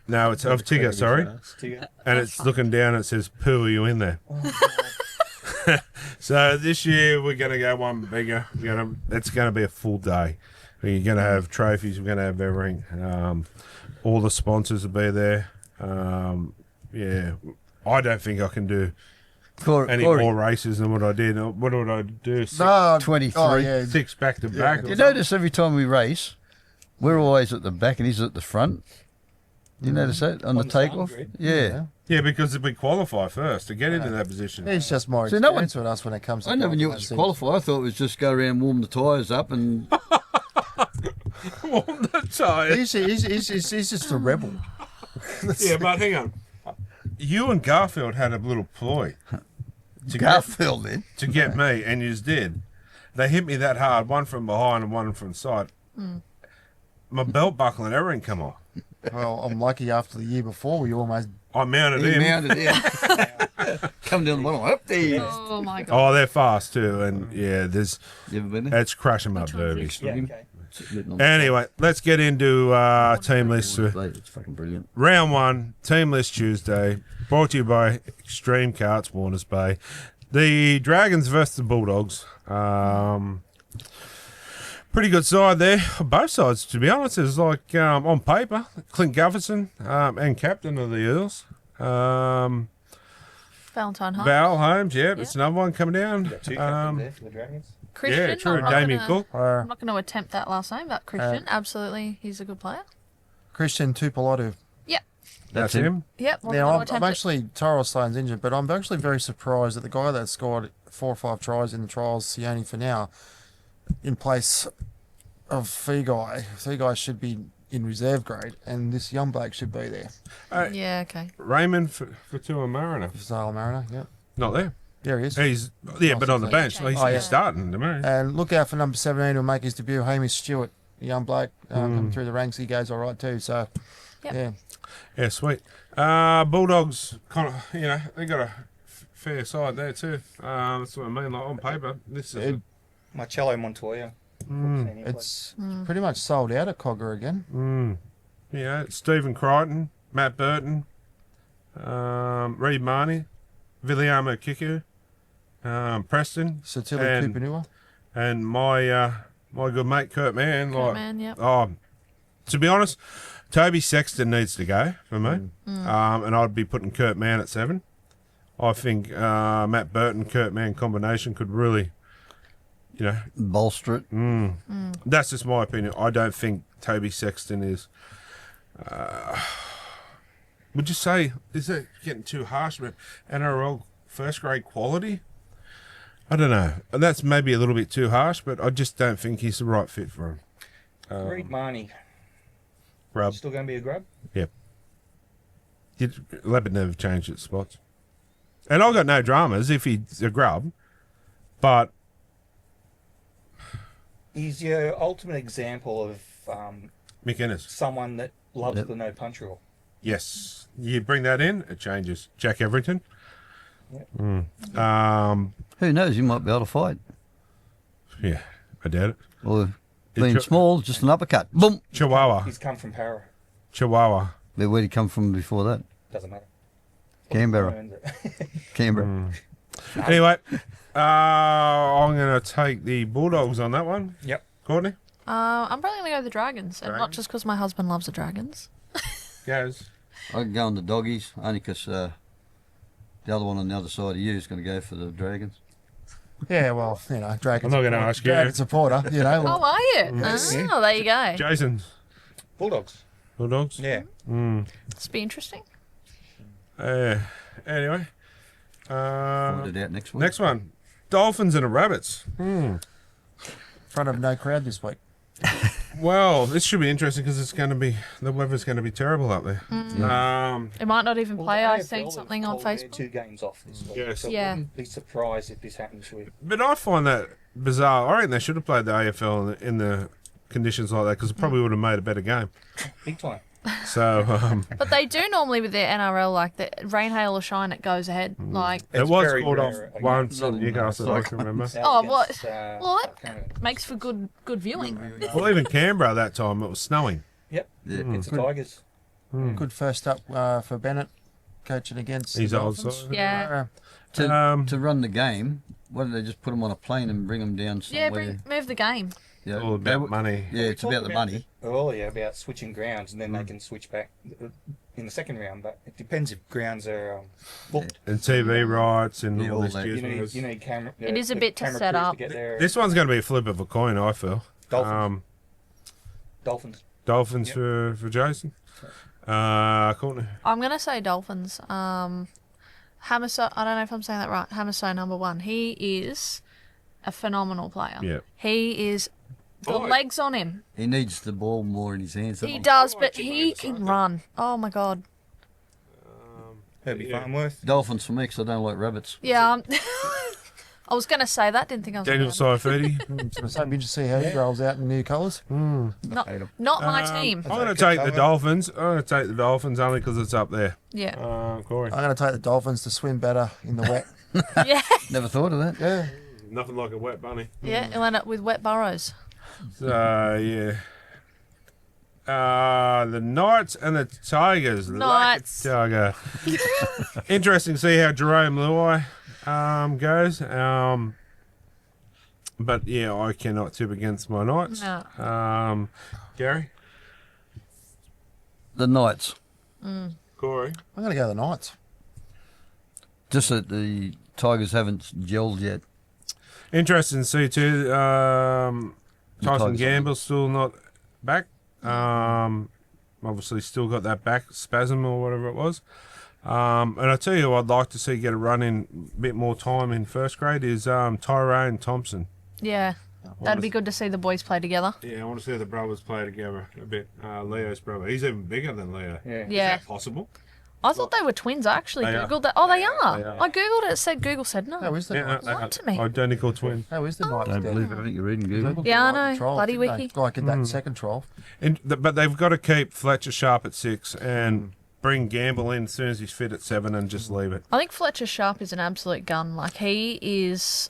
No, it's of Tigger, sorry, and it's looking down and it says Pooh, are you in there? So this year we're going to go one bigger. It's going to be a full day. We're going to have trophies. We're going to have everything. All the sponsors will be there. Yeah, I don't think I can do any Corey. more races than what I did. What would I do? no, 23. Oh, yeah. 6 back to back. You notice every time we race, we're always at the back and he's at the front. Do you notice that on the takeoff? Yeah. Yeah, because we qualify first to get into that position. It's just more So no experience with us when it comes to I never knew it was qualify. I thought it was just go around, warm the tyres up and... Warm the tyres. He's just a rebel. Yeah, but hang on. You and Garfield had a little ploy Garfield then. to get me, and you did. They hit me that hard, one from behind and one from the side. My belt buckle and everything come off. Well, I'm lucky after the year before we almost... I mounted He him. mounted him. Come down the bottom. Up there. Oh, my God. Oh, they're fast too, and yeah, You ever been there? it's crush 'em up derby. Yeah, okay. Anyway, let's get into team list. It's fucking brilliant. Round 1, Team List Tuesday, brought to you by Extreme Karts, Warners Bay. The Dragons versus the Bulldogs. Pretty good side there. Both sides, to be honest. It's like, on paper, Clint Gufferson and captain of the Eels. Valentine Hunt. Val Holmes, yeah, it's another one coming down. Two captains there for the Dragons. Christian. Yeah, true. I'm not Damien gonna- Cook. I'm not going to attempt that last name, but Christian, absolutely, he's a good player. Christian Tupelotu. Yep. That's him. Yep. Not Now, gonna I'm attempt it. actually, Tyrell Stone's injured, but I'm actually very surprised that the guy that scored 4 or 5 tries in the trials, Sione for now, in place of Fegai. Fegai should be in reserve grade, and this young bloke should be there. Yeah, okay. Raymond for Tua Mariner. Zale Mariner, yep. Not there. There he is. He's but on the bench. He's, Oh, yeah. he's starting to me. And look out for number 17 who'll make his debut, Hamish Stewart, a young bloke coming through the ranks. He goes all right too. So, Yep. yeah. Yeah, sweet. Bulldogs, kind of, they got a fair side there too. That's what I mean. Like on paper, this is. Marcello Montoya. It's pretty much sold out at Cogger again. Stephen Crichton, Matt Burton, Reid Marnie, Viliamo Kiku, Preston, Satili and- Kupanua. and my good mate Kurt Mann. Kurt Mann, yep. To be honest, Toby Sexton needs to go for me, and I'd be putting Kurt Mann at 7. I think Matt Burton Kurt Mann combination could really, bolster it. That's just my opinion. I don't think Toby Sexton is. Would you say is that getting too harsh? But NRL first grade quality. I don't know. That's maybe a little bit too harsh, but I just don't think he's the right fit for him. Reid Marnie. Grub. Still going to be a grub? Yep. Leopard never changed its spots. And I've got no dramas if he's a grub, but He's your ultimate example of McInnes. someone that loves the no punch rule. Yes. You bring that in, it changes. Jack Everington. Yep. Who knows? You might be able to fight. Yeah, I doubt it. Or being small, just an uppercut. Boom. Chihuahua. He's come from Para. Chihuahua. Where did he come from before that? Doesn't matter. Canberra. Canberra. Anyway, I'm going to take the Bulldogs on that one. Yep. Courtney? I'm probably going to go the Dragons, and not Dragons? just because my husband loves the Dragons. Goes. I can go on the Doggies, only because the other one on the other side of you is going to go for the Dragons. Yeah, well, Dragons. I'm not going to ask you. Dragon supporter, Oh, are you? Oh, there you go. Jason. Bulldogs. Bulldogs? Yeah. This will be interesting. Anyway. Find it out next week. Next one. Dolphins and the Rabbits. Front of no crowd this week. Well, this should be interesting because the weather's going to be terrible up there. It might not even play. the I AFL seen have something on called their Facebook. 2 games off this week. Yes. So I Yeah. wouldn't be surprised if this happens with. But I find that bizarre. I reckon they should have played the AFL in the conditions like that because it probably would have made a better game. Big time. So But they do normally with their NRL, like the rain, hail, or shine, it goes ahead. Like, it It's was very called off rare. once Not in in Newcastle, I can remember. Oh, what? Against, well, that Canada. makes for good viewing. Well, even Canberra that time, it was snowing. Yep. Yeah. It's the Tigers. Good first up for Bennett, coaching against His the old Dolphins. side. Yeah. To run the game, why don't they just put them on a plane and bring them down Yeah, somewhere? move the game. Yeah, All about money. Yeah, it's about the money. Earlier about switching grounds, and then they can switch back in the second round. But it depends if grounds are booked. And TV rights and Yeah, all all this that. business. You need camera. It is a bit to camera set crews up. get there. This one's going to be a flip of a coin, I feel. Dolphins. Dolphins. Dolphins Yep. for Jason. Courtney. I'm gonna say Dolphins. Hamiso, I don't know if I'm saying that right. Hamiso, number 1. He is a phenomenal player. Yep. He is the Oh. legs on him. He needs the ball more in his hands. He does, but he can run. Oh my god. Herbie Farnworth. Dolphins for me because I don't like rabbits. Yeah. I was gonna say that. Didn't think I was. Daniel gonna. Saifidi. So it'd be interesting to see how he rolls out in new colours. Not my team. I'm going to take the Dolphins. I'm going to take the Dolphins only because it's up there. Yeah. Corey. I'm going to take the Dolphins to swim better in the wet. Yeah. Never thought of that. Yeah. Nothing like a wet bunny. Yeah. He'll end up with wet burrows. So, yeah. The Knights and the Tigers. Knights. Tiger. Interesting to see how Jerome Luai goes. But yeah, I cannot tip against my Knights. No. Gary? The Knights. Corey? I'm going to go the Knights. Just that the Tigers haven't gelled yet. Interesting to see too. Tyson Tigers Gamble's still not back. Obviously still got that back spasm or whatever it was. And I tell you, who I'd like to see get a run in a bit more time in first grade is Tyrone Thompson. Yeah. That'd be good to see the boys play together. Yeah, I want to see the brothers play together a bit. Leo's brother. He's even bigger than Leo. Yeah. Is Yeah. that possible? I thought they were twins. I actually They are. googled that. Oh, they are. They are. I googled it. Google said no. How is the Knights? they Lied are to me. Identical twins. How is the Knights? Don't down believe there? everything you read in They Google. looked Yeah, I like the know. trial, Bloody didn't wiki. they? Like in that second trial. But they've got to keep Fletcher sharp at 6 and bring Gamble in as soon as he's fit at 7 and just leave it. I think Fletcher Sharp is an absolute gun. Like, he is.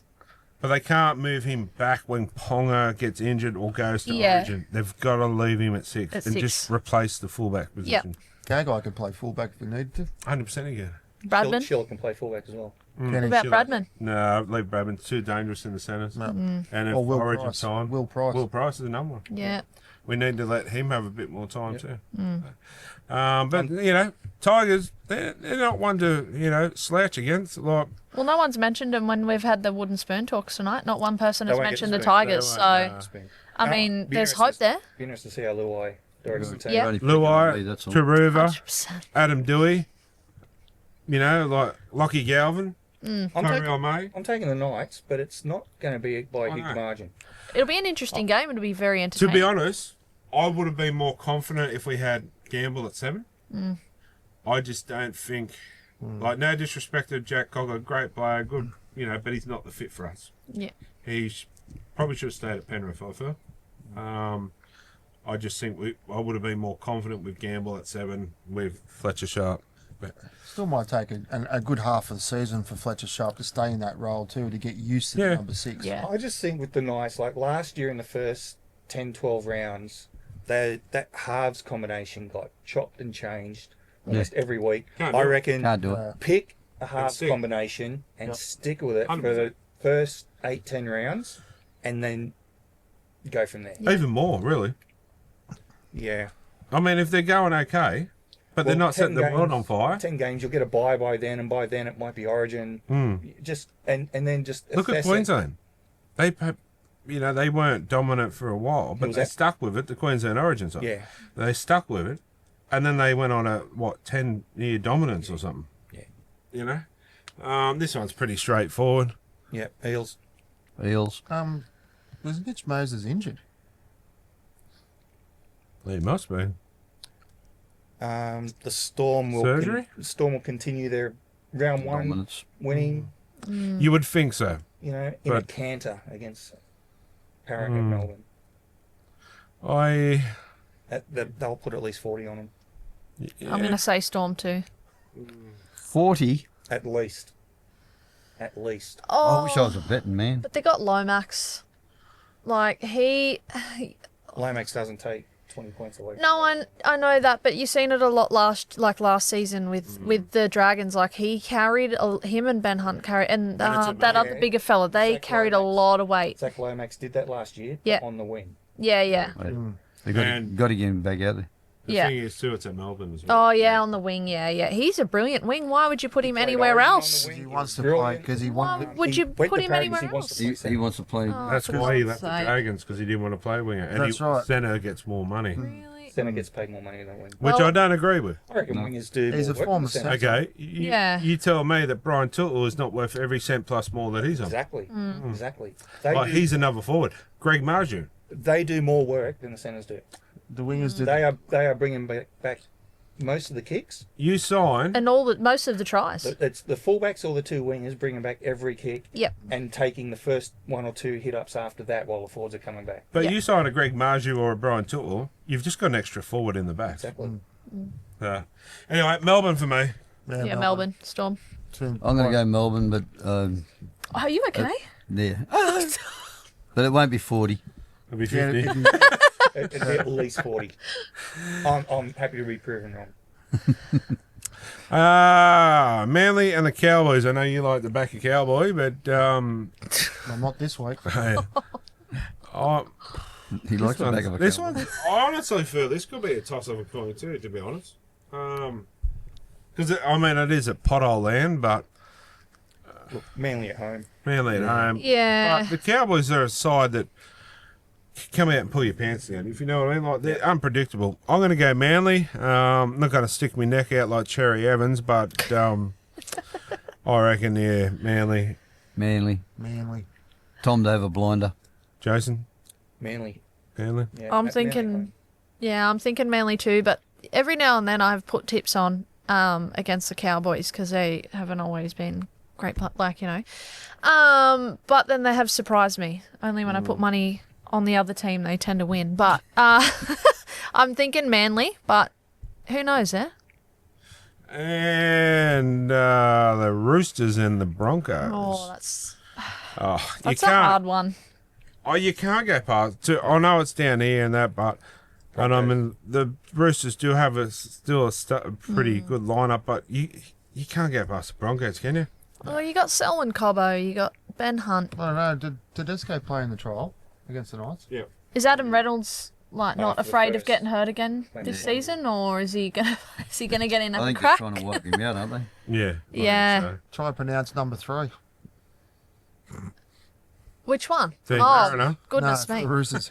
But they can't move him back when Ponga gets injured or goes to Yeah. Origin. They've got to leave him at 6 At and 6. just replace the fullback position. Gagai could play fullback if he needed to. 100% again. Bradman. Schiller can play fullback as well. Can What he? about Schiller. Bradman? No, leave Bradman. Too dangerous in the centres. No. And if Or Will Origin Price. time, Will Price. Will Price is another one. Yeah. We need to let him have a bit more time too. Mm. But you know, Tigers, they're not one to slouch against. Like, Well, no one's mentioned them when we've had the wooden spoon talks tonight. Not one person They has won't get mentioned the the spoon. Tigers. They So, won't, Spin. I mean, Be there's interested- hope there. Be interested to see how Luai directs the team. Yeah. Only picking on me, Luai, that's all. Taruva, 100%. Adam Dewey, like Lockie Galvin, I'm Tyrell May. taking the Knights, but it's not going to be by a I huge know. margin. It'll be an interesting game. It'll be very To entertaining. be honest, I would have been more confident if we had Gamble at 7. I just don't think, like, no disrespect to Jack Cogger, great player, good, but he's not the fit for us. Yeah. He probably should have stayed at Penrith, I feel. I just think I would have been more confident with Gamble at 7 with Fletcher Sharp. But Still might take a good half of the season for Fletcher Sharp to stay in that role too, to get used to the number 6. Yeah. I just think with the Knights, like last year in the first 10, 12 rounds, that halves combination got chopped and changed almost every week. Can't do I it. reckon Can't do it. pick a halves stick. combination and stick with it for 100%. the first 8, 10 rounds and then go from there. even more, really. Yeah. I mean, if they're going okay, but they're Well, not setting the 10 world games- on fire. 10 games, you'll get a bye by then, and by then it might be Origin. Just and then just Look at assess it. Queensland. They weren't dominant for a while, but was they that? stuck with it. The Queensland Origin side. Yeah. They stuck with it, and then they went on a 10-year dominance or something. Yeah. This one's pretty straightforward. Yeah, Eels. Eels. Was Mitch Moses injured? He must be. The Storm will Surgery? continue their round 1 Dominance. winning. You would think so. In a But- canter against Parramatta and Melbourne. They'll put at least 40 on them. I'm going to say Storm too. 40. At least. At least. I wish I was a betting man. But they got Lomax. Like, Lomax doesn't take 20 points away. No, I know that, but you've seen it a lot last season with the Dragons. Like, he carried him and Ben Hunt carried, and that other bigger fella. They Zach carried a Lomax. lot of weight. Zach Lomax did that last year Yeah. on the wing. Yeah. They got, And- got to get him back out there. The Yeah. thing is, too, it's at Melbourne as well. Oh yeah, on the wing. Yeah. He's a brilliant wing. Why would you put him Played anywhere Origin on else? the wing. He was wants to brilliant. play because he Why wanted. would you went put to him Parramatta anywhere because he wants else? to play He centre. wants to play. That's why he left the sake. Dragons, because he didn't want to play winger. And That's right. Centre gets more money, Really? Centre gets paid more money than wing. which Well- I don't agree with. I reckon wingers do. He's more a work former than centre. centre. Okay, Yeah. you tell me that Brian Tootle is not worth every cent plus more that he's on. Exactly. Mm. Exactly. They Like, do, he's another forward. Greg Marju. they do more work than the centres do. The wingers did. They are bringing back most of the kicks. You sign. And most of the tries. It's the fullbacks or the two wingers bringing back every kick Yep. and taking the first 1 or 2 hit ups after that while the forwards are coming back. But Yeah. you sign a Greg Marju or a Brian Tootle, you've just got an extra forward in the back. Exactly. Anyway, Melbourne for me. Yeah, Melbourne Storm. I'm going to go Melbourne, but Are you okay? there. But it won't be 40. It'll be Yeah, 50. It'd be at least 40. I'm happy to be proven wrong. Manly and the Cowboys. I know you like the back of Cowboy, but well, not this week. hey, I, He likes the back of a this cowboy. one, I honestly feel this could be a toss of a coin too, to be honest. Because I mean, it is at pothole land, but Look, Manly at home. Manly at home. Yeah. But the Cowboys are a side that come out and pull your pants down, if you know what I mean. Like, they're unpredictable. I'm going to go Manly. I'm not going to stick my neck out like Cherry Evans, but I reckon, yeah, Manly. Manly. Manly. Tom Dover blinder. Jason, Manly. Manly. Yeah, I'm Manly thinking, won. I'm thinking Manly too, but every now and then I've put tips on against the Cowboys because they haven't always been great, but then they have surprised me. Only when I put money on the other team, they tend to win. But I'm thinking Manly, but who knows, eh? And the Roosters and the Broncos. Oh, that's you a can't. hard one. Oh, you can't go past. I know it's down here and that, but I mean the Roosters do have a pretty good lineup, but you can't go past the Broncos, can you? Oh, you got Selwyn Cobbo, you got Ben Hunt. I don't know. Did Tedesco play in the trial against the Knights? Yeah. Is Adam Reynolds not for the afraid of first. getting hurt again this season, or is he gonna get in I a think crack? they're trying to wipe him out, aren't they? Yeah. Yeah. Try to pronounce number 3. Which one? Think Oh, Mariner? goodness no, me. the Roosters.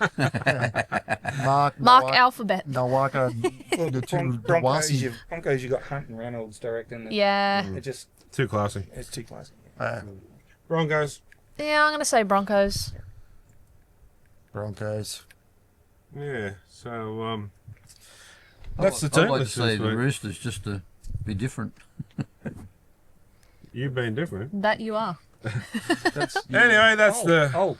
Mark Alphabet. Nawaka. The two Broncos, Dawasi. you've got Hunt and Reynolds directing. Yeah. It just, Too classy. it's too classy. Broncos. Yeah, I'm gonna say Broncos. Broncos. Yeah. So that's the I'd team like to list say this the week. Roosters just to be different. You've been different. That you are. Anyway, that's the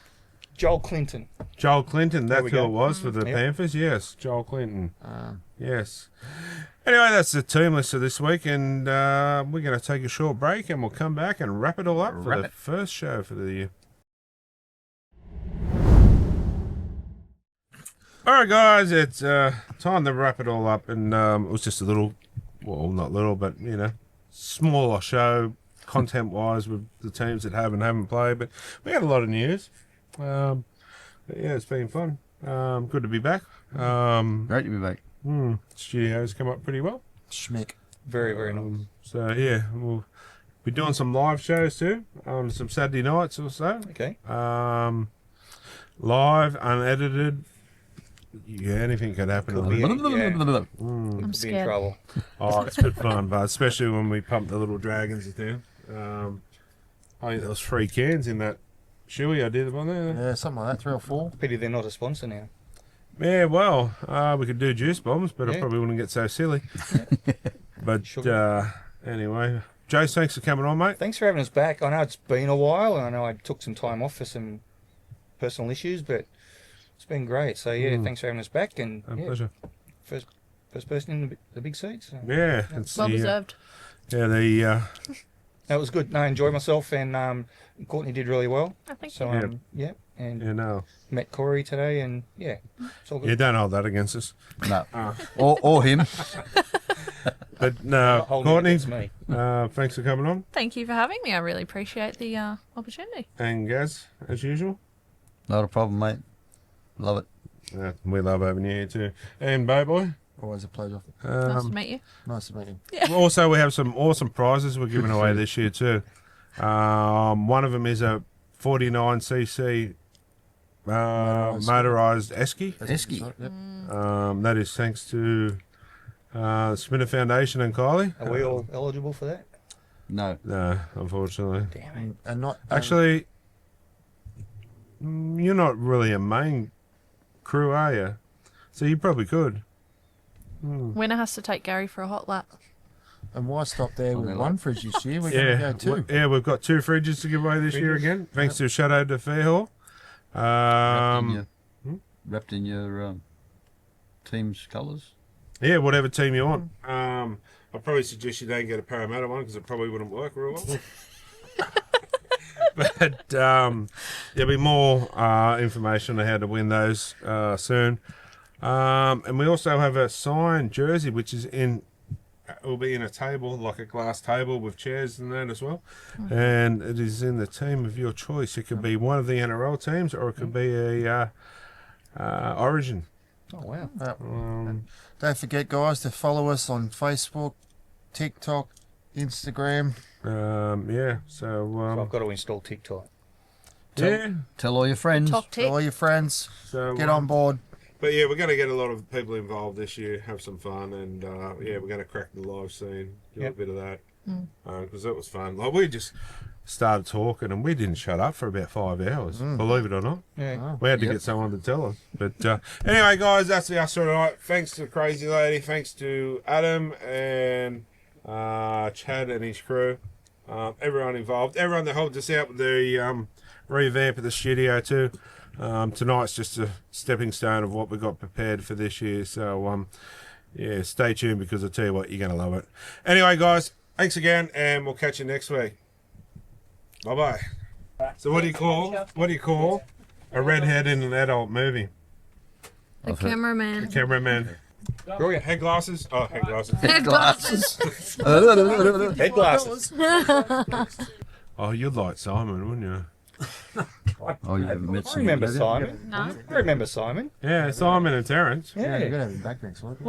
Joel Clinton. Joel Clinton. That's we who go. it was for the Yep. Panthers. Yes, Joel Clinton. Yes. Anyway, that's the team list for this week, and we're going to take a short break, and we'll come back and wrap it all up for the first show for the year. All right, guys, it's time to wrap it all up, and it was just a little, well, not little, but smaller show content-wise with the teams that have and haven't played, but we had a lot of news. But yeah, it's been fun. Good to be back. Great to be back. Studio's come up pretty well. Schmick. Very, very nice. So yeah, we'll be doing some live shows too on some Saturday nights or so. Okay. Live, unedited. Yeah, anything could happen. Could be, yeah. I'm Could be in scared. trouble. Oh, it's good fun, but especially when we pump the little dragons down. I think there was 3 cans in that shoey I did on there. Yeah, something like that. 3 or 4. Pity they're not a sponsor now. Yeah, well, we could do juice bombs, but I Yeah. probably wouldn't get so silly. But Sugar. anyway, Jace, thanks for coming on, mate. Thanks for having us back. I know it's been a while, and I know I took some time off for some personal issues, but it's been great. So yeah, thanks for having us back, and My yeah, pleasure. first person in the big seats. So. Yeah, it's Well the, deserved. That was good. No, I enjoyed myself, and Courtney did really well. I think So Yeah. and met Corey today, and yeah, it's all good. You don't hold that against us. No. Or him. But Not holding it Courtney, against me. thanks for coming on. Thank you for having me. I really appreciate the opportunity. And Gaz, as usual. Not a problem, mate. Love it. We love having you here too. And Bow Boy. Always a pleasure. Nice to meet you. Nice to meet you. Also, we have some awesome prizes we're giving away this year too. One of them is a 49cc motorised esky. Esky. Yep. That is thanks to Smitter Foundation and Kylie. Are we all eligible for that? No. No, unfortunately. Damn it. And not Actually, you're not really a main crew, are you? So you probably could. Winner has to take Gary for a hot lap. And why stop there with they're one like- fridge this year? We're Yeah, going to go 2. yeah, we've got 2 fridges to give away this year again, thanks to Shadow to Fairhall. Wrapped in your team's colours. Yeah, whatever team you want. I'd probably suggest you don't get a Parramatta one because it probably wouldn't work real well. But there'll be more information on how to win those soon. And we also have a signed jersey, which is will be in a table, like a glass table with chairs and that as well. And it is in the team of your choice. It could be one of the NRL teams, or it could be a Origin. Oh wow. Don't forget, guys, to follow us on Facebook, TikTok, Instagram. Yeah. So I've got to install TikTok. yeah. Tell all your friends. Talk Tell all tick. your friends. So Get on board. But yeah, we're going to get a lot of people involved this year, have some fun, and yeah, we're going to crack the live scene, do a bit of that, because that was fun. Like we just started talking, and we didn't shut up for about 5 hours, believe it or not. Yeah. We had to get someone to tell us. But anyway, guys, that's the us tonight. Thanks to Crazy Lady, thanks to Adam and Chad and his crew, everyone involved, everyone that helped us out with the revamp of the studio too. Tonight's just a stepping stone of what we got prepared for this year. So yeah, stay tuned, because I tell you what, you're going to love it. Anyway, guys, thanks again, and we'll catch you next week. Bye bye. So what do you call a redhead in an adult movie? The cameraman. The cameraman. Brilliant. Head glasses. Oh, head glasses. Head glasses. Head glasses. Oh, you'd like Simon, wouldn't you? Oh, you haven't met I remember Simon. No. I remember Simon. Yeah, Simon and Terence. Yeah, you're going to have him back next week.